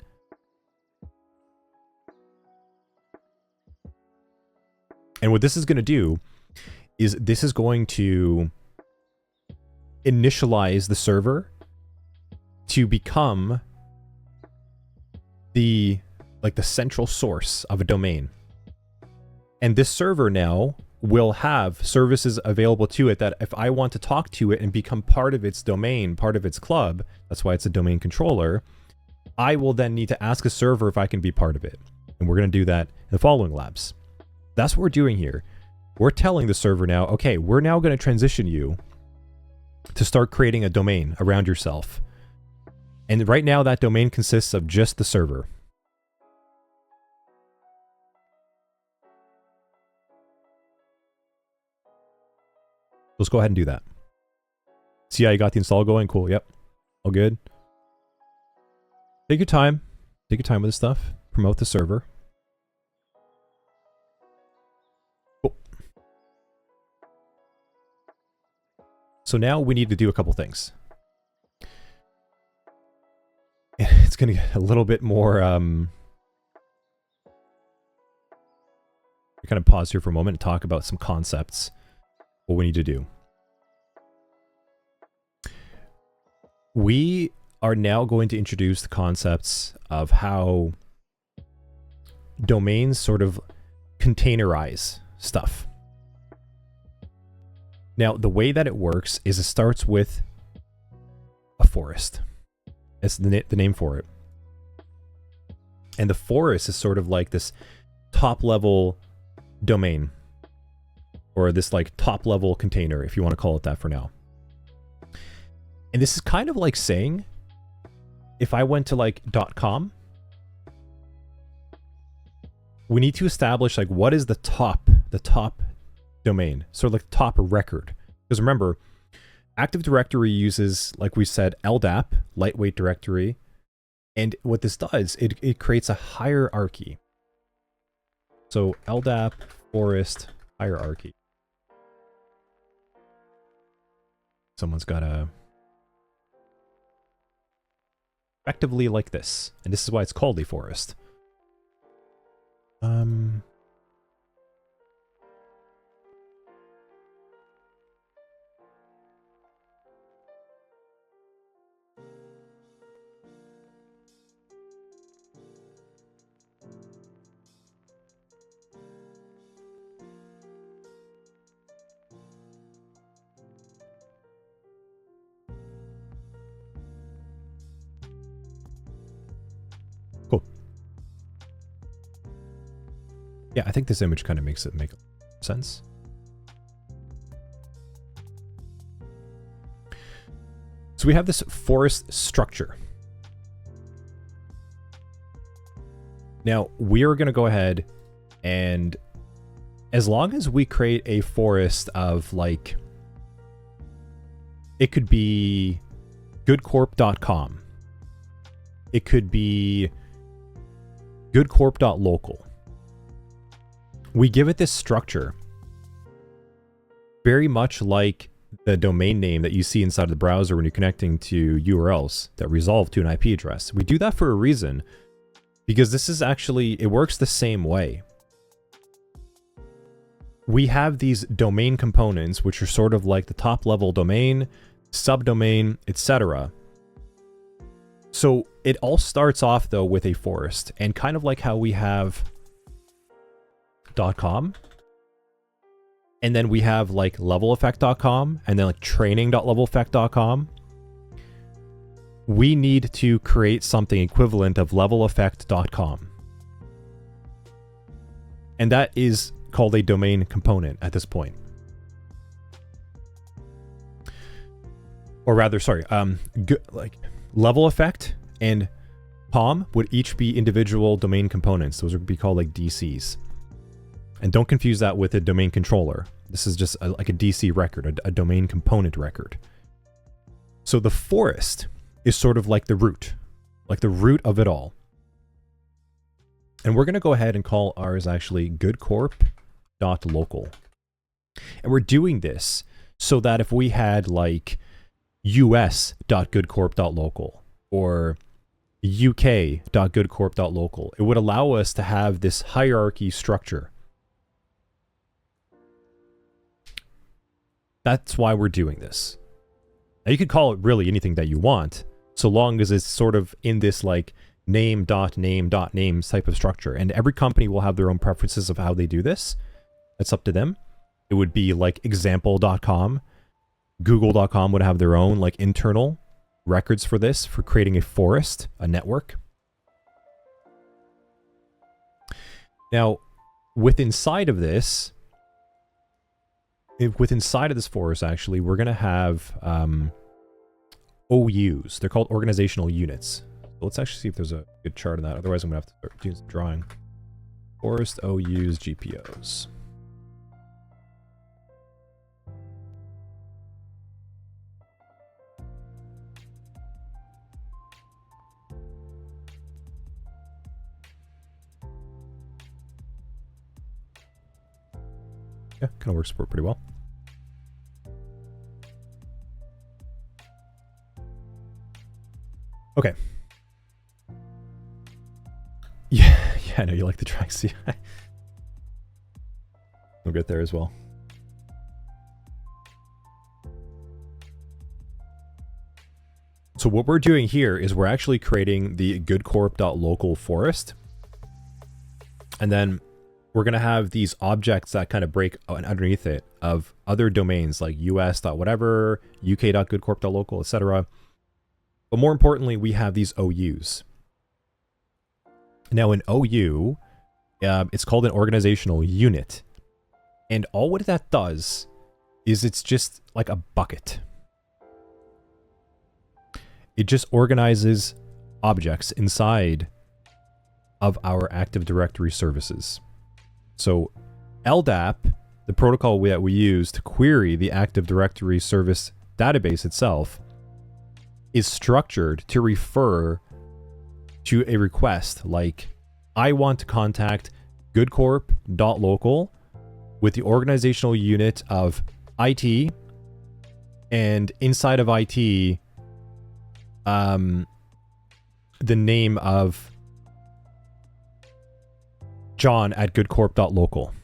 And what this is going to do is this is going to initialize the server to become the central source of a domain. And this server now will have services available to it that if I want to talk to it and become part of its domain, part of its club, that's why it's a domain controller, I will then need to ask a server if I can be part of it. And we're going to do that in the following labs. That's what we're doing here. We're telling the server now, okay, we're now going to transition you to start creating a domain around yourself. And right now that domain consists of just the server. Let's go ahead and do that. See how you got the install going? Cool. Yep. All good. Take your time. Take your time with this stuff. Promote the server. Cool. So now we need to do a couple things. It's going to get a little bit more... kind of pause here for a moment and talk about some concepts. What we need to do. We are now going to introduce the concepts of how domains sort of containerize stuff. Now, the way that it works is it starts with a forest. It's the name for it. And the forest is sort of like this top level domain. Or this like top level container, if you want to call it that for now. And this is kind of like saying, if I went to like .com, we need to establish like what is the top domain, sort of like top record. Because remember, Active Directory uses, like we said, LDAP, lightweight directory. And what this does, it creates a hierarchy. So LDAP, forest, hierarchy. Someone's got a... effectively like this. And this is why it's called a forest. Cool. Yeah, I think this image kind of makes it make sense. So we have this forest structure. Now, we are going to go ahead and as long as we create a forest of like, it could be goodcorp.com. It could be goodcorp.local. We give it this structure very much like the domain name that you see inside the browser when you're connecting to URLs that resolve to an IP address. We do that for a reason, because this is actually, it works the same way. We have these domain components, which are sort of like the top level domain, subdomain, etc. So it all starts off though with a forest, and kind of like how we have .com, and then we have like leveleffect.com, and then like training.leveleffect.com. We need to create something equivalent of leveleffect.com. And that is called a domain component at this point. Or rather, sorry, like level effect and POM would each be individual domain components. Those would be called like DCs. And don't confuse that with a domain controller. This is just like a DC record, a domain component record. So the forest is sort of like the root of it all. And we're going to go ahead and call ours actually goodcorp.local. And we're doing this so that if we had like us.goodcorp.local or uk.goodcorp.local, it would allow us to have this hierarchy structure. That's why we're doing this. Now you could call it really anything that you want, so long as it's sort of in this like name.name.name type of structure. And every company will have their own preferences of how they do this. That's up to them. It would be like example.com. Google.com would have their own like internal records for this, for creating a forest, a network. Now, inside of this forest, actually, we're going to have OUs. They're called organizational units. So let's actually see if there's a good chart on that. Otherwise, I'm going to have to start doing some drawing. Forest, OUs, GPOs. Yeah, kind of works pretty well. Okay. Yeah, I know you like the tracks. Yeah. We'll get there as well. So what we're doing here is we're actually creating the goodcorp.local forest. And then we're going to have these objects that kind of break underneath it of other domains like us.whatever, uk.goodcorp.local, etc. But more importantly, we have these OUs. Now, an OU, it's called an organizational unit. And all what that does is it's just like a bucket. It just organizes objects inside of our Active Directory services. So LDAP, the protocol that we use to query the Active Directory service database itself, is structured to refer to a request like, I want to contact goodcorp.local with the organizational unit of IT, and inside of IT, the name of John at goodcorp.local.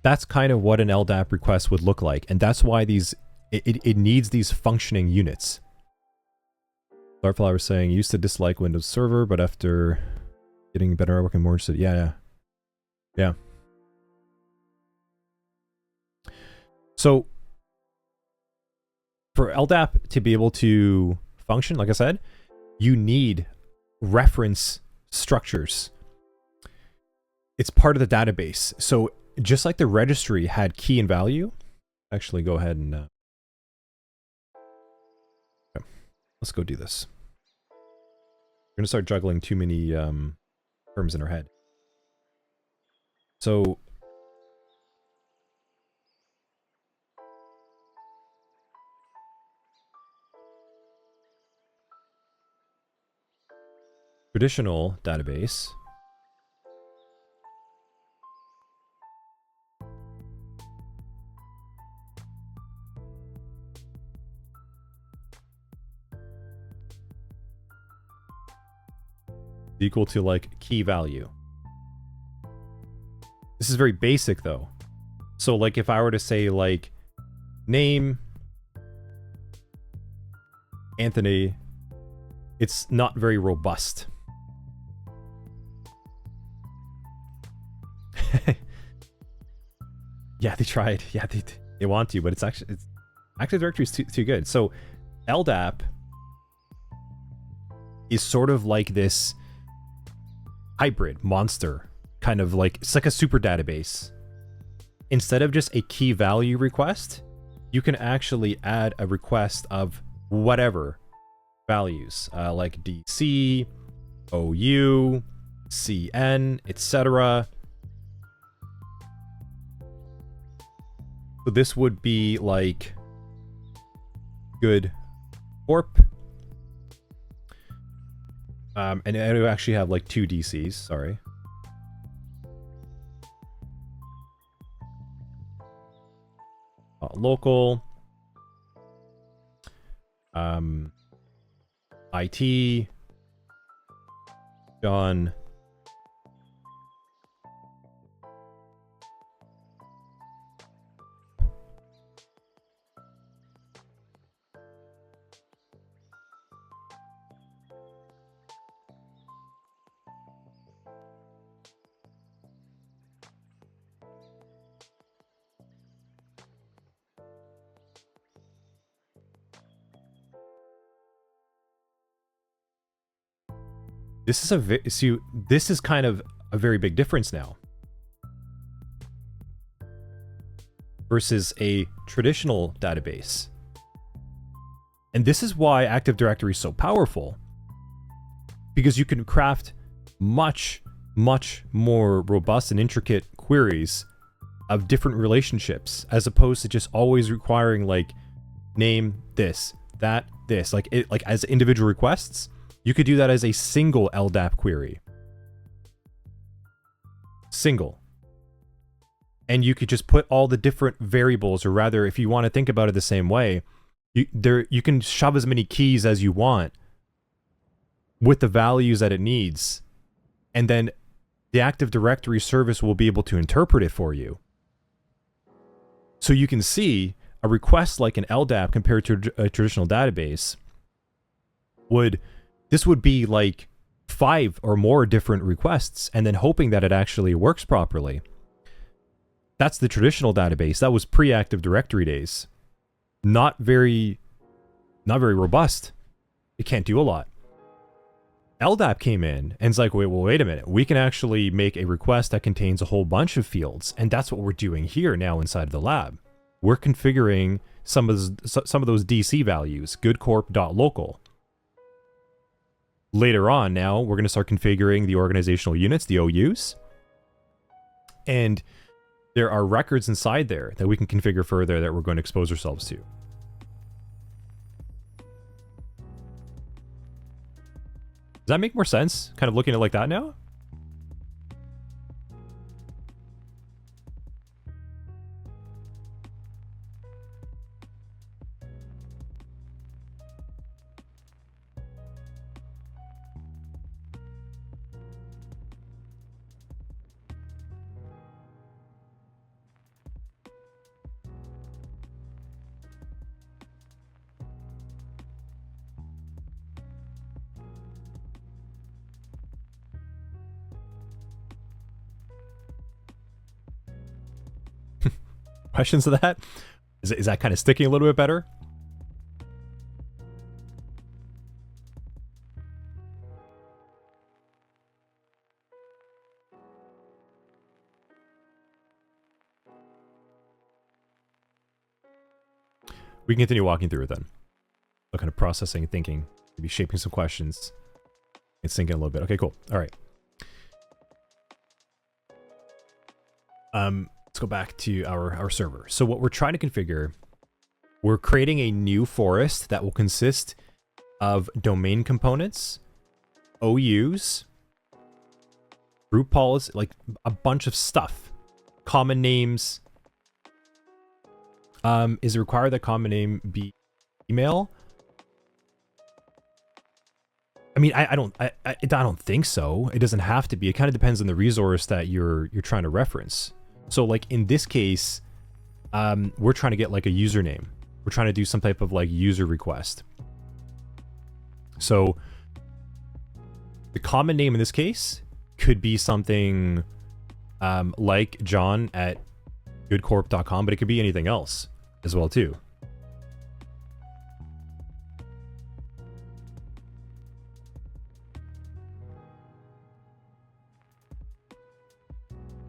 That's kind of what an LDAP request would look like, and that's why it needs these functioning units. Starflower was saying, used to dislike Windows Server, but after getting better at working more interested. Yeah. So for LDAP to be able to function, like I said, you need reference structures. It's part of the database. So just like the registry had key and value, actually go ahead and okay, let's go do this. We're gonna start juggling too many terms in our head. So traditional database. Equal to like key value. This is very basic though. So like if I were to say like name Anthony, it's not very robust. Yeah, they tried. Yeah, they want to, but it's Active Directory is too good. So LDAP is sort of like this hybrid monster, kind of like, it's like a super database. Instead of just a key value request, you can actually add a request of whatever values, like DC, OU, CN, etc. So this would be like good Corp. And I actually have like 2 DCs, sorry. Local. IT. John. This is this is kind of a very big difference now versus a traditional database. And this is why Active Directory is so powerful, because you can craft much, much more robust and intricate queries of different relationships, as opposed to just always requiring like name this, that, this, like as individual requests. You could do that as a single LDAP query. Single. And you could just put all the different variables, or rather, if you want to think about it the same way, you can shove as many keys as you want with the values that it needs, and then the Active Directory service will be able to interpret it for you. So you can see a request like an LDAP compared to a traditional database this would be like 5 or more different requests, and then hoping that it actually works properly. That's the traditional database. That was pre-Active Directory days. Not very robust. It can't do a lot. LDAP came in and it's like, wait a minute. We can actually make a request that contains a whole bunch of fields, and that's what we're doing here now inside of the lab. We're configuring some of those DC values, goodcorp.local. Later on, now we're going to start configuring the organizational units, the OUs, and there are records inside there that we can configure further that we're going to expose ourselves to. Does that make more sense? Kind of looking at it like that now? Questions of that? Is that kind of sticking a little bit better? We can continue walking through it then. So kind of processing, thinking, maybe shaping some questions and sinking a little bit. Okay, cool. All right. Let's go back to our server. So what we're trying to configure, we're creating a new forest that will consist of domain components, OUs, group policy, like a bunch of stuff, common names. Is it required that common name be email? I mean, I don't think so. It doesn't have to be. It kind of depends on the resource that you're trying to reference. So like in this case, we're trying to get like a username. We're trying to do some type of like user request. So the common name in this case could be something like John at goodcorp.com, but it could be anything else as well too.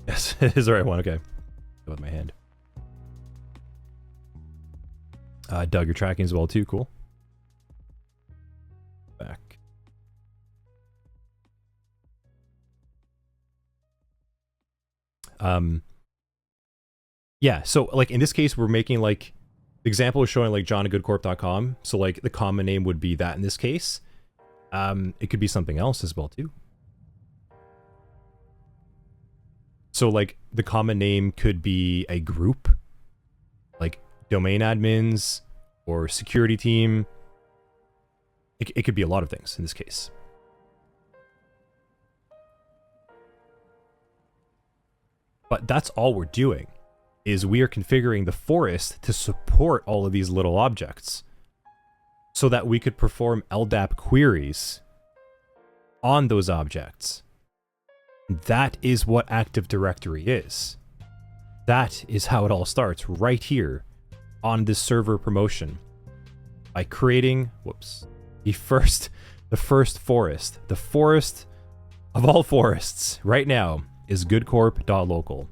Yes, it is the right one. Okay. Go with my hand. Doug, you're tracking as well too. Cool. Back. Yeah, so like in this case, we're making like The example is showing like johnagoodcorp.com. So like the common name would be that in this case. It could be something else as well too. So like the common name could be a group, like domain admins or security team. It could be a lot of things in this case. But that's all we're doing, is we are configuring the forest to support all of these little objects so that we could perform LDAP queries on those objects. That is what Active Directory is. That is how it all starts, right here on this server promotion, by creating, the first forest. The forest of all forests right now is goodcorp.local.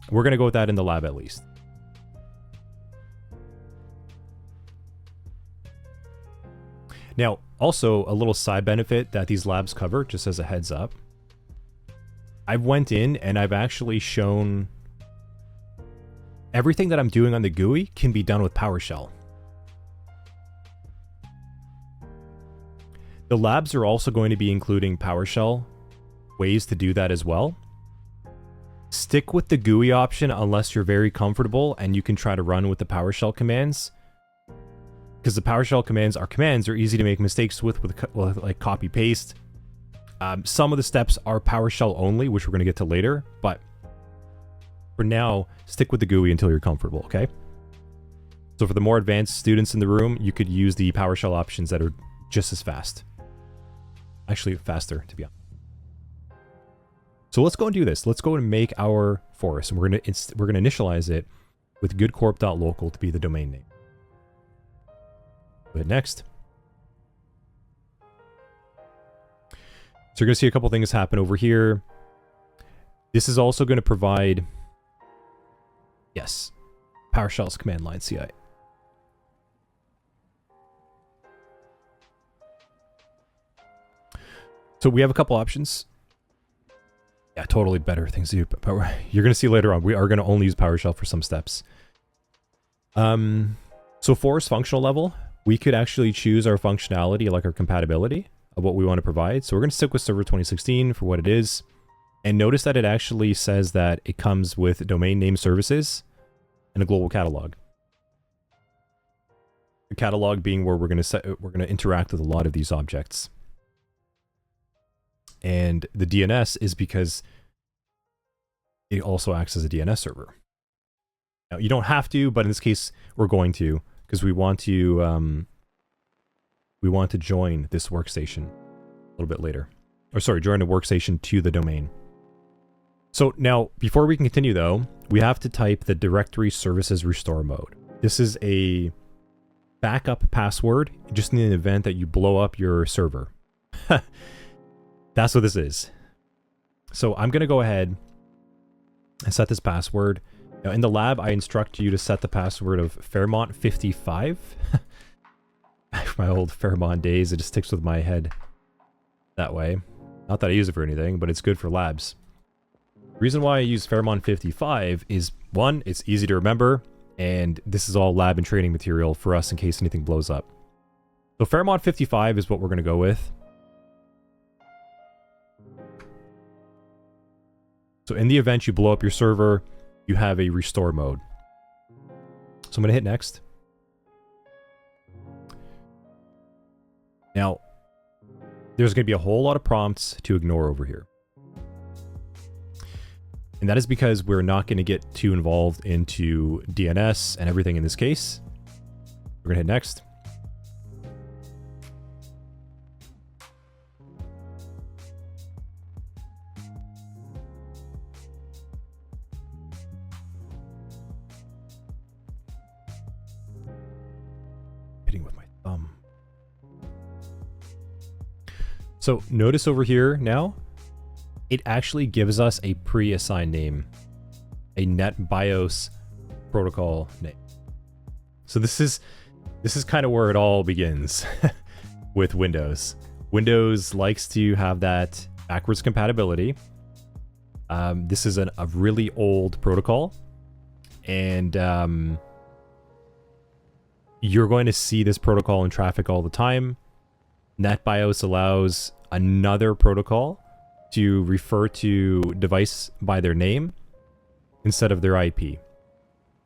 We're going to go with that in the lab at least. Now, also a little side benefit that these labs cover, just as a heads up. I went in and I've actually shown everything that I'm doing on the GUI can be done with PowerShell. The labs are also going to be including PowerShell ways to do that as well. Stick with the GUI option unless you're very comfortable and you can try to run with the PowerShell commands. Because the PowerShell commands are easy to make mistakes with like copy paste. Some of the steps are PowerShell only, which we're going to get to later, but for now, stick with the GUI until you're comfortable, okay? So for the more advanced students in the room, you could use the PowerShell options that are just as fast. Actually, faster, to be honest. So let's go and do this. Let's go and make our forest, and we're going to initialize it with goodcorp.local to be the domain name. Go ahead next. So you're going to see a couple things happen over here. This is also going to provide, yes, PowerShell's command line CI. So we have a couple options. Yeah, totally better things to do, but you're going to see later on, we are going to only use PowerShell for some steps. So forest functional level, we could actually choose our functionality, like our compatibility of what we want to provide. So we're going to stick with Server 2016 for what it is. And notice that it actually says that it comes with domain name services and a global catalog. The catalog being where we're going to interact with a lot of these objects. And the DNS is because it also acts as a DNS server. Now, you don't have to, but in this case, we're going to, because we want to join this workstation a little bit later. Or sorry, join a workstation to the domain. So now, before we can continue though, we have to type the directory services restore mode. This is a backup password, just in the event that you blow up your server. That's what this is. So I'm going to go ahead and set this password. Now in the lab, I instruct you to set the password of Fairmont55. My old Fairmont days, it just sticks with my head that way. Not that I use it for anything, but it's good for labs. The reason why I use Fairmont55 is, one, it's easy to remember, and this is all lab and training material for us in case anything blows up. So Fairmont55 is what we're going to go with. So in the event you blow up your server, you have a restore mode. So I'm going to hit next. Now, there's going to be a whole lot of prompts to ignore over here. And that is because we're not going to get too involved into DNS and everything in this case. We're going to hit next. Hitting with my thumb. So notice over here now, it actually gives us a pre-assigned name, a NetBIOS protocol name. So this is kind of where it all begins with Windows. Windows likes to have that backwards compatibility. This is a really old protocol, and you're going to see this protocol in traffic all the time. NetBIOS allows another protocol to refer to device by their name instead of their IP.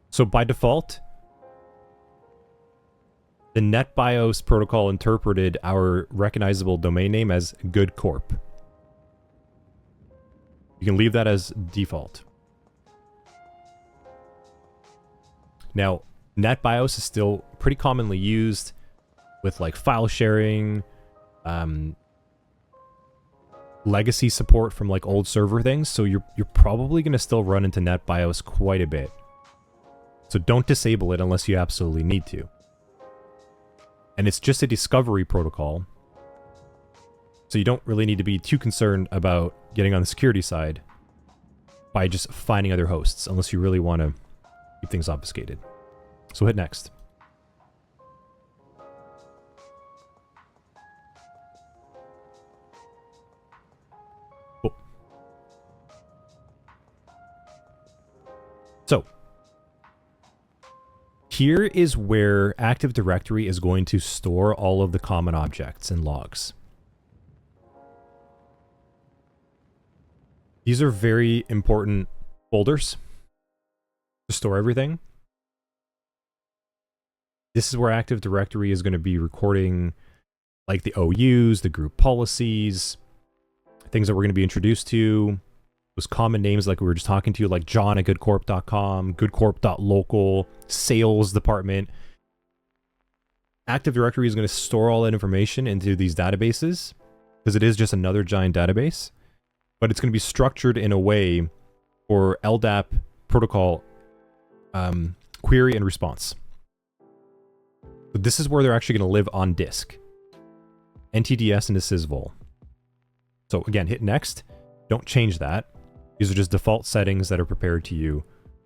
So by default, the NetBIOS protocol interpreted our recognizable domain name as good corp. You can leave that as default. Now, NetBIOS is still pretty commonly used with like file sharing, legacy support from like old server things, so you're probably going to still run into NetBIOS quite a bit. So don't disable it unless you absolutely need to. And it's just a discovery protocol, so you don't really need to be too concerned about getting on the security side by just finding other hosts, unless you really want to keep things obfuscated. So hit next. Cool. So here is where Active Directory is going to store all of the common objects and logs. These are very important folders to store everything. This is where Active Directory is going to be recording like the OUs, the group policies, things that we're going to be introduced to, those common names like we were just talking to, like John at goodcorp.com, goodcorp.local, sales department. Active Directory is going to store all that information into these databases because it is just another giant database, but it's going to be structured in a way for LDAP protocol query and response. So this is where they're actually going to live on disk. NTDS and a sysvol. So again, hit next. Don't change that. These are just default settings that are prepared to you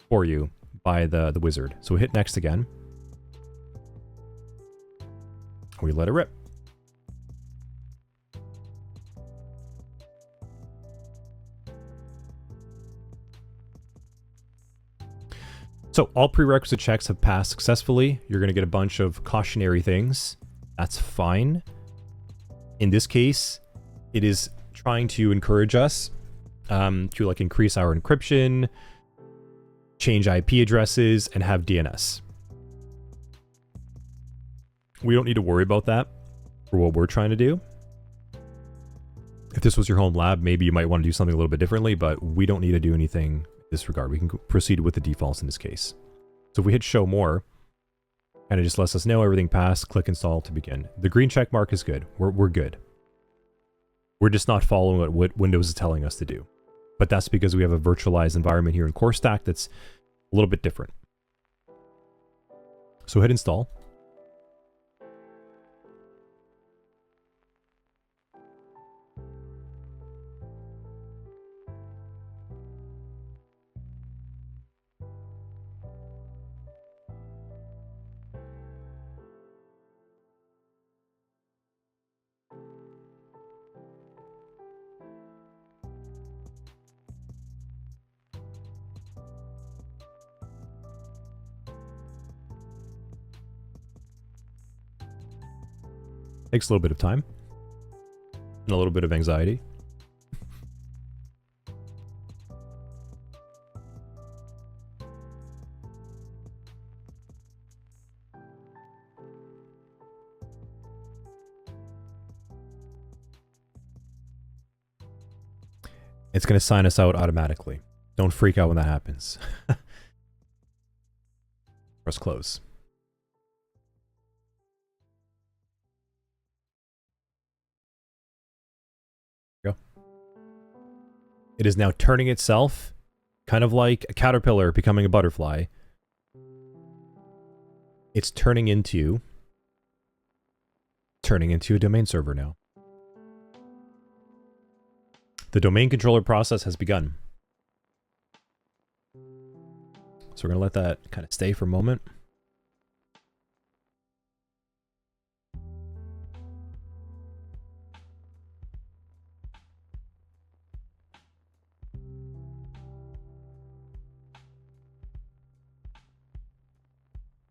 for you by the wizard. So we hit next again. We let it rip. So all prerequisite checks have passed successfully. You're going to get a bunch of cautionary things. That's fine. In this case, it is trying to encourage us to like increase our encryption, change IP addresses, and have DNS. We don't need to worry about that for what we're trying to do. If this was your home lab, maybe you might want to do something a little bit differently, but we don't need to do anything in this regard. We can proceed with the defaults in this case. So if we hit show more, and it just lets us know everything passed, click install to begin. The green check mark is good. We're good. We're just not following what Windows is telling us to do. But that's because we have a virtualized environment here in Core Stack that's a little bit different. So hit install. Takes a little bit of time and a little bit of anxiety. It's going to sign us out automatically. Don't freak out when that happens. Press close. Go. It is now turning itself, kind of like a caterpillar becoming a butterfly. It's turning into a domain server now. The domain controller process has begun. So we're going to let that kind of stay for a moment.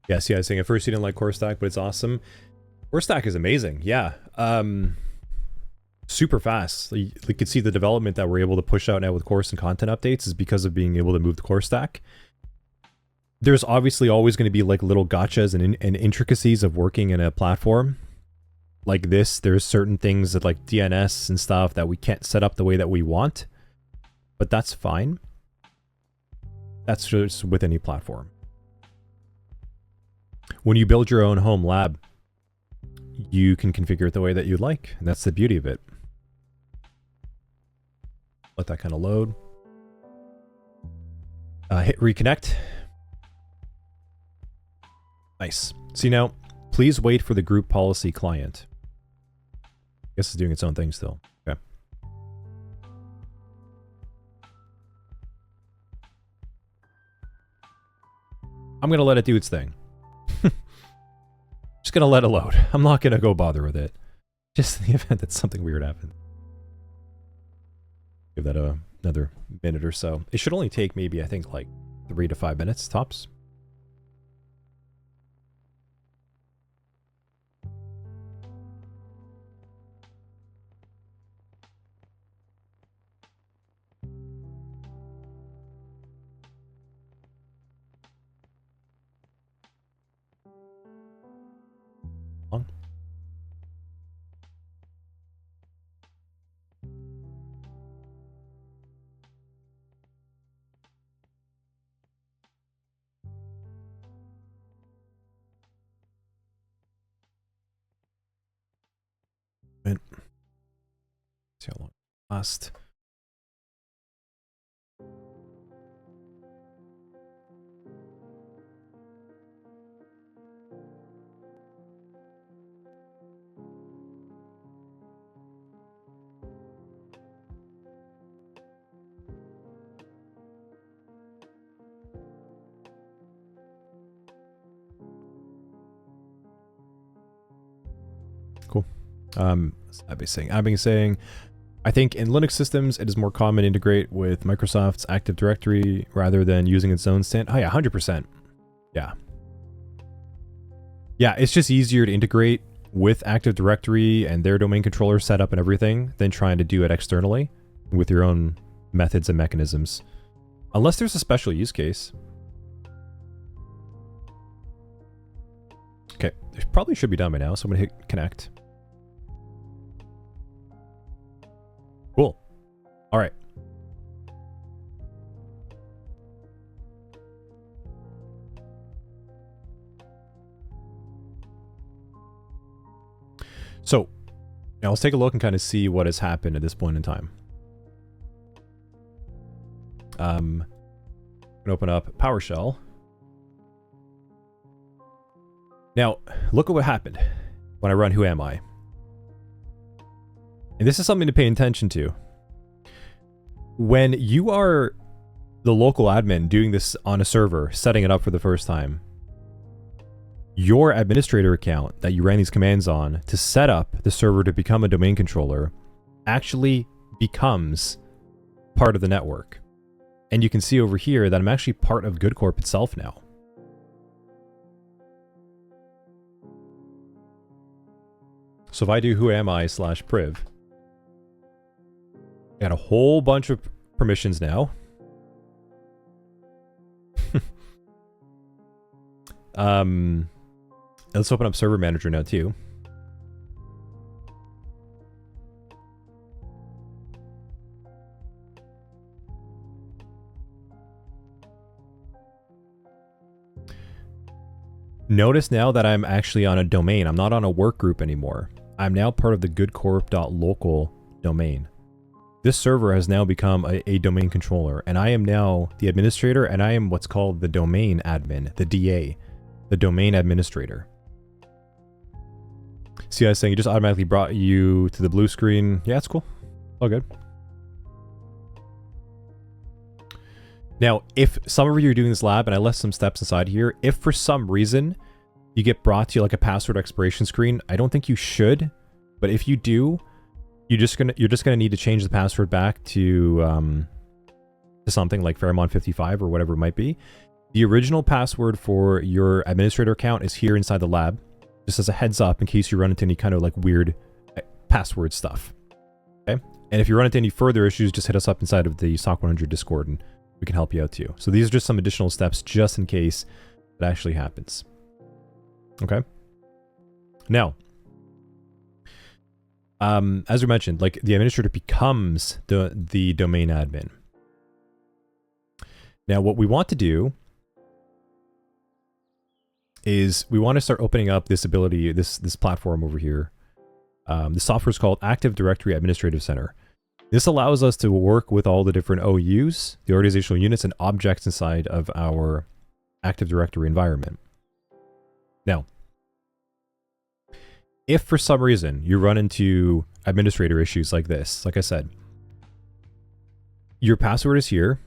Yes, yeah, saying at first you didn't like Core Stack, but it's awesome. Core Stack is amazing, yeah. Super fast. You could see the development that we're able to push out now with course and content updates is because of being able to move the Core Stack. There's obviously always going to be like little gotchas and intricacies of working in a platform like this. There's certain things that like DNS and stuff that we can't set up the way that we want, but that's fine. That's just with any platform. When you build your own home lab, you can configure it the way that you like, and that's the beauty of it. Let that kind of load. Hit reconnect. Nice. See now, please wait for the group policy client. I guess it's doing its own thing still. Okay. I'm going to let it do its thing. Just going to let it load. I'm not going to go bother with it. Just in the event that something weird happens. Give that another minute or so. It should only take maybe, I think, like 3 to 5 minutes tops. Long. See how long it lasts. Cool. I've been saying, I think in Linux systems, it is more common to integrate with Microsoft's Active Directory rather than using its own stand. Oh yeah, 100%. Yeah. Yeah, it's just easier to integrate with Active Directory and their domain controller setup and everything than trying to do it externally with your own methods and mechanisms. Unless there's a special use case. Okay, it probably should be done by now, so I'm gonna hit connect. Cool. All right. So now let's take a look and kind of see what has happened at this point in time. I'm gonna open up PowerShell. Now, look at what happened when I run Who Am I? And this is something to pay attention to. When you are the local admin doing this on a server, setting it up for the first time, your administrator account that you ran these commands on to set up the server to become a domain controller actually becomes part of the network. And you can see over here that I'm actually part of GoodCorp itself now. So if I do who am I /priv, I got a whole bunch of permissions now. Let's open up Server Manager now too. Notice now that I'm actually on a domain. I'm not on a work group anymore. I'm now part of the goodcorp.local domain. This server has now become a domain controller, and I am now the administrator, and I am what's called the domain admin, the DA, the domain administrator. See, I was saying it just automatically brought you to the blue screen. Yeah, it's cool. All good. Now, if some of you are doing this lab, and I left some steps inside here, if for some reason you get brought to like a password expiration screen, I don't think you should, but if you do, you're just gonna need to change the password back to something like Fairmont 55 or whatever it might be, The original password for your administrator account is here inside the lab, just as a heads up in case you run into any kind of like weird password stuff. Okay? And if you run into any further issues, just hit us up inside of the SOC 100 Discord and we can help you out too. So these are just some additional steps just in case it actually happens. Okay? Now, as we mentioned, like the administrator becomes the domain admin. Now, what we want to do is we want to start opening up this ability, this platform over here. The software is called Active Directory Administrative Center. This allows us to work with all the different OUs, the organizational units, and objects inside of our Active Directory environment. Now, if for some reason you run into administrator issues like this, like I said, your password is here,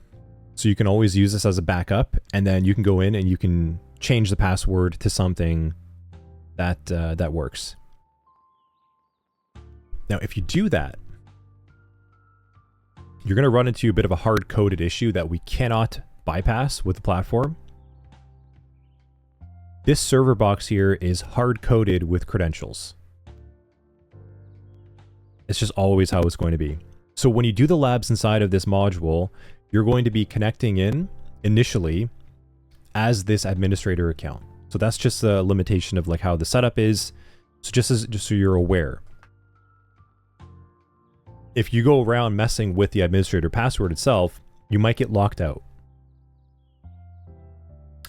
so you can always use this as a backup, and then you can go in and you can change the password to something that that works. Now, if you do that, you're going to run into a bit of a hard-coded issue that we cannot bypass with the platform. This server box here is hard-coded with credentials. It's just always how it's going to be. So when you do the labs inside of this module, you're going to be connecting in initially as this administrator account. So that's just a limitation of like how the setup is. So just so you're aware. If you go around messing with the administrator password itself, you might get locked out.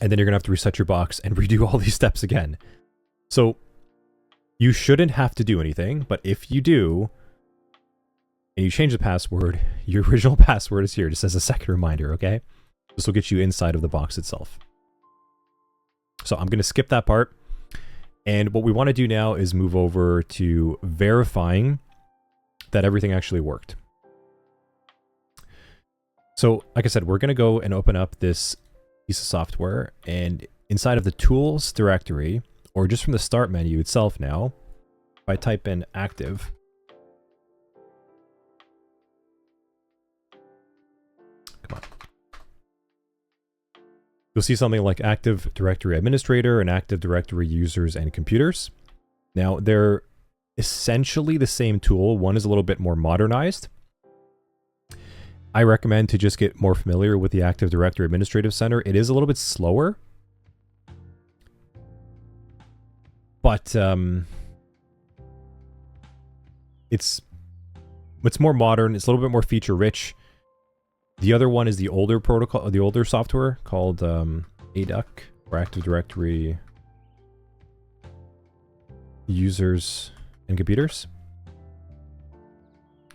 And then you're going to have to reset your box and redo all these steps again. So you shouldn't have to do anything, but if you do, and you change the password, your original password is here, just as a second reminder, okay? This will get you inside of the box itself. So I'm going to skip that part. And what we want to do now is move over to verifying that everything actually worked. So, like I said, we're going to go and open up this piece of software, and inside of the tools directory, or just from the start menu itself now, if I type in active, come on, you'll see something like Active Directory Administrator and Active Directory Users and Computers. Now, they're essentially the same tool. One is a little bit more modernized. I recommend to just get more familiar with the Active Directory Administrative Center. It is a little bit slower, but it's more modern. It's a little bit more feature rich. The other one is the older protocol, the older software called ADUC, or Active Directory Users and Computers.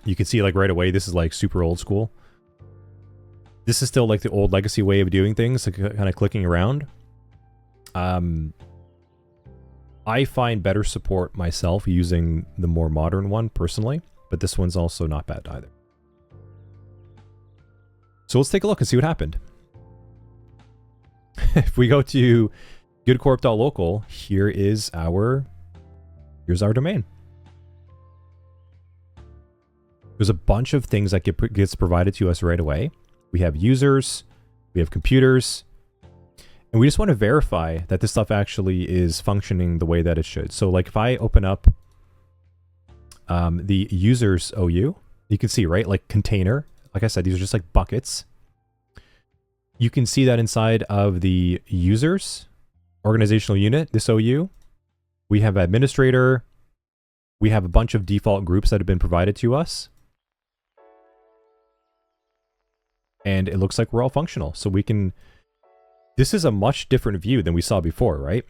You can see like right away, this is like super old school. This is still like the old legacy way of doing things, like kind of clicking around. I find better support myself using the more modern one personally, but this one's also not bad either. So let's take a look and see what happened. If we go to goodcorp.local, here's our domain. There's a bunch of things that gets provided to us right away. We have users, we have computers, and we just want to verify that this stuff actually is functioning the way that it should. So like if I open up the users OU, you can see, right, like container, like I said, these are just like buckets. You can see that inside of the users organizational unit, this OU, we have administrator, we have a bunch of default groups that have been provided to us. And it looks like we're all functional. So we can, this is a much different view than we saw before, right?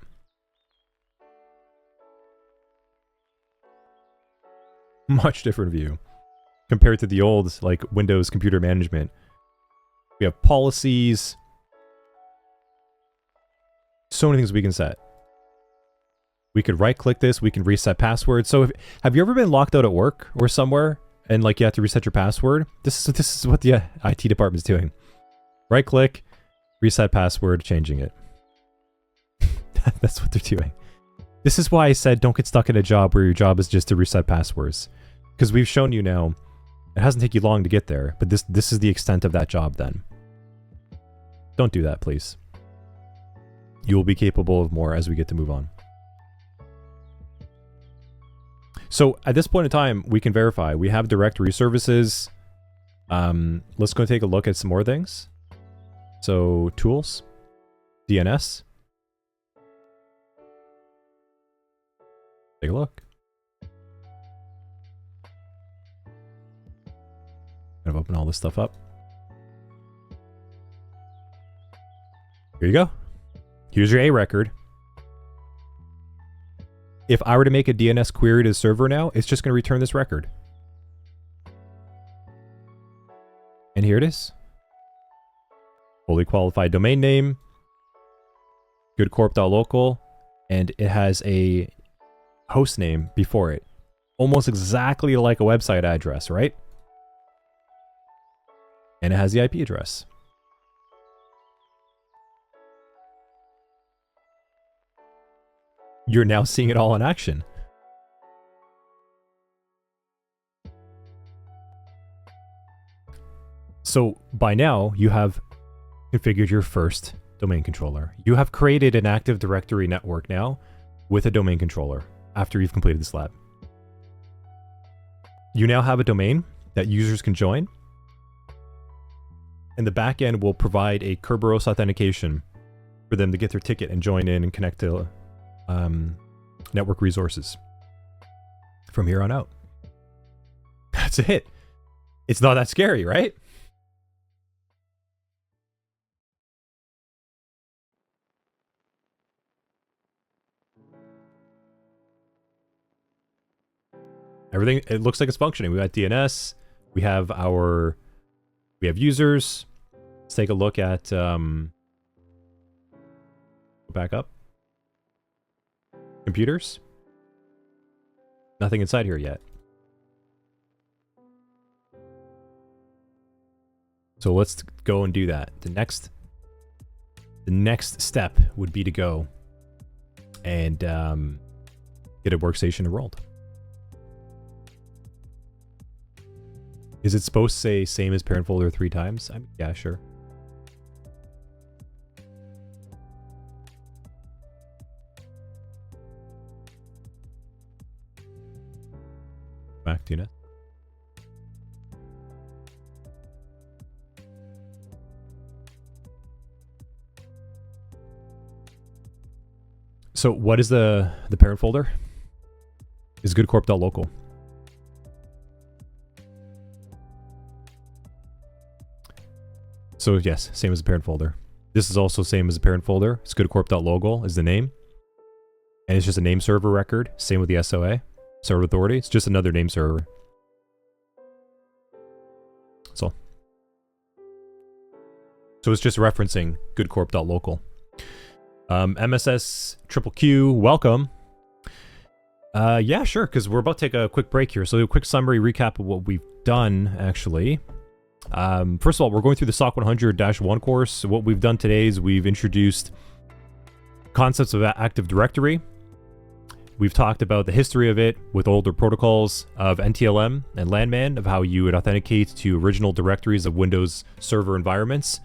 Much different view compared to the old like Windows computer management. We have policies. So many things we can set. We could right click this, we can reset passwords. So have you ever been locked out at work or somewhere and like you have to reset your password? This is what the IT department is doing. Right click, reset password, changing it. That's what they're doing. This is why I said don't get stuck in a job where your job is just to reset passwords. Because we've shown you now, it hasn't taken you long to get there, but this is the extent of that job then. Don't do that, please. you will be capable of more as we get to move on. So at this point in time, we can verify. We have directory services. Let's go take a look at some more things. So tools, DNS. Take a look. Kind of open all this stuff up. Here you go. Here's your A record. If I were to make a DNS query to the server now, it's just going to return this record. And here it is. Fully qualified domain name, goodcorp.local, and it has a host name before it. Almost exactly like a website address, right? And it has the IP address. You're now seeing it all in action. So by now, you have configured your first domain controller. You have created an Active Directory network now with a domain controller after you've completed this lab. You now have a domain that users can join, and the backend will provide a Kerberos authentication for them to get their ticket and join in and connect to network resources from here on out. That's it. It's not that scary, right? Everything, it looks like it's functioning. We got DNS, we have users. Let's take a look at back up. Computers. Nothing inside here yet. So let's go and do that. The next step would be to go and get a workstation enrolled. Is it supposed to say same as parent folder 3 times? I mean, yeah, sure. Back to net. So what is the parent folder? Is goodcorp.local. So yes, same as the parent folder. This is also same as the parent folder. It's goodcorp.local is the name. And it's just a name server record. Same with the SOA. Server authority. It's just another name server. That's all. So it's just referencing goodcorp.local. MSS Triple Q, welcome. Yeah, sure, because we're about to take a quick break here. So a quick summary recap of what we've done, actually. First of all, we're going through the SOC 100-1 course. So what we've done today is we've introduced concepts of Active Directory. We've talked about the history of it with older protocols of NTLM and LAN Man, of how you would authenticate to original directories of Windows Server environments,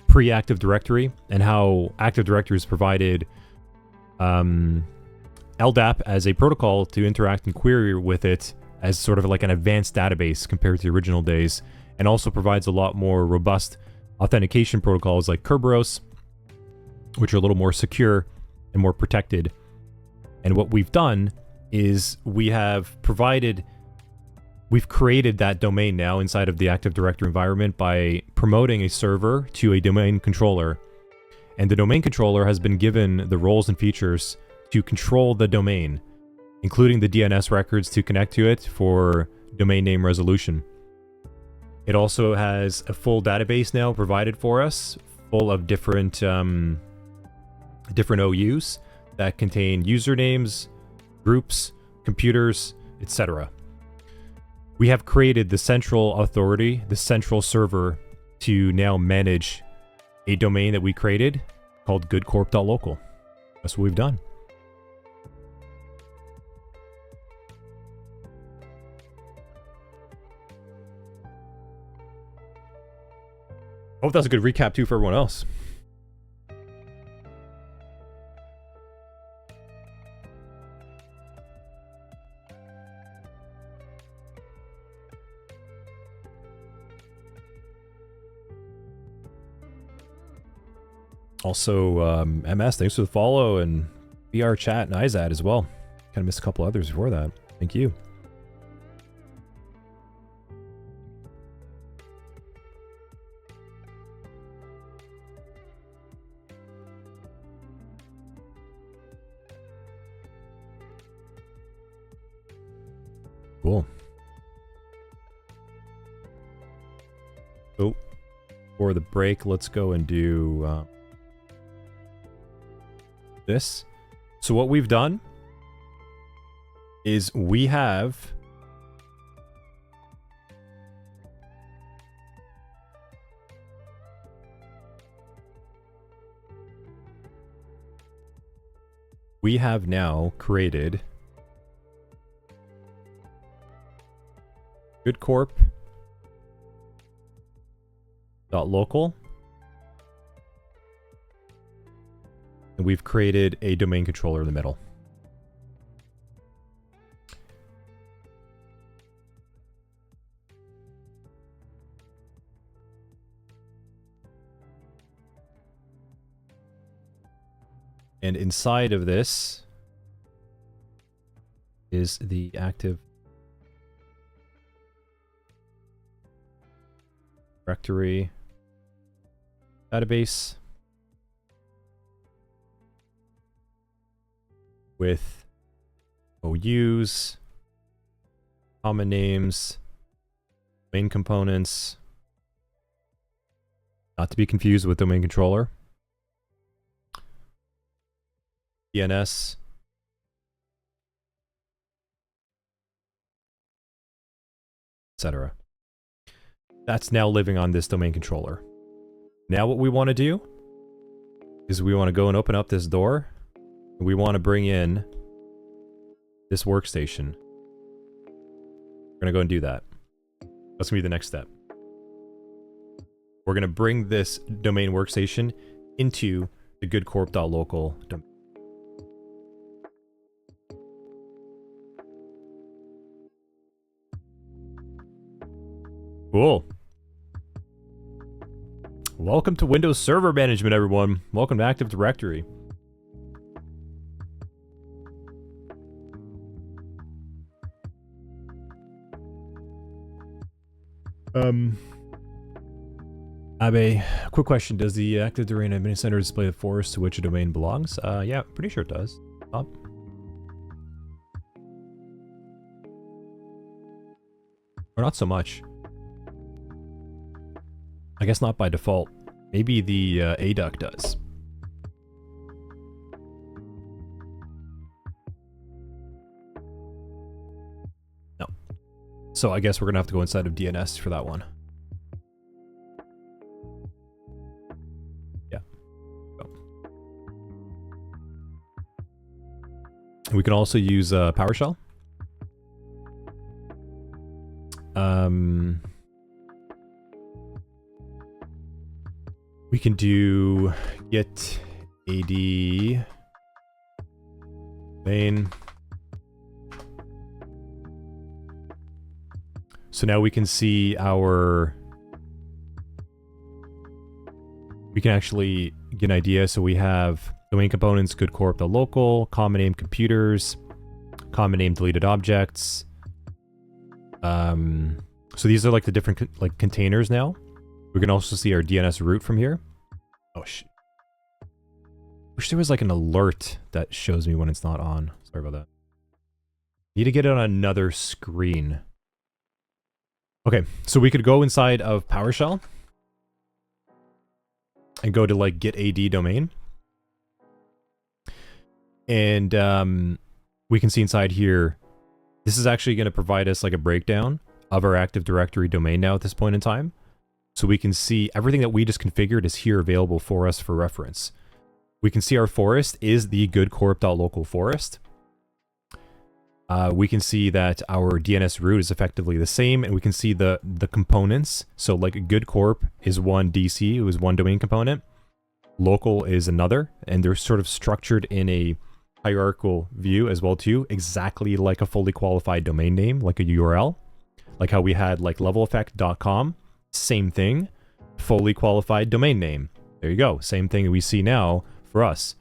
pre-Active Directory, and how Active Directory has provided LDAP as a protocol to interact and query with it as sort of like an advanced database compared to the original days, and also provides a lot more robust authentication protocols like Kerberos, which are a little more secure and more protected. And what we've done is we've created that domain now inside of the Active Directory environment by promoting a server to a domain controller. And the domain controller has been given the roles and features to control the domain, including the DNS records to connect to it for domain name resolution. It also has a full database now provided for us, full of different OUs that contain usernames, groups, computers, etc. We have created the central authority, the central server, to now manage a domain that we created called goodcorp.local. That's what we've done. I hope that's a good recap too for everyone else. Also, MS, thanks for the follow, and BR Chat and Izad as well. Kind of missed a couple others before that. Thank you. Cool. So, for the break, let's go and do this. So what we've done is we have now created goodcorp.local, and we've created a domain controller in the middle. And inside of this is the active directory database with OUs, common names, main components, not to be confused with domain controller, DNS, etc. That's now living on this domain controller. Now what we want to do is we want to go and open up this door. We want to bring in this workstation. We're going to go and do that. That's going to be the next step. We're going to bring this domain workstation into the goodcorp.local domain. Cool. Welcome to Windows Server Management, everyone. Welcome to Active Directory. Abe, quick question. Does the Active Directory Admin Center display the forest to which a domain belongs? Yeah, pretty sure it does. Or not so much. I guess not by default. Maybe the ADUC does. No. So I guess we're going to have to go inside of DNS for that one. Yeah. Go. We can also use PowerShell. We can do get AD main. So now we can see our, we can actually get an idea. So we have domain components, goodcorp.local, common name computers, common name deleted objects. So these are like the different containers now. We can also see our DNS root from here. Oh, shit. Wish there was like an alert that shows me when it's not on. Sorry about that. Need to get it on another screen. Okay, so we could go inside of PowerShell and go to like get AD domain. And we can see inside here, this is actually going to provide us like a breakdown of our Active Directory domain now at this point in time. So we can see everything that we just configured is here available for us for reference. We can see our forest is the goodcorp.local forest. We can see that our DNS root is effectively the same, and we can see the components. So like goodcorp is one DC, it was one domain component. Local is another, and they're sort of structured in a hierarchical view as well too, exactly like a fully qualified domain name, like a URL. Like how we had like leveleffect.com. Same thing, fully qualified domain name. There you go. Same thing we see now for us.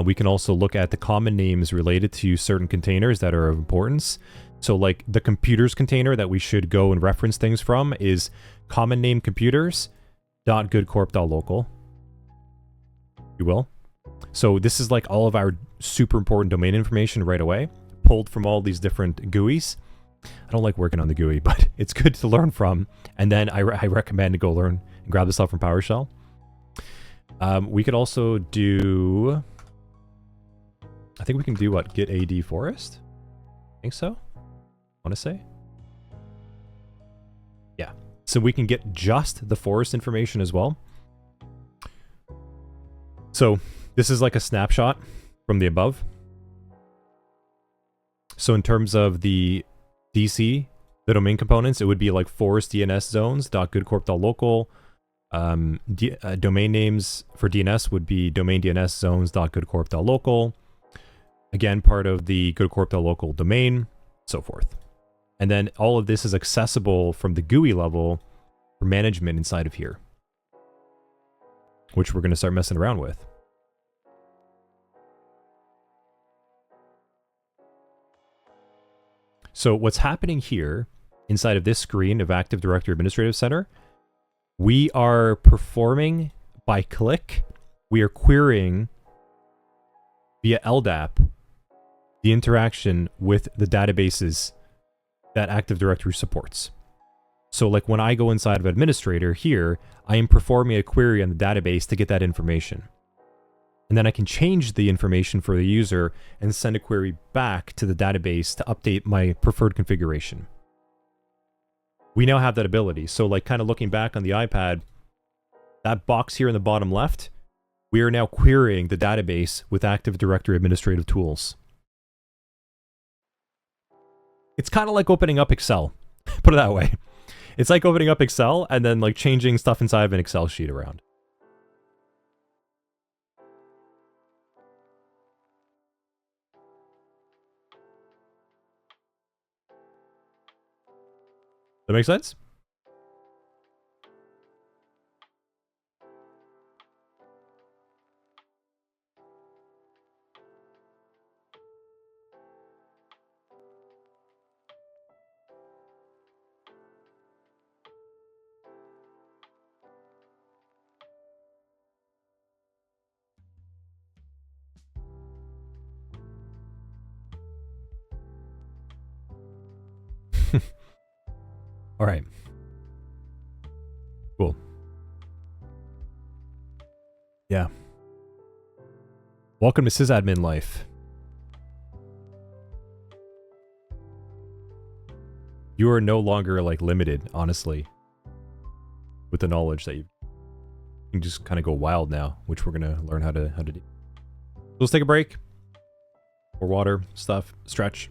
We can also look at the common names related to certain containers that are of importance. So like the computers container that we should go and reference things from is common name computers.goodcorp.local. You will. So this is like all of our super important domain information right away, pulled from all these different GUIs. I don't like working on the GUI, but it's good to learn from. And then I recommend to go learn and grab the stuff from PowerShell. We could also do... I think we can do what? Git AD forest? I think so. Want to say? Yeah. So we can get just the forest information as well. So this is like a snapshot from the above. So in terms of the DC, the domain components, it would be like forest DNS zones.goodcorp.local. Domain names for DNS would be domain DNS zones.goodcorp.local. Again, part of the goodcorp.local domain, so forth. And then all of this is accessible from the GUI level for management inside of here, which we're going to start messing around with. So what's happening here inside of this screen of Active Directory Administrative Center, we are performing by click, we are querying via LDAP the interaction with the databases that Active Directory supports. So like when I go inside of Administrator here, I am performing a query on the database to get that information. And then I can change the information for the user and send a query back to the database to update my preferred configuration. We now have that ability. So like kind of looking back on the iPad, that box here in the bottom left, we are now querying the database with Active Directory administrative tools. It's kind of like opening up Excel. Put it that way. It's like opening up Excel and then like changing stuff inside of an Excel sheet around. That make sense? All right. Cool. Yeah. Welcome to sysadmin life. You are no longer like limited, honestly, with the knowledge that you can just kind of go wild now, which we're gonna learn how to do. So let's take a break. More water, stuff, stretch.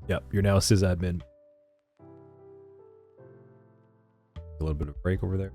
Yep, you're now a sysadmin. A little bit of break over there.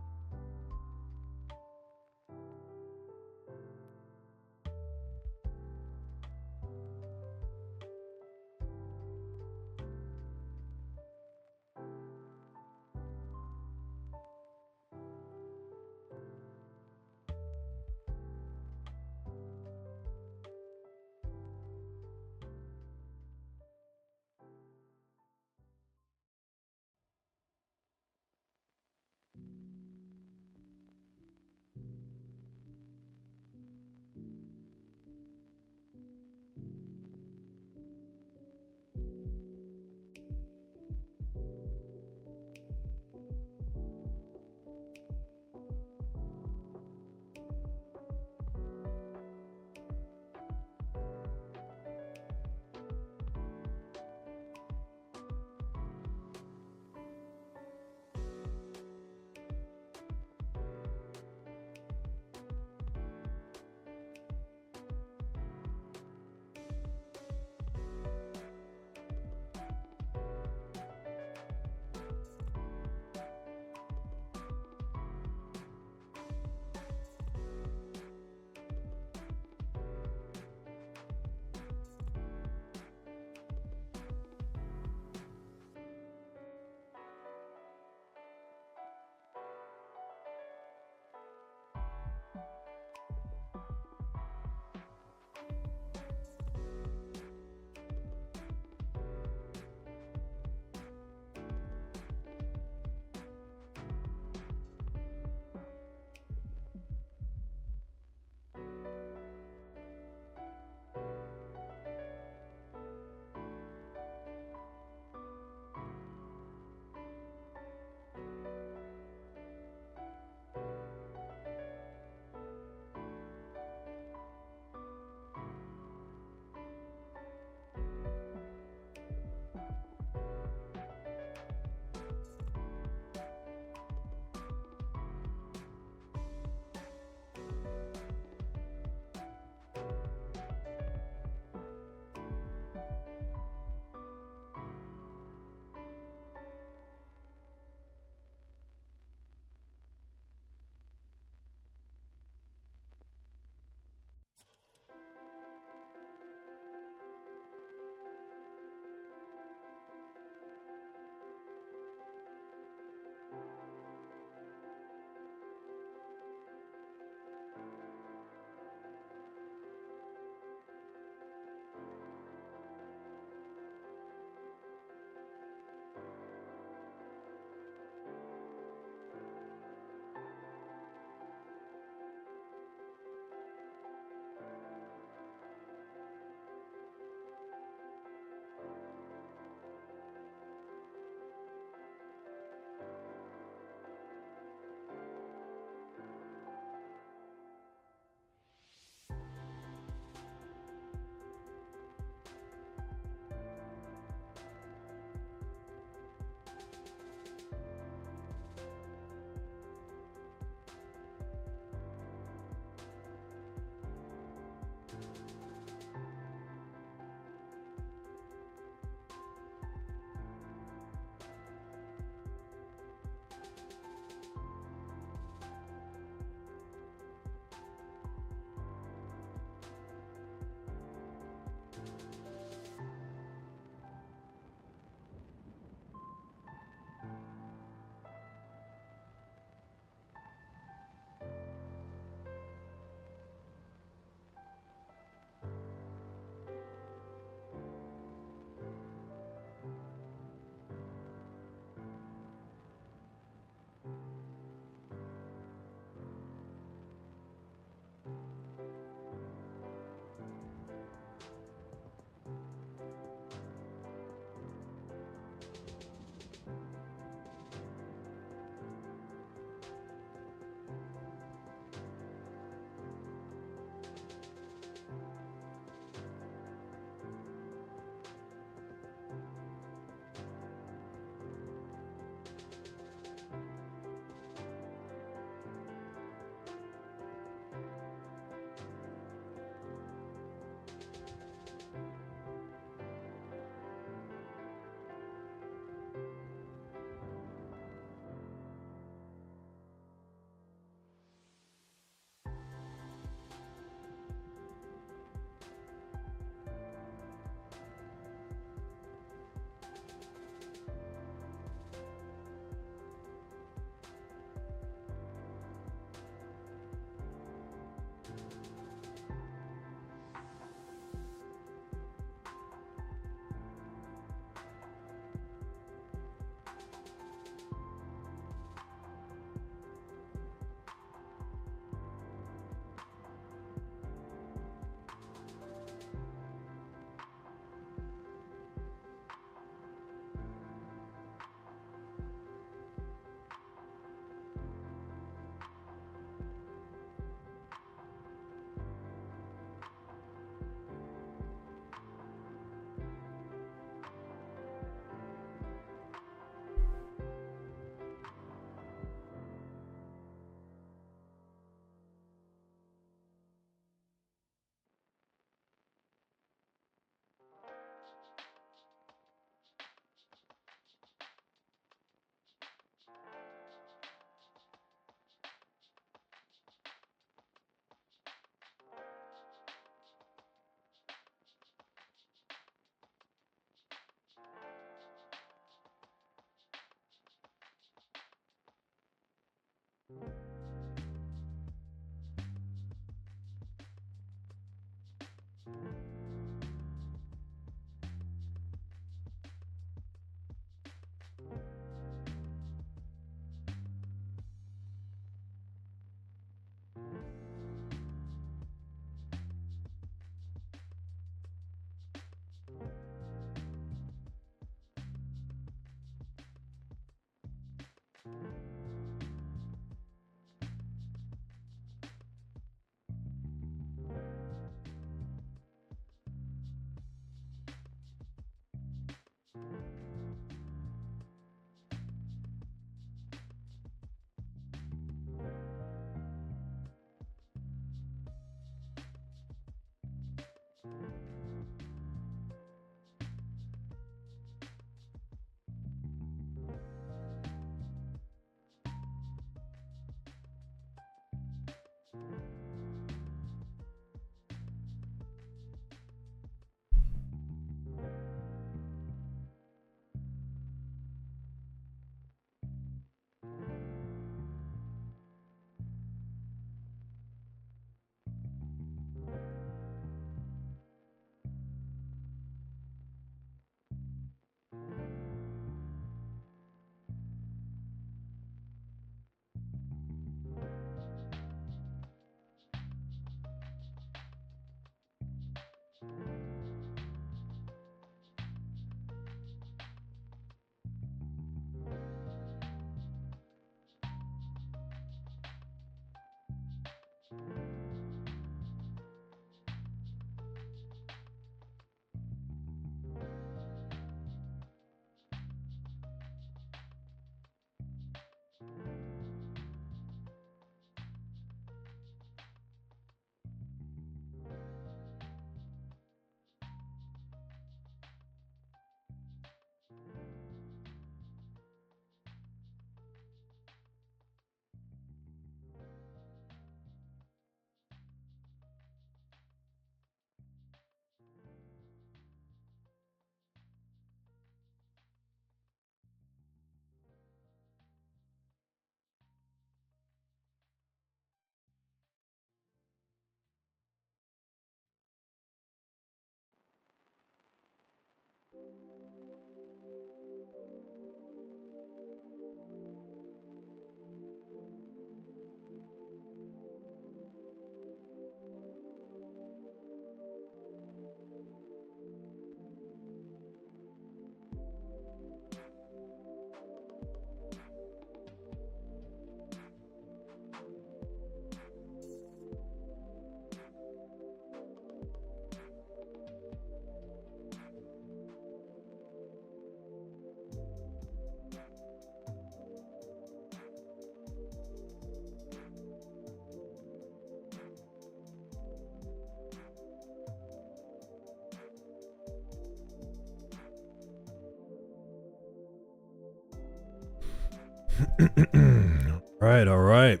All right.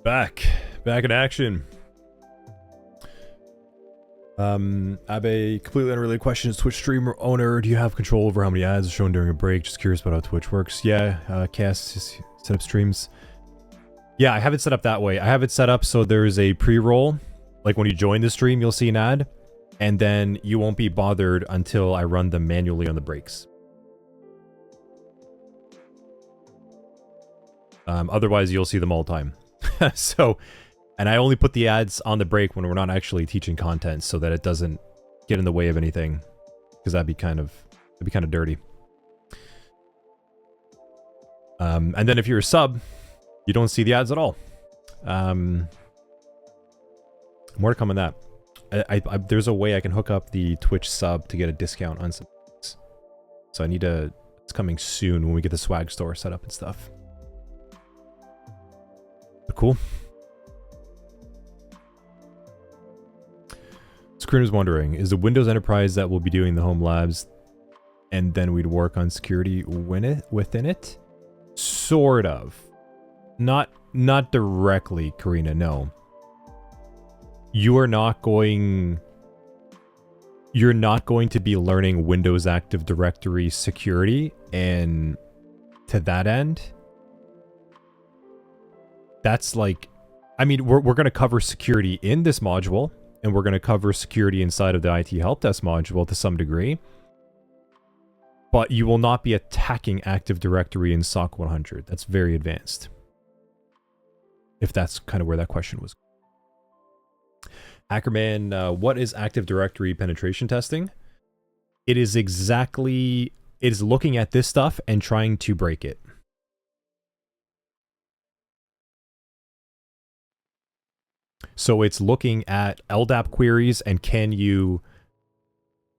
Back in action. Abe, completely unrelated question. As Twitch streamer owner, do you have control over how many ads are shown during a break? Just curious about how Twitch works. Yeah, Cass, set up streams. Yeah, I have it set up that way. I have it set up so there's a pre-roll. Like when you join the stream, you'll see an ad. And then you won't be bothered until I run them manually on the breaks. Otherwise, you'll see them all the time. So, and I only put the ads on the break when we're not actually teaching content so that it doesn't get in the way of anything. Because that'd be kind of dirty. And then if you're a sub, you don't see the ads at all. More to come on that. There's a way I can hook up the Twitch sub to get a discount on some things. So I need to... It's coming soon when we get the swag store set up and stuff. But cool. Screen was wondering, is the Windows Enterprise that will be doing the home labs and then we'd work on security within it? Sort of. Not directly, Karina, no. You're not going to be learning Windows Active Directory security, and to that end, that's like, I mean, we're going to cover security in this module, and we're going to cover security inside of the IT Help Desk module to some degree, but you will not be attacking Active Directory in SOC 100. That's very advanced. If that's kind of where that question was. Hackerman, what is Active Directory penetration testing? It is looking at this stuff and trying to break it. So it's looking at LDAP queries and can you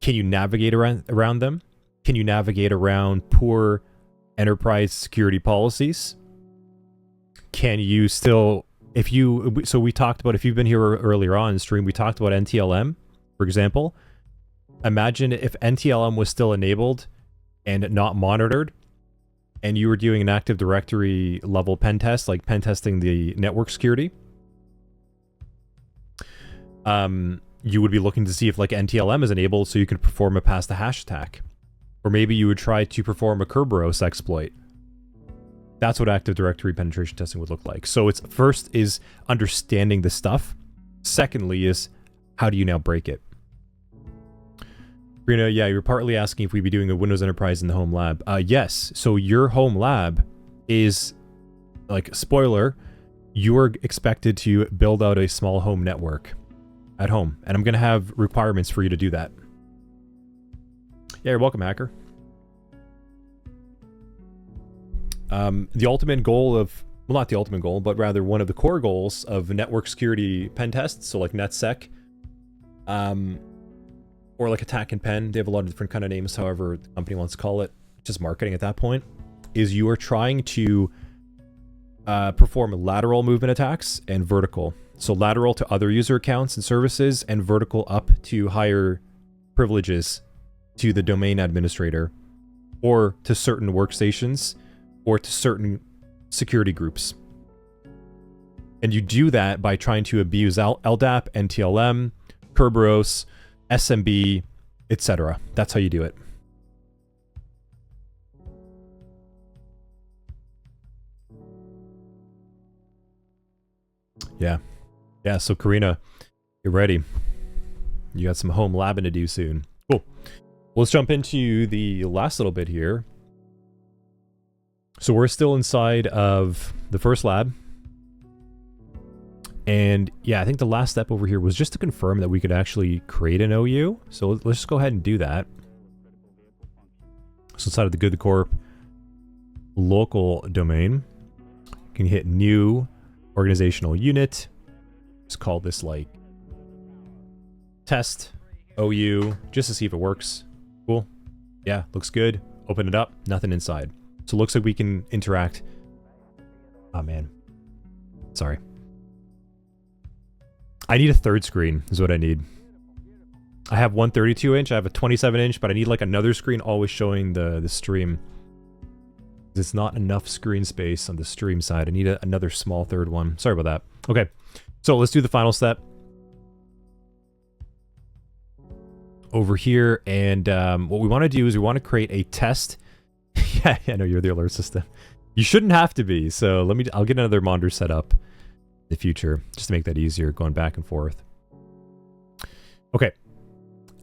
navigate around them? Can you navigate around poor enterprise security policies? Can you still... So we talked about, if you've been here earlier on in stream, we talked about NTLM, for example. Imagine if NTLM was still enabled and not monitored, and you were doing an Active Directory level pen test, like pen testing the network security. You would be looking to see if like NTLM is enabled so you could perform a pass the hash attack. Or maybe you would try to perform a Kerberos exploit. That's what Active Directory penetration testing would look like. So it's first is understanding the stuff. Secondly is how do you now break it? Rena, yeah, you're partly asking if we'd be doing a Windows Enterprise in the home lab. Yes. So your home lab is, like, spoiler, you're expected to build out a small home network at home. And I'm going to have requirements for you to do that. Yeah, you're welcome, hacker. The ultimate goal of, well, not the ultimate goal, but rather one of the core goals of network security pen tests, so like NetSec, or like Attack and Pen, they have a lot of different kind of names, however the company wants to call it, just marketing at that point, is you are trying to perform lateral movement attacks and vertical. So lateral to other user accounts and services, and vertical up to higher privileges to the domain administrator, or to certain workstations, or to certain security groups. And you do that by trying to abuse LDAP, NTLM, Kerberos, SMB, etc. That's how you do it. Yeah. Yeah, so Karina, get ready. You got some home labbing to do soon. Cool. Well, let's jump into the last little bit here. So we're still inside of the first lab. And yeah, I think the last step over here was just to confirm that we could actually create an OU. So let's just go ahead and do that. So inside of the Good Corp local domain, you can hit new organizational unit. Let's call this like test OU just to see if it works. Cool. Yeah, looks good. Open it up. Nothing inside. So it looks like we can interact. Oh man. Sorry. I need a third screen is what I need. I have one 32-inch, I have a 27-inch, but I need like another screen always showing the stream. There's not enough screen space on the stream side. I need another small third one. Sorry about that. Okay, so let's do the final step. Over here, and what we want to do is we want to create a test. Yeah, I know you're the alert system. You shouldn't have to be, so I'll get another monitor set up in the future, just to make that easier, going back and forth. Okay.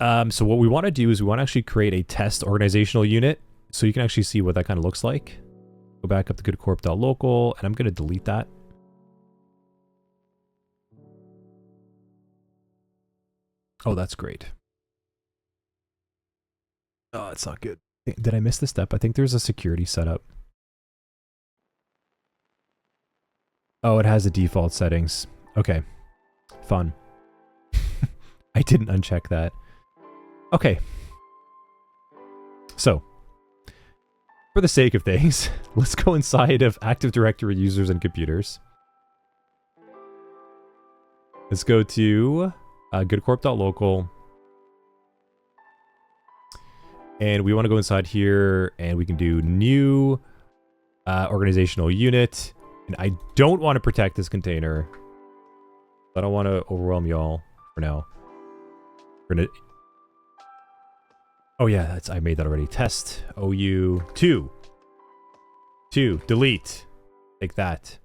So what we want to do is we want to actually create a test organizational unit, so you can actually see what that kind of looks like. Go back up to goodcorp.local, and I'm going to delete that. Oh, that's great. Oh, it's not good. Did I miss the step? I think there's a security setup. Oh, it has the default settings. Okay. Fun. I didn't uncheck that. Okay. So, for the sake of things, let's go inside of Active Directory users and computers. Let's go to goodcorp.local. And we want to go inside here and we can do new organizational unit. And I don't want to protect this container. I don't want to overwhelm y'all for now. We're gonna... Oh yeah, I made that already. Test OU 2. Delete. Take that.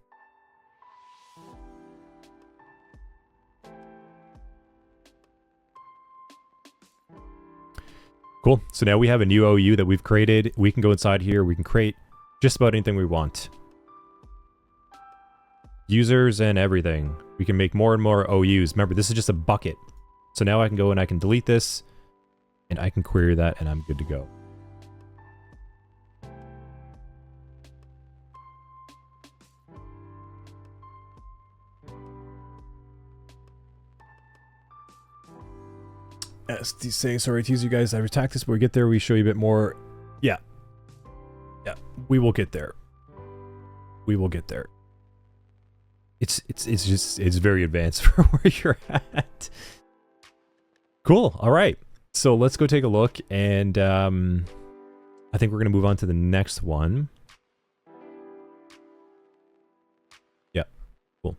Cool. So now we have a new OU that we've created. We can go inside here. We can create just about anything we want. Users and everything. We can make more and more OUs. Remember, this is just a bucket. So now I can go and I can delete this. And I can query that and I'm good to go. SD saying, sorry to use you guys. I've attacked this, but we get there, we show you a bit more. Yeah. Yeah. We will get there. We will get there. It's very advanced for where you're at. Cool. All right. So let's go take a look, and I think we're gonna move on to the next one. Yeah. Cool.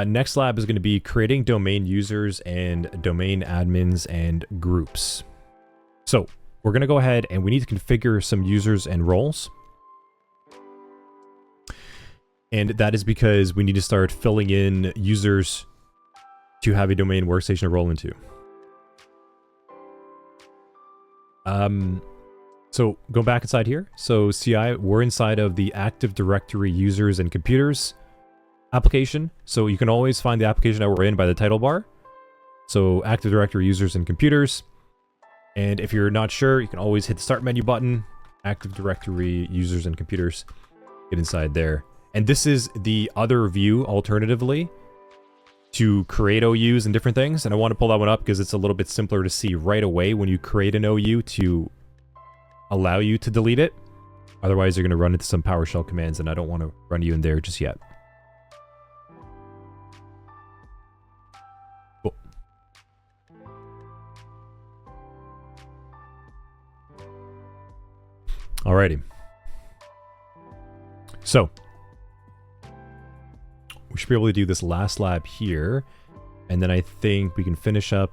Next lab is going to be creating domain users and domain admins and groups. So we're going to go ahead and we need to configure some users and roles. And that is because we need to start filling in users to have a domain workstation to roll into. So go back inside here. So CI, we're inside of the Active Directory users and computers application. So you can always find the application that we're in by the title bar. So Active Directory users and computers. And if you're not sure, you can always hit the start menu button, Active Directory users and computers, get inside there. And this is the other view alternatively to create OUs and different things. And I want to pull that one up because it's a little bit simpler to see right away when you create an OU to allow you to delete it. Otherwise, you're going to run into some PowerShell commands, and I don't want to run you in there just yet. Cool. Alrighty. So, we should be able to do this last lab here, and then I think we can finish up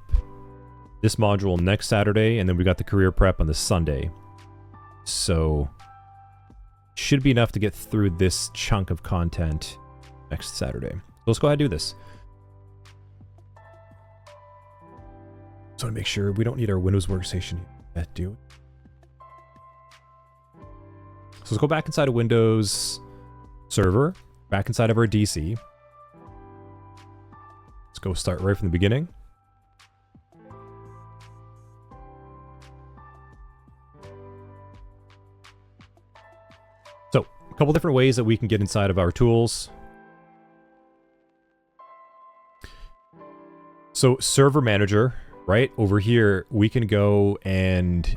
this module next Saturday, and then we got the career prep on the Sunday. So, should be enough to get through this chunk of content next Saturday. So let's go ahead and do this. Just want to make sure we don't need our Windows workstation yet, do we? So let's go back inside of Windows Server, back inside of our DC. Let's go start right from the beginning. So, a couple different ways that we can get inside of our tools. So, Server Manager, right? Over here, we can go and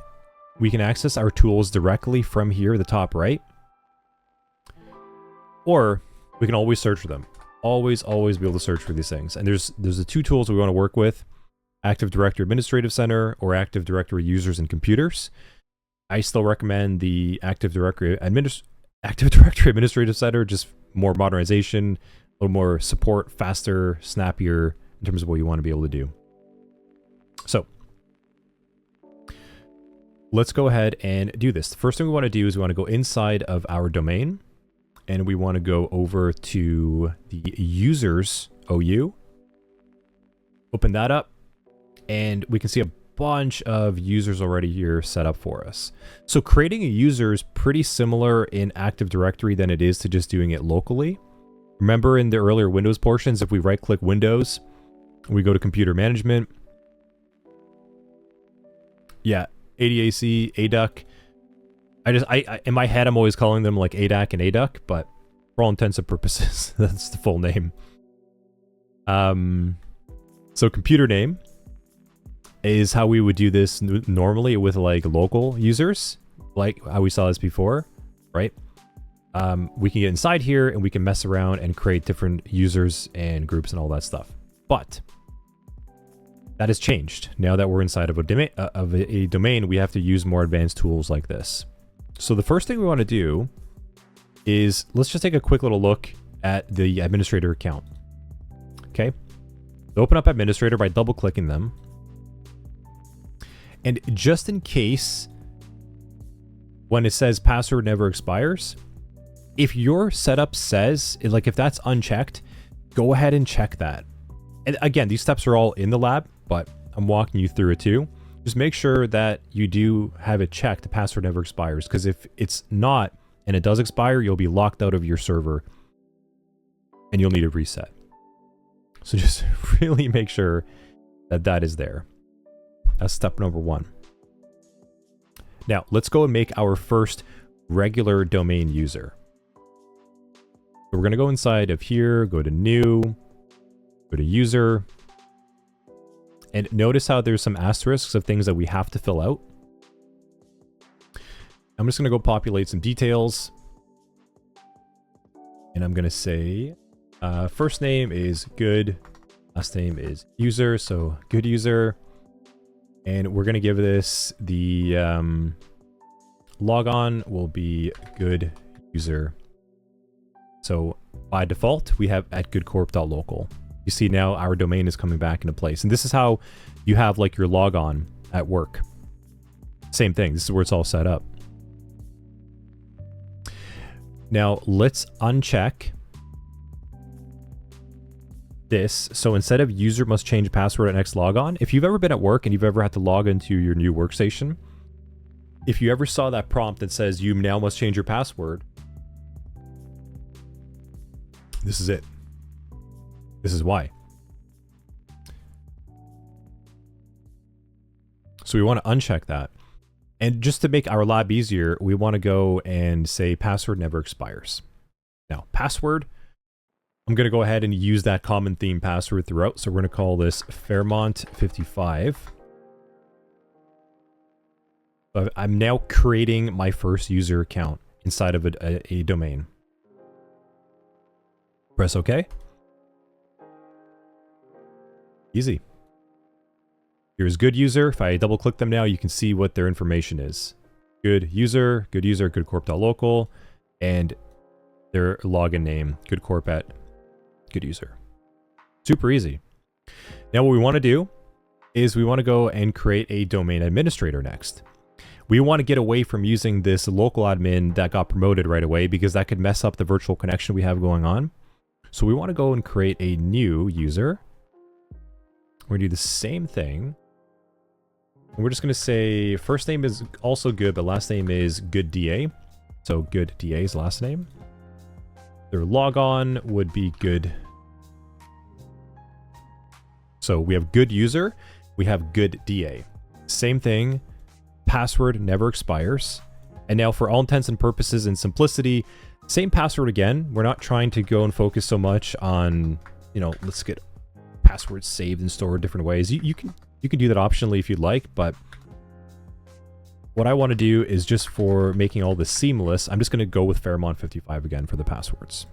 we can access our tools directly from here, the top right. Or we can always search for them. always be able to search for these things. And there's the two tools we want to work with: Active Directory Administrative Center or Active Directory Users and Computers. I still recommend the Active Directory Administrative Center, just more modernization, a little more support, faster, snappier in terms of what you want to be able to do. So let's go ahead and do this. The first thing we want to do is we want to go inside of our domain, and we want to go over to the users OU. Open that up, and we can see a bunch of users already here set up for us. So creating a user is pretty similar in Active Directory than it is to just doing it locally. Remember in the earlier Windows portions, if we right-click Windows, we go to Computer Management. Yeah, ADAC, ADUC. I in my head, I'm always calling them like ADAC and ADUC, but for all intents and purposes, that's the full name. So computer name is how we would do this normally with like local users, like how we saw this before, right? We can get inside here and we can mess around and create different users and groups and all that stuff. But that has changed. Now that we're inside of a domain, we have to use more advanced tools like this. So the first thing we want to do is let's just take a quick little look at the administrator account. Okay. Open up administrator by double clicking them. And just in case, when it says password never expires, if your setup says, like if that's unchecked, go ahead and check that. And again, these steps are all in the lab, but I'm walking you through it too. Just make sure that you do have it checked, the password never expires, because if it's not, and it does expire, you'll be locked out of your server and you'll need a reset. So just really make sure that that is there. That's step number one. Now, let's go and make our first regular domain user. So we're going to go inside of here, go to new, go to user, and notice how there's some asterisks of things that we have to fill out. I'm just going to go populate some details. And I'm going to say first name is good, last name is user, so good user. And we're going to give this the logon will be good user. So by default, we have at goodcorp.local. You see now our domain is coming back into place. And this is how you have like your logon at work. Same thing. This is where it's all set up. Now let's uncheck this. So instead of user must change password at next logon, if you've ever been at work and you've ever had to log into your new workstation, if you ever saw that prompt that says you now must change your password, this is it. This is why. So we want to uncheck that. And just to make our lab easier, we want to go and say password never expires. Now, password, I'm going to go ahead and use that common theme password throughout. So we're going to call this Fairmont55. But I'm now creating my first user account inside of a domain. Press OK. Easy. Here's good user. If I double click them now, you can see what their information is. Good user, goodcorp.local, and their login name, goodcorp@gooduser. Super easy. Now what we want to do is we want to go and create a domain administrator next. We want to get away from using this local admin that got promoted right away because that could mess up the virtual connection we have going on. So we want to go and create a new user. We're going to do the same thing. And we're just going to say first name is also good, but last name is good DA. So good DA's last name. Their logon would be good. So we have good user. We have good DA. Same thing. Password never expires. And now for all intents and purposes and simplicity, same password again. We're not trying to go and focus so much on, you know, let's get passwords saved and stored different ways. You can do that optionally if you'd like, but what I want to do is just for making all this seamless, I'm just going to go with Fairmont55 again for the passwords.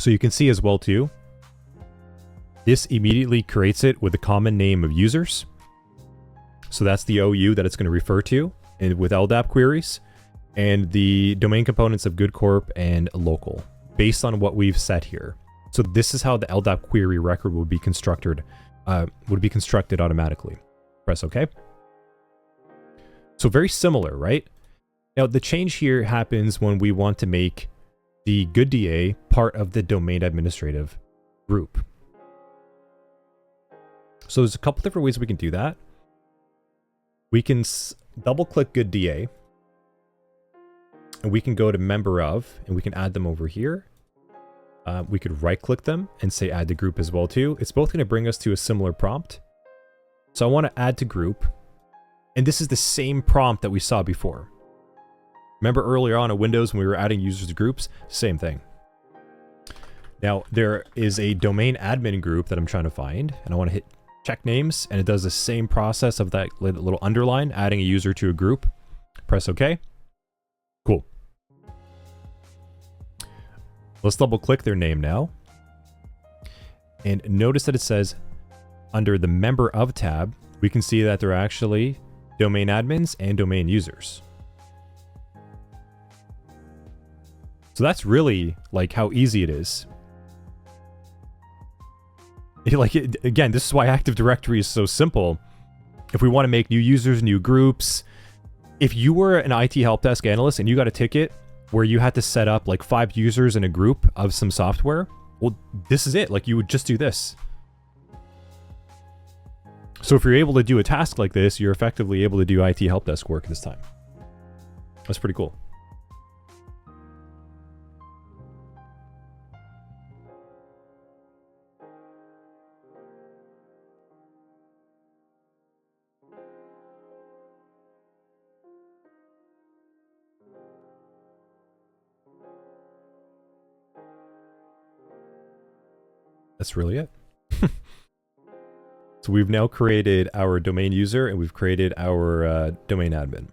So you can see as well too, this immediately creates it with a common name of users. So that's the OU that it's going to refer to and with LDAP queries, and the domain components of good corp and local based on what we've set here. So this is how the LDAP query record will be constructed automatically. Press OK. So very similar, right? Now the change here happens when we want to make the good DA part of the domain administrative group. So there's a couple different ways we can do that. We can double click good DA, and we can go to member of, and we can add them over here. We could right click them and say add to group as well too. It's both going to bring us to a similar prompt. So I want to add to group, and this is the same prompt that we saw before. Remember earlier on in Windows when we were adding users to groups? Same thing. Now there is a domain admin group that I'm trying to find, and I want to hit check names, and it does the same process of that little underline, adding a user to a group. Press OK. Cool. Let's double click their name now. And notice that it says under the member of tab, we can see that they're actually domain admins and domain users. So that's really like how easy it is. Again, this is why Active Directory is so simple. If we want to make new users, new groups, if you were an IT help desk analyst and you got a ticket where you had to set up like 5 users in a group of some software, well, this is it. Like you would just do this. So if you're able to do a task like this, you're effectively able to do IT help desk work this time. That's pretty cool. That's really it. So we've now created our domain user and we've created our domain admin.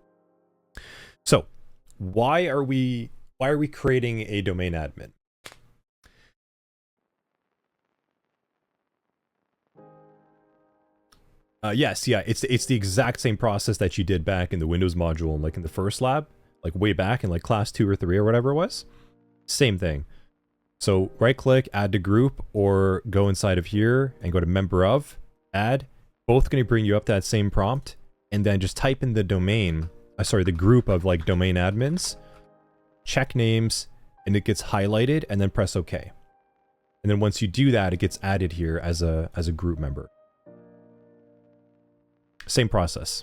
So why are we creating a domain admin? Yes, yeah, it's the exact same process that you did back in the Windows module, like in the first lab, like way back in like class 2 or 3 or whatever it was. Same thing. So right click, add to group, or go inside of here and go to member of, add. Both going to bring you up to that same prompt, and then just type in the domain, the group of like domain admins, check names, and it gets highlighted, and then press OK. And then once you do that, it gets added here as a group member. Same process.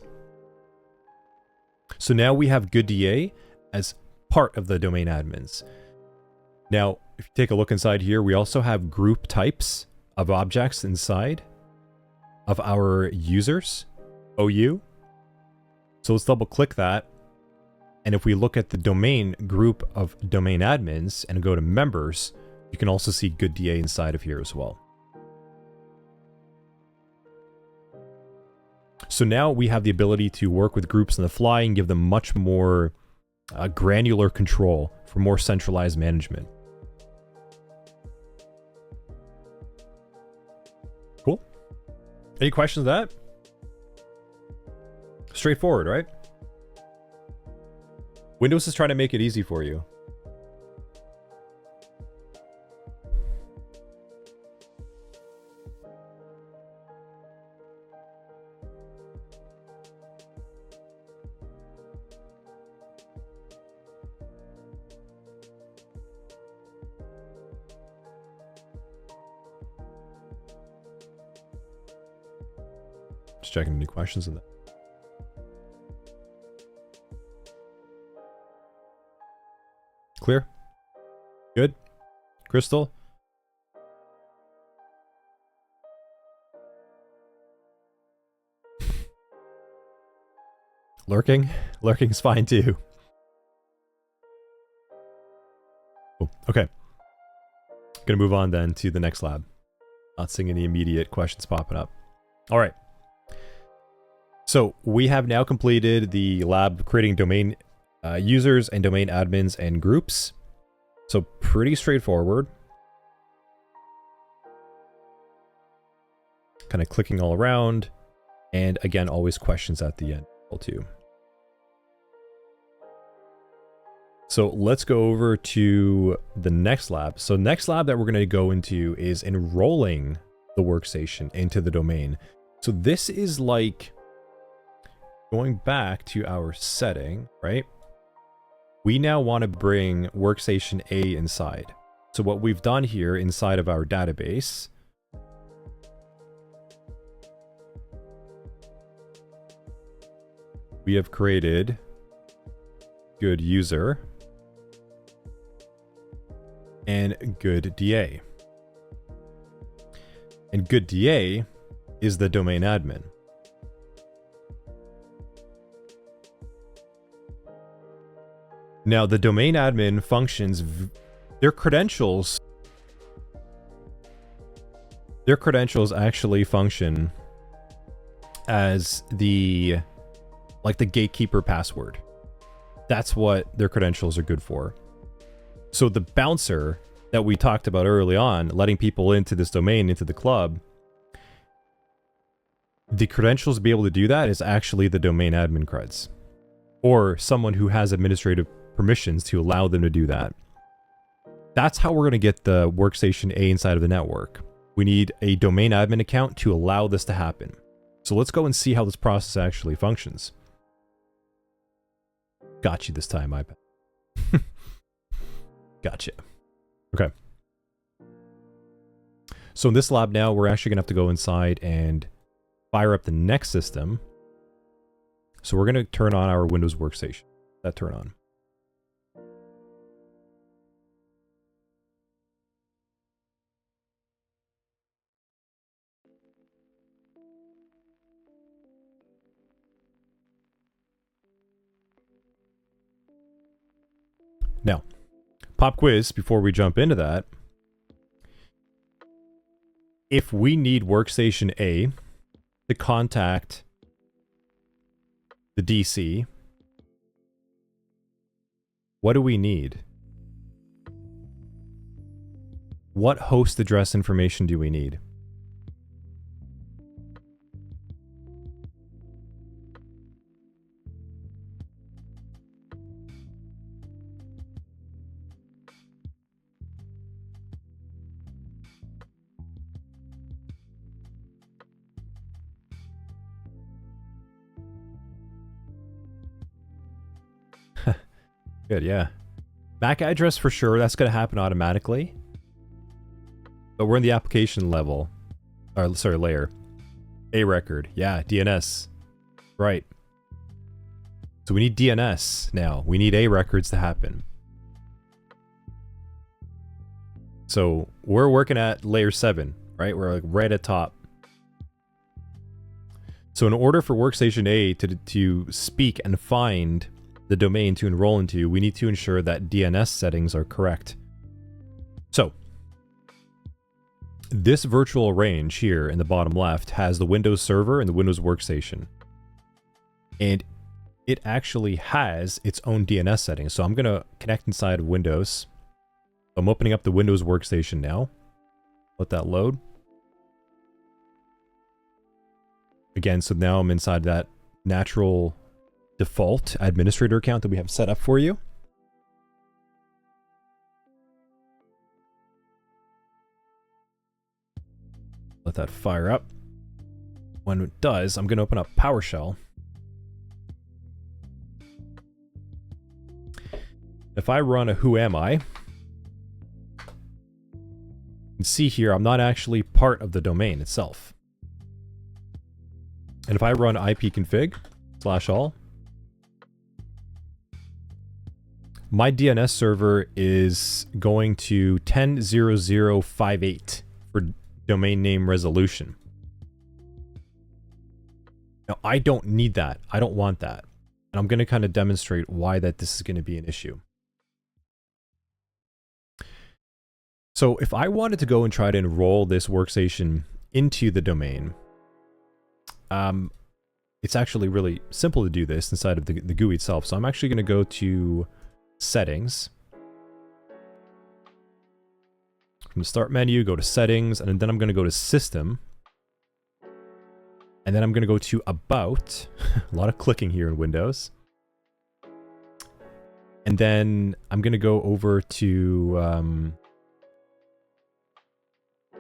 So now we have good DA as part of the domain admins. Now, if you take a look inside here, we also have group types of objects inside of our users, OU. So let's double click that. And if we look at the domain group of domain admins and go to members, you can also see good DA inside of here as well. So now we have the ability to work with groups on the fly and give them much more granular control for more centralized management. Cool. Any questions on that? Straightforward, right? Windows is trying to make it easy for you. Just checking any questions on that. Clear? Good? Crystal? Lurking? Lurking's fine too. Cool. Okay. Gonna move on then to the next lab. Not seeing any immediate questions popping up. All right. So we have now completed the lab creating domain users and domain admins and groups. So pretty straightforward. kind of clicking all around. And again, always questions at the end too. So let's go over to the next lab. So next lab that we're going to go into is enrolling the workstation into the domain. So this is like going back to our setting, right? We now want to bring workstation A inside. So what we've done here inside of our database, we have created good user and good DA. And good DA is the domain admin. Now the domain admin functions, their credentials actually function as the gatekeeper password. That's what their credentials are good for. So the bouncer that we talked about early on, letting people into this domain, into the club, the credentials to be able to do that is actually the domain admin creds, or someone who has administrative permissions to allow them to do that. That's how we're going to get the workstation A inside of the network. We need a domain admin account to allow this to happen. So let's go and see how this process actually functions. Got you this time, iPad. Gotcha. Okay. So in this lab now, we're actually going to have to go inside and fire up the next system. So we're going to turn on our Windows workstation. That turn on. Now, pop quiz before we jump into that. If we need workstation A to contact the DC, what do we need? What host address information do we need? Good, yeah. MAC address for sure, that's going to happen automatically. But we're in the application level. Or, sorry, layer. A record, yeah, DNS. Right. So we need DNS now. We need A records to happen. So we're working at layer 7, right? We're like right at top. So in order for workstation A to speak and find the domain to enroll into, we need to ensure that DNS settings are correct. So this virtual range here in the bottom left has the Windows Server and the Windows Workstation. And it actually has its own DNS settings. So I'm going to connect inside of Windows. I'm opening up the Windows Workstation now. Let that load. Again, so now I'm inside that natural default administrator account that we have set up for you. Let that fire up. When it does, I'm going to open up PowerShell. If I run a who am I, you can see here I'm not actually part of the domain itself. And if I run ipconfig/all, my DNS server is going to 10.0.0.58 for domain name resolution. Now, I don't need that. I don't want that. And I'm going to kind of demonstrate why this is going to be an issue. So if I wanted to go and try to enroll this workstation into the domain, it's actually really simple to do this inside of the GUI itself. So I'm actually going to go to Settings. From the Start menu, go to Settings, and then I'm going to go to System. And then I'm going to go to About. A lot of clicking here in Windows. And then I'm going to go over to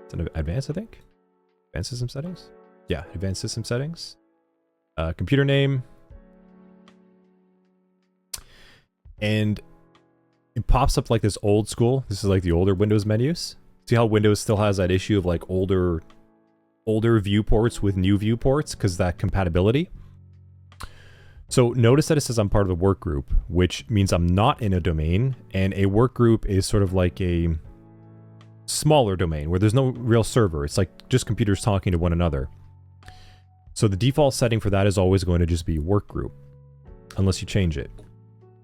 it's an Advanced, I think. Advanced System Settings? Yeah, Advanced System Settings. Computer name. And it pops up like this old school. This is like the older Windows menus. See how Windows still has that issue of like older viewports with new viewports because that compatibility. So notice that it says I'm part of the work group, which means I'm not in a domain, and a work group is sort of like a smaller domain where there's no real server. It's like just computers talking to one another. So the default setting for that is always going to just be work group, unless you change it.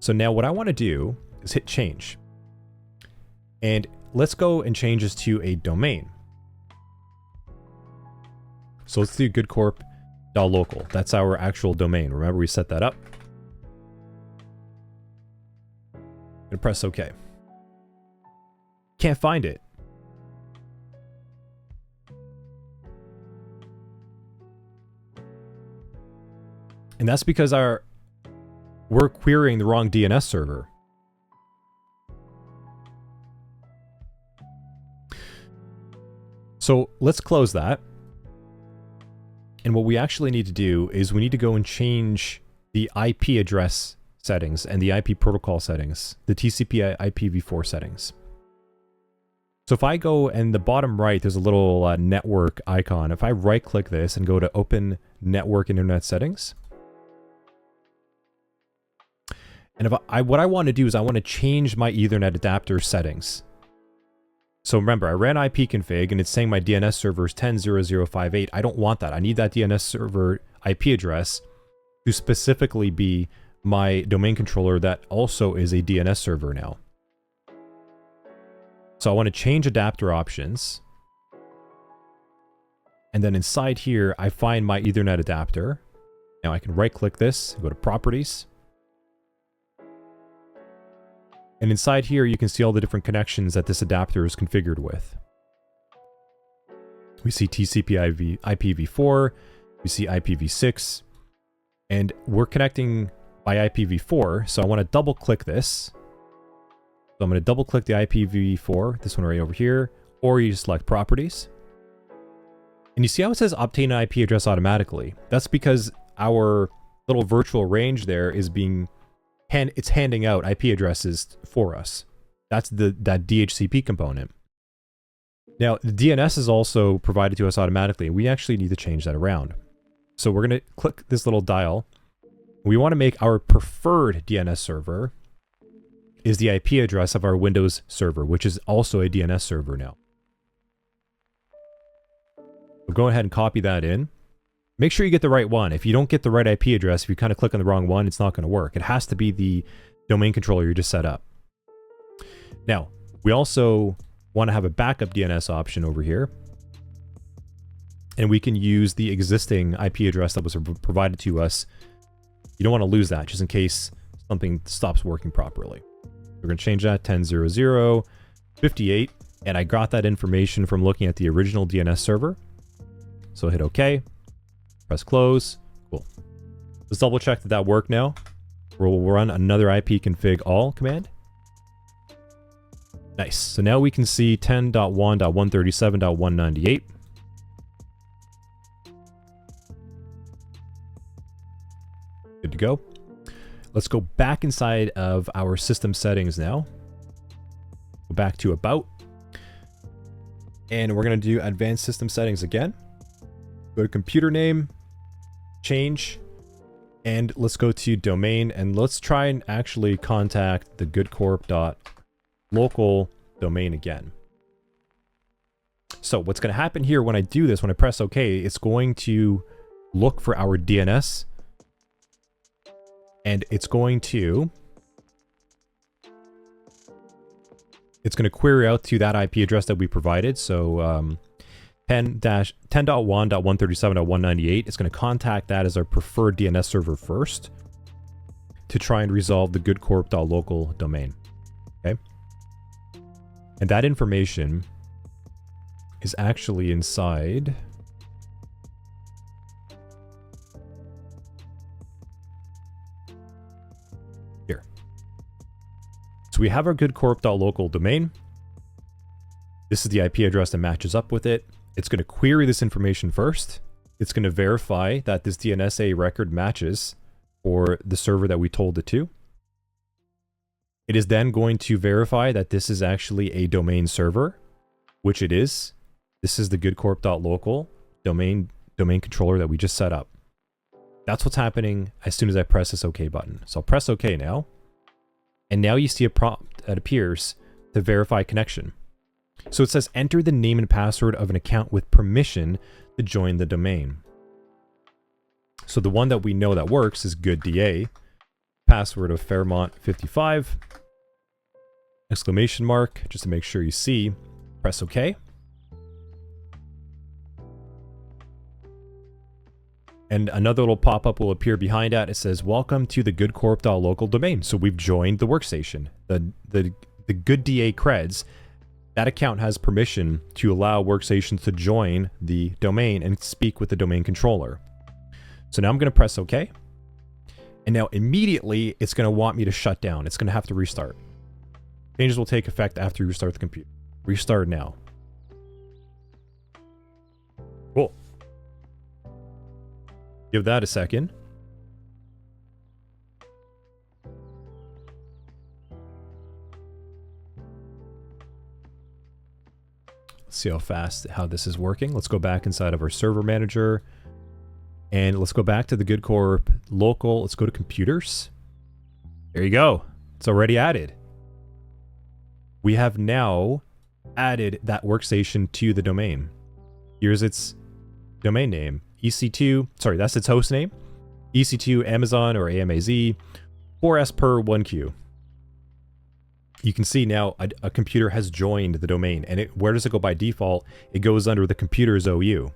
So now what I want to do is hit change. And let's go and change this to a domain. So let's do goodcorp.local. That's our actual domain. Remember, we set that up. And press OK. Can't find it. And that's because we're querying the wrong DNS server. So let's close that. And what we actually need to do is we need to go and change the IP address settings and the IP protocol settings, the TCP IPv4 settings. So if I go in the bottom right, there's a little network icon. If I right click this and go to Open Network and Internet Settings, and what I want to do is I want to change my Ethernet adapter settings. So remember, I ran ipconfig and it's saying my DNS server is 10.0.0.58. I don't want that. I need that DNS server IP address to specifically be my domain controller that also is a DNS server now. So I want to change adapter options. And then inside here, I find my Ethernet adapter. Now I can right click this, go to Properties. And inside here, you can see all the different connections that this adapter is configured with. We see TCP IPv4, we see IPv6, and we're connecting by IPv4. So I want to double click this. So I'm going to double click the IPv4, this one right over here, or you just select Properties. And you see how it says obtain an IP address automatically. That's because our little virtual range there is it's handing out IP addresses for us. That's that DHCP component. Now, the DNS is also provided to us automatically. We actually need to change that around. So we're going to click this little dial. We want to make our preferred DNS server is the IP address of our Windows server, which is also a DNS server now. We'll go ahead and copy that in. Make sure you get the right one. If you don't get the right IP address, if you kind of click on the wrong one, it's not going to work. It has to be the domain controller you just set up. Now, we also want to have a backup DNS option over here. And we can use the existing IP address that was provided to us. You don't want to lose that, just in case something stops working properly. We're going to change that 10.0.0.58. And I got that information from looking at the original DNS server. So hit OK. Press close. Cool. Let's double check that that worked now. We'll run another ipconfig all command. Nice. So now we can see 10.1.137.198. Good to go. Let's go back inside of our system settings now. Go back to About. And we're going to do Advanced System Settings again. Go to Computer Name, Change, and let's go to Domain, and let's try and actually contact the goodcorp.local domain again. So what's going to happen here when I do this, when I press OK, it's going to look for our DNS, and it's going to query out to that IP address that we provided. So 10.1.137.198. It's going to contact that as our preferred DNS server first to try and resolve the goodcorp.local domain. Okay. And that information is actually inside Here. So we have our goodcorp.local domain. This is the IP address that matches up with it. It's going to query this information first. It's going to verify that this DNSA record matches for the server that we told it to. It is then going to verify that this is actually a domain server, which it is. This is the goodcorp.local domain controller that we just set up. That's what's happening as soon as I press this OK button. So I'll press OK now. And now you see a prompt that appears to verify connection. So it says enter the name and password of an account with permission to join the domain. So the one that we know that works is goodda. Password of Fairmont55. Exclamation mark, just to make sure you see. Press OK. And another little pop-up will appear behind that. It says, welcome to the goodcorp.local domain. So we've joined the workstation. The goodda creds, that account has permission to allow workstations to join the domain and speak with the domain controller. So now I'm going to press OK. And now immediately it's going to want me to shut down. It's going to have to restart. Changes will take effect after you restart the computer. Restart now. Cool. Give that a second. Let's see how this is working. Let's go back inside of our server manager. And let's go back to the goodcorp local. Let's go to computers. There you go. It's already added. We have now added that workstation to the domain. Here's its domain name. EC2, sorry, that's its host name. EC2 Amazon or AMAZ 4S per 1Q. You can see now a computer has joined the domain. And where does it go by default? It goes under the computer's OU.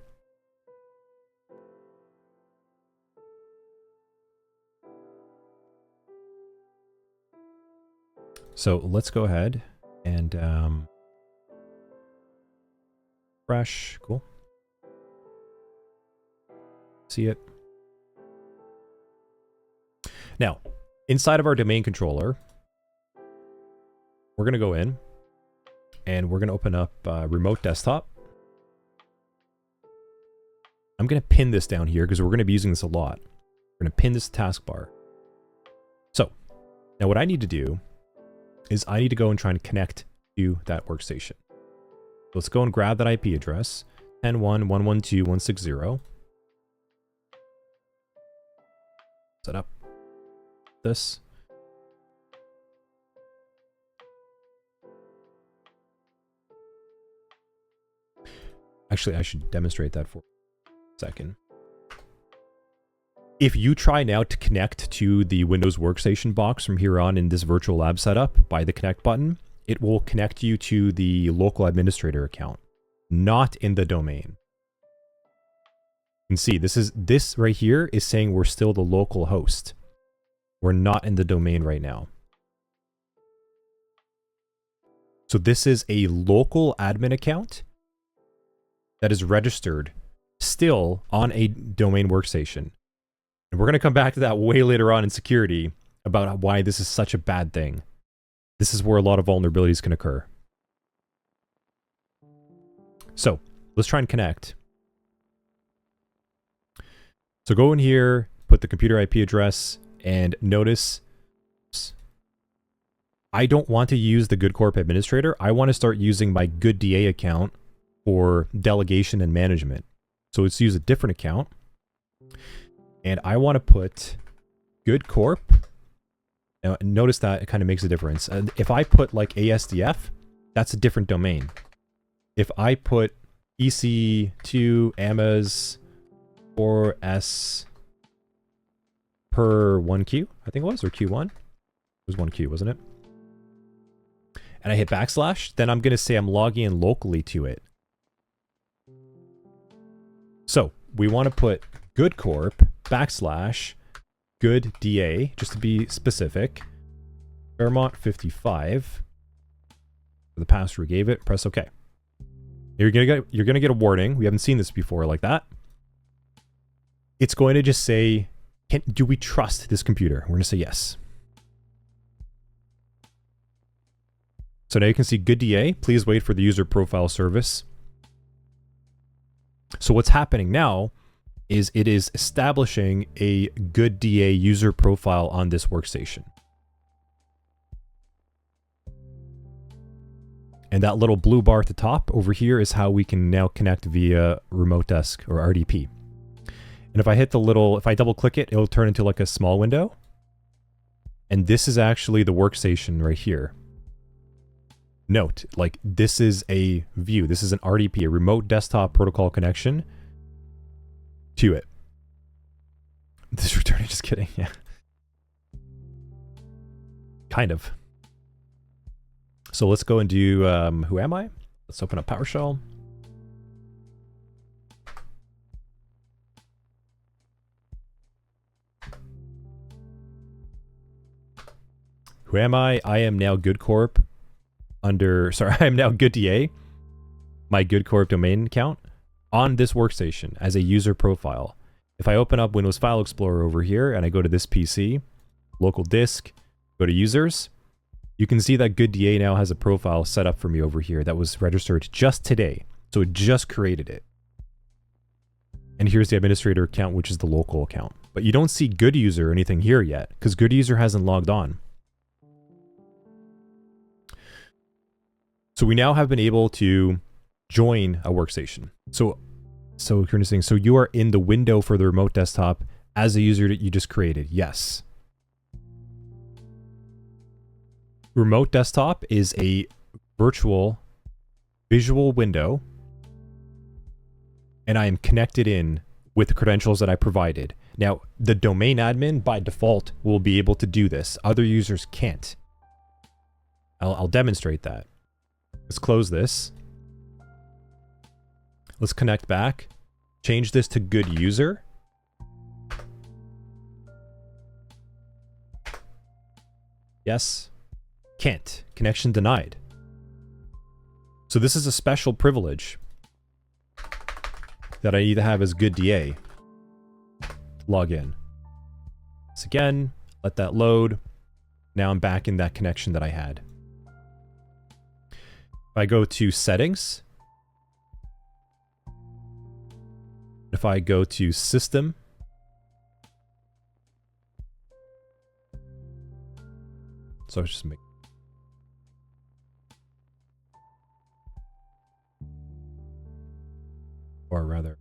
So let's go ahead and refresh. Cool. See it. Now, inside of our domain controller, we're going to go in and we're going to open up remote desktop. I'm going to pin this down here because we're going to be using this a lot. We're going to pin this taskbar. So now what I need to do is I need to go and try and connect to that workstation. Let's go and grab that IP address, 10.1.112.160. Set up this. Actually, I should demonstrate that for a second. If you try now to connect to the Windows Workstation box from here on in this virtual lab setup by the connect button, it will connect you to the local administrator account, not in the domain. You can see this right here is saying we're still the local host. We're not in the domain right now. So this is a local admin account that is registered still on a domain workstation. And we're going to come back to that way later on in security about why this is such a bad thing. This is where a lot of vulnerabilities can occur. So let's try and connect. So go in here, put the computer IP address, and notice I don't want to use the goodcorp administrator. I want to start using my goodda account for delegation and management. So let's use a different account. And I want to put goodcorp. Now notice that it kind of makes a difference. And if I put like ASDF, that's a different domain. If I put EC2 AMAZ 4S per 1Q, I think it was, or Q1. It was 1Q, wasn't it? And I hit backslash, then I'm going to say I'm logging in locally to it. So we want to put goodcorp backslash goodda, just to be specific, Fairmont 55. The password we gave it, press OK. You're gonna get a warning. We haven't seen this before like that. It's going to just say, do we trust this computer? We're going to say yes. So now you can see good DA. Please wait for the user profile service. So what's happening now is it is establishing a good DA user profile on this workstation. And that little blue bar at the top over here is how we can now connect via remote desk or RDP. And if I hit the little, if I double click it, it'll turn into like a small window. And this is actually the workstation right here. Note, like this is a view. This is an RDP, a remote desktop protocol connection to it. This is returning, just kidding, yeah. Kind of. So let's go and do, who am I? Let's open up PowerShell. Who am I? I am now Good Corp under, sorry, I am now Good DA, my Good Corp domain account on this workstation as a user profile. If I open up Windows File Explorer over here and I go to this PC, local disk, go to users, you can see that Good DA now has a profile set up for me over here that was registered just today. So it just created it. And here's the administrator account, which is the local account. But you don't see Good User or anything here yet because Good User hasn't logged on. So we now have been able to join a workstation. So you're saying, so you are in the window for the remote desktop as a user that you just created. Yes. Remote desktop is a virtual visual window, and I am connected in with the credentials that I provided. Now, the domain admin by default will be able to do this. Other users can't. I'll demonstrate that. Let's close this. Let's connect back. Change this to good user. Yes. Can't. Connection denied. So this is a special privilege that I need to have as good DA. Log in. So again, let that load. Now I'm back in that connection that I had. If I go to settings, if I go to system, so just make, or rather,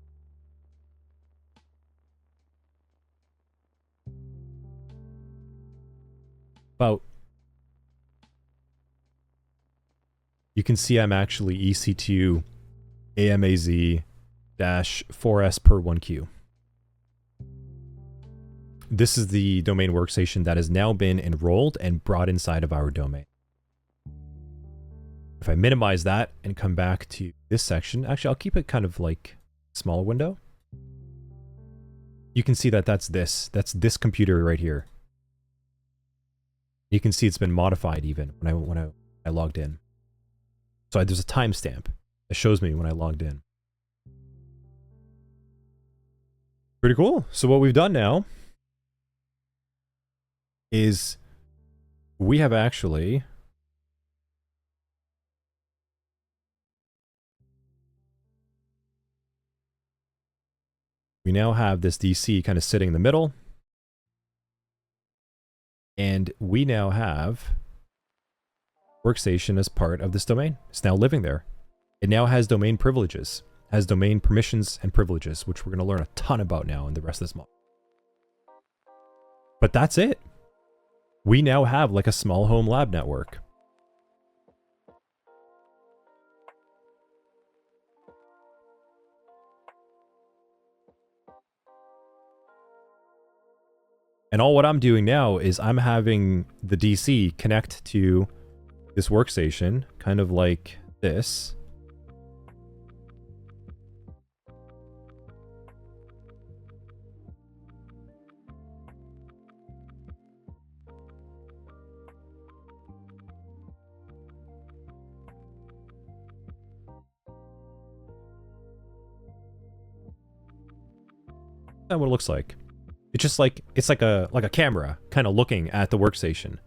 about, you can see I'm actually EC2 AMAZ-4S per 1Q. This is the domain workstation that has now been enrolled and brought inside of our domain. If I minimize that and come back to this section, actually I'll keep it kind of like smaller window. You can see that that's this computer right here. You can see it's been modified even when I logged in. So there's a timestamp that shows me when I logged in. Pretty cool. So what we've done now is we have actually we now have this DC kind of sitting in the middle, and we now have workstation as part of this domain. It's now living there. It now has domain privileges, has domain permissions and privileges, which we're going to learn a ton about now in the rest of this module. But that's it. We now have like a small home lab network. And all what I'm doing now is I'm having the DC connect to this workstation, kind of like this. That's what it looks like. It's just like, it's like a camera kind of looking at the workstation.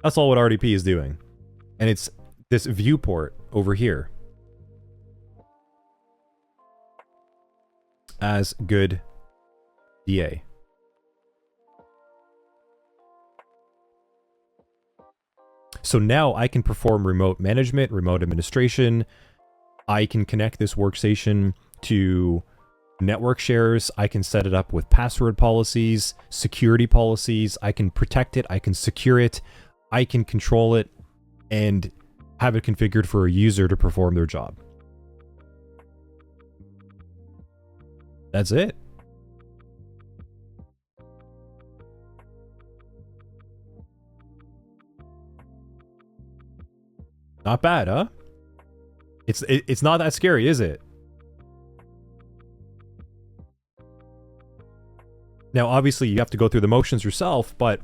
That's all what RDP is doing. And it's this viewport over here as good DA. So now I can perform remote management, remote administration. I can connect this workstation to network shares. I can set it up with password policies, security policies. I can protect it. I can secure it. I can control it and have it configured for a user to perform their job. That's it. Not bad, huh? It's not that scary, is it? Now, obviously, you have to go through the motions yourself, but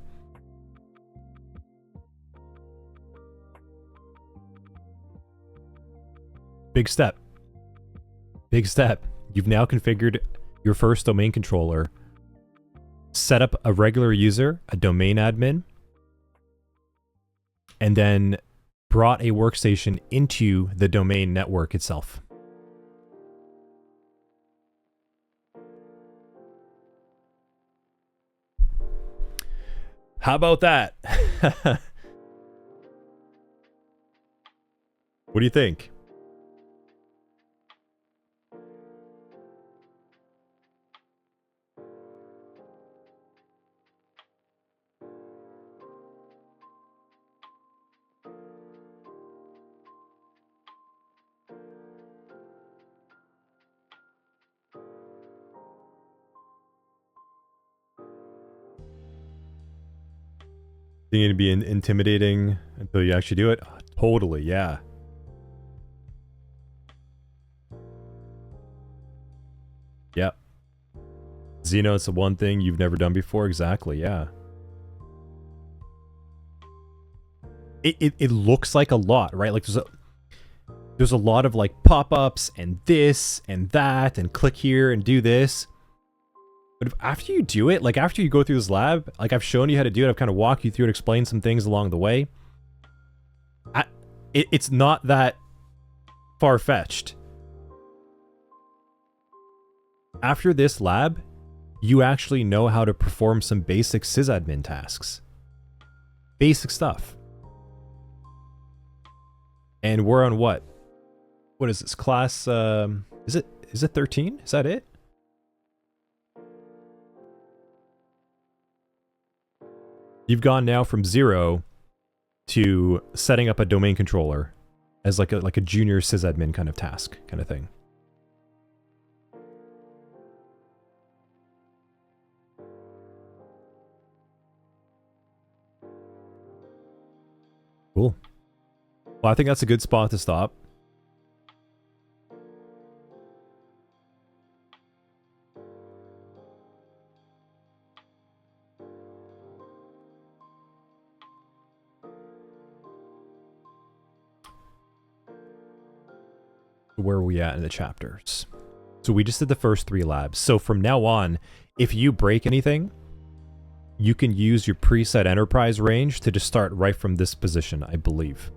big step. Big step. You've now configured your first domain controller, set up a regular user, a domain admin, and then brought a workstation into the domain network itself. How about that? What do you think? Think it'd be intimidating until you actually do it? Totally, yeah. Yep. Xeno, it's the one thing you've never done before. Exactly, yeah. It looks like a lot, right? Like there's a lot of like pop-ups and this and that and click here and do this. But after you do it, like after you go through this lab, like I've shown you how to do it, I've kind of walked you through and explained some things along the way. It's not that far-fetched. After this lab, you actually know how to perform some basic sysadmin tasks. Basic stuff. And we're on what? What is this class? Is it 13? Is that it? You've gone now from 0 to setting up a domain controller as like a junior sysadmin kind of task, kind of thing. Cool. Well, I think that's a good spot to stop. Where are we at in the chapters? So we just did the first 3 labs. So from now on, if you break anything, you can use your preset enterprise range to just start right from this position, I believe.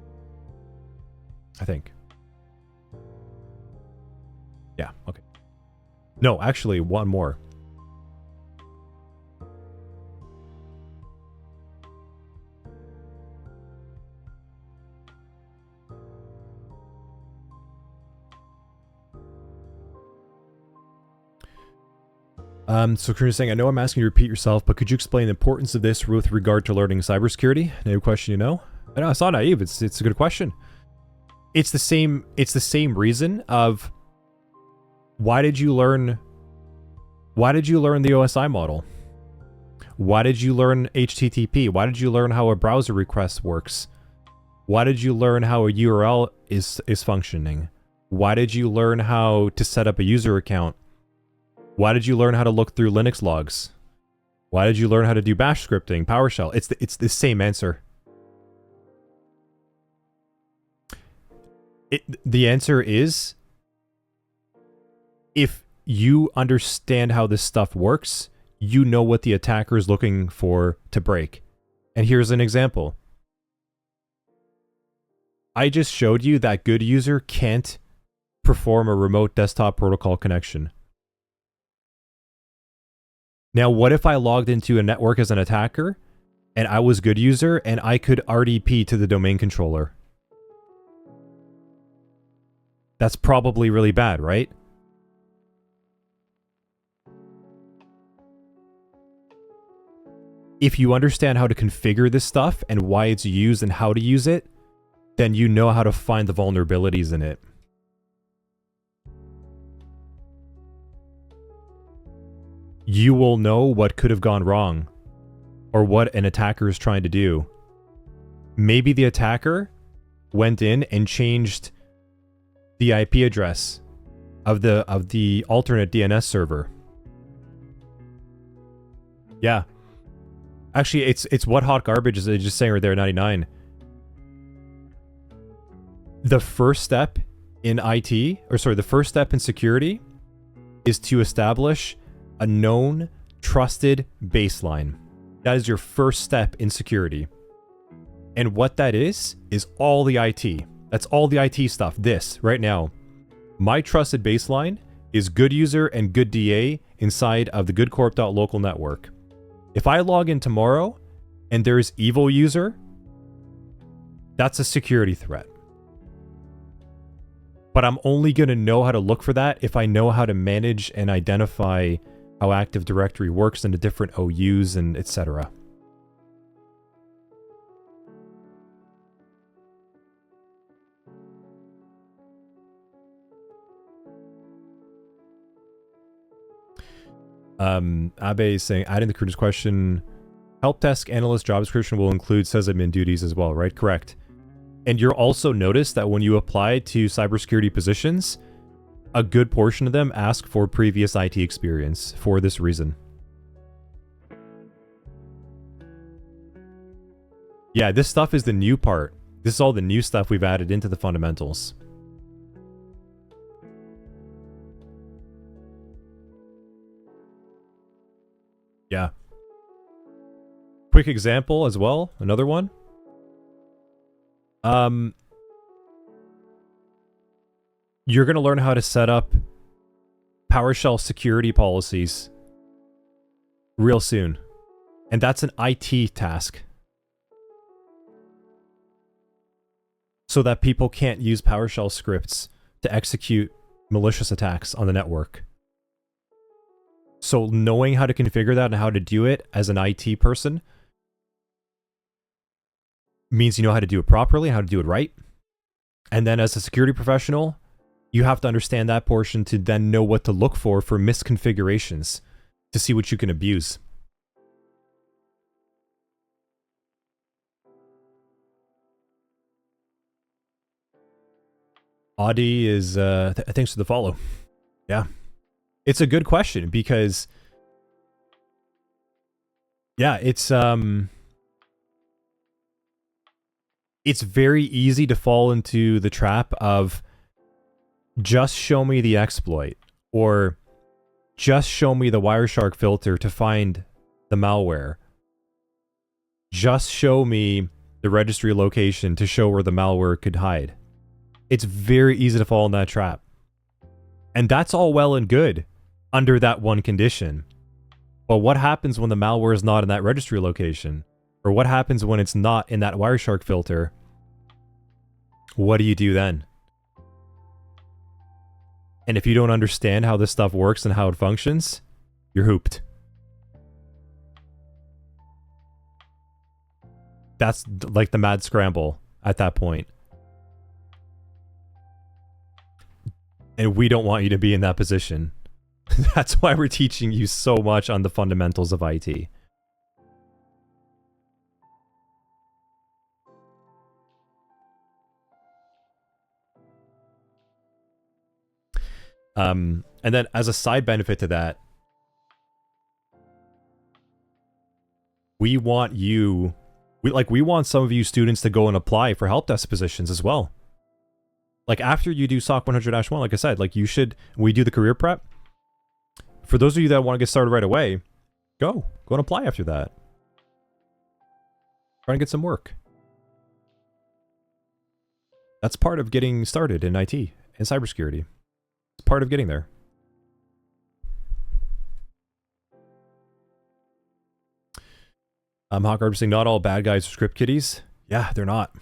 I think. Yeah, okay. No, actually, one more. So Karina's saying, I know I'm asking you to repeat yourself, but could you explain the importance of this with regard to learning cybersecurity? No question, you know? I know, it's not naive, it's a good question. It's the same reason of why did you learn the OSI model? Why did you learn HTTP? Why did you learn how a browser request works? Why did you learn how a URL is functioning? Why did you learn how to set up a user account? Why did you learn how to look through Linux logs? Why did you learn how to do bash scripting, PowerShell? It's the same answer. The answer is, if you understand how this stuff works, you know what the attacker is looking for to break. And here's an example. I just showed you that good user can't perform a remote desktop protocol connection. Now, what if I logged into a network as an attacker and I was good user and I could RDP to the domain controller? That's probably really bad, right? If you understand how to configure this stuff and why it's used and how to use it, then you know how to find the vulnerabilities in it. You will know what could have gone wrong or what an attacker is trying to do. Maybe the attacker went in and changed the IP address of the alternate DNS server. Yeah. Actually, it's what hot garbage is just saying right there, 99. The first step in IT, or sorry, the first step in security is to establish a known, trusted baseline. That is your first step in security. And what that is all the IT. That's all the IT stuff. This, right now. My trusted baseline is good user and good DA inside of the goodcorp.local network. If I log in tomorrow and there's evil user, that's a security threat. But I'm only going to know how to look for that if I know how to manage and identify how Active Directory works in the different OUs and etc. Abe is saying, adding the recruiter's question, help desk analyst job description will include sysadmin duties as well, right? Correct. And you'll also notice that when you apply to cybersecurity positions, a good portion of them ask for previous IT experience for this reason. Yeah, this stuff is the new part. This is all the new stuff we've added into the fundamentals. Yeah. Quick example as well, another one. You're going to learn how to set up PowerShell security policies real soon. And that's an IT task. So that people can't use PowerShell scripts to execute malicious attacks on the network. So knowing how to configure that and how to do it as an IT person means you know how to do it properly, how to do it right. And then as a security professional, you have to understand that portion to then know what to look for misconfigurations to see what you can abuse. Audi is, thanks for the follow. Yeah. It's a good question because, yeah, it's very easy to fall into the trap of just show me the exploit or just show me the Wireshark filter to find the malware. Just show me the registry location to show where the malware could hide. It's very easy to fall in that trap. And that's all well and good under that one condition. But what happens when the malware is not in that registry location? Or what happens when it's not in that Wireshark filter? What do you do then? And if you don't understand how this stuff works and how it functions, you're hooped. That's like the mad scramble at that point. And we don't want you to be in that position. That's why we're teaching you so much on the fundamentals of IT. And then as a side benefit to that, we want some of you students to go and apply for help desk positions as well. Like after you do SOC 100-1, like I said, like we do the career prep. For those of you that want to get started right away, go and apply after that. Try and get some work. That's part of getting started in IT and cybersecurity. It's part of getting there. Hawk Arbor saying not all bad guys are script kiddies. Yeah, they're not.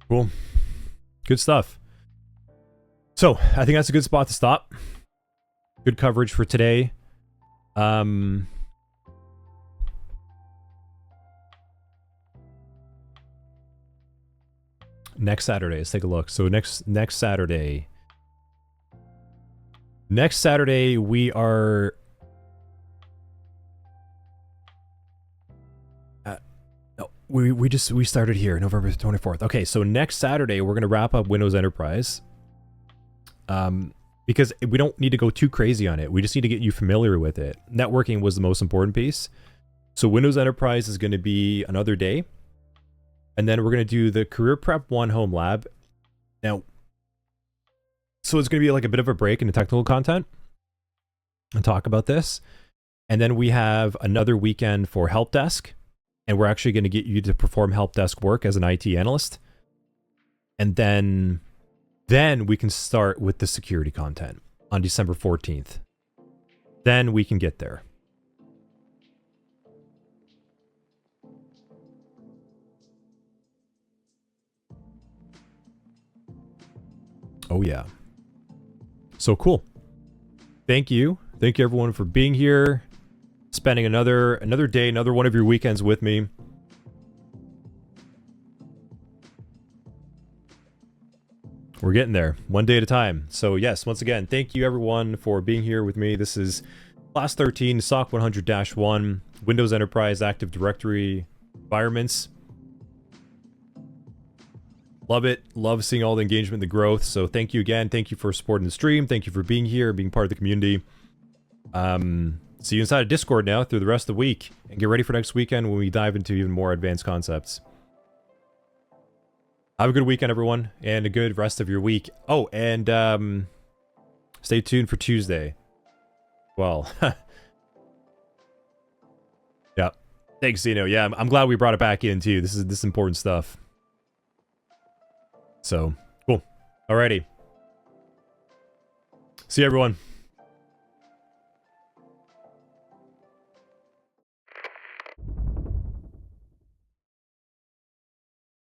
Cool. Good stuff. So, I think that's a good spot to stop. Good coverage for today. Next Saturday, let's take a look. So next Saturday. Next Saturday we are we started here November 24th. Okay, so next Saturday we're going to wrap up Windows Enterprise. Because we don't need to go too crazy on it. We just need to get you familiar with it. Networking was the most important piece. So Windows Enterprise is going to be another day. And then we're going to do the Career Prep 1 Home Lab. Now, so it's going to be like a bit of a break in the technical content and talk about this. And then we have another weekend for Help Desk. And we're actually going to get you to perform Help Desk work as an IT analyst. And then we can start with the security content on December 14th. Then we can get there. Oh yeah. So cool. Thank you. Thank you everyone for being here. Spending another day, another one of your weekends with me. We're getting there, one day at a time. So yes, once again, thank you everyone for being here with me. This is Class 13, SOC 100-1, Windows Enterprise Active Directory environments. Love it. Love seeing all the engagement, the growth. So thank you again. Thank you for supporting the stream. Thank you for being here, being part of the community. See you inside of Discord now through the rest of the week. And get ready for next weekend when we dive into even more advanced concepts. Have a good weekend, everyone, and a good rest of your week. Oh, and stay tuned for Tuesday. Well, yeah. Thanks, Zeno. Yeah, I'm glad we brought it back in too. This is important stuff. So cool. Alrighty. See you, everyone.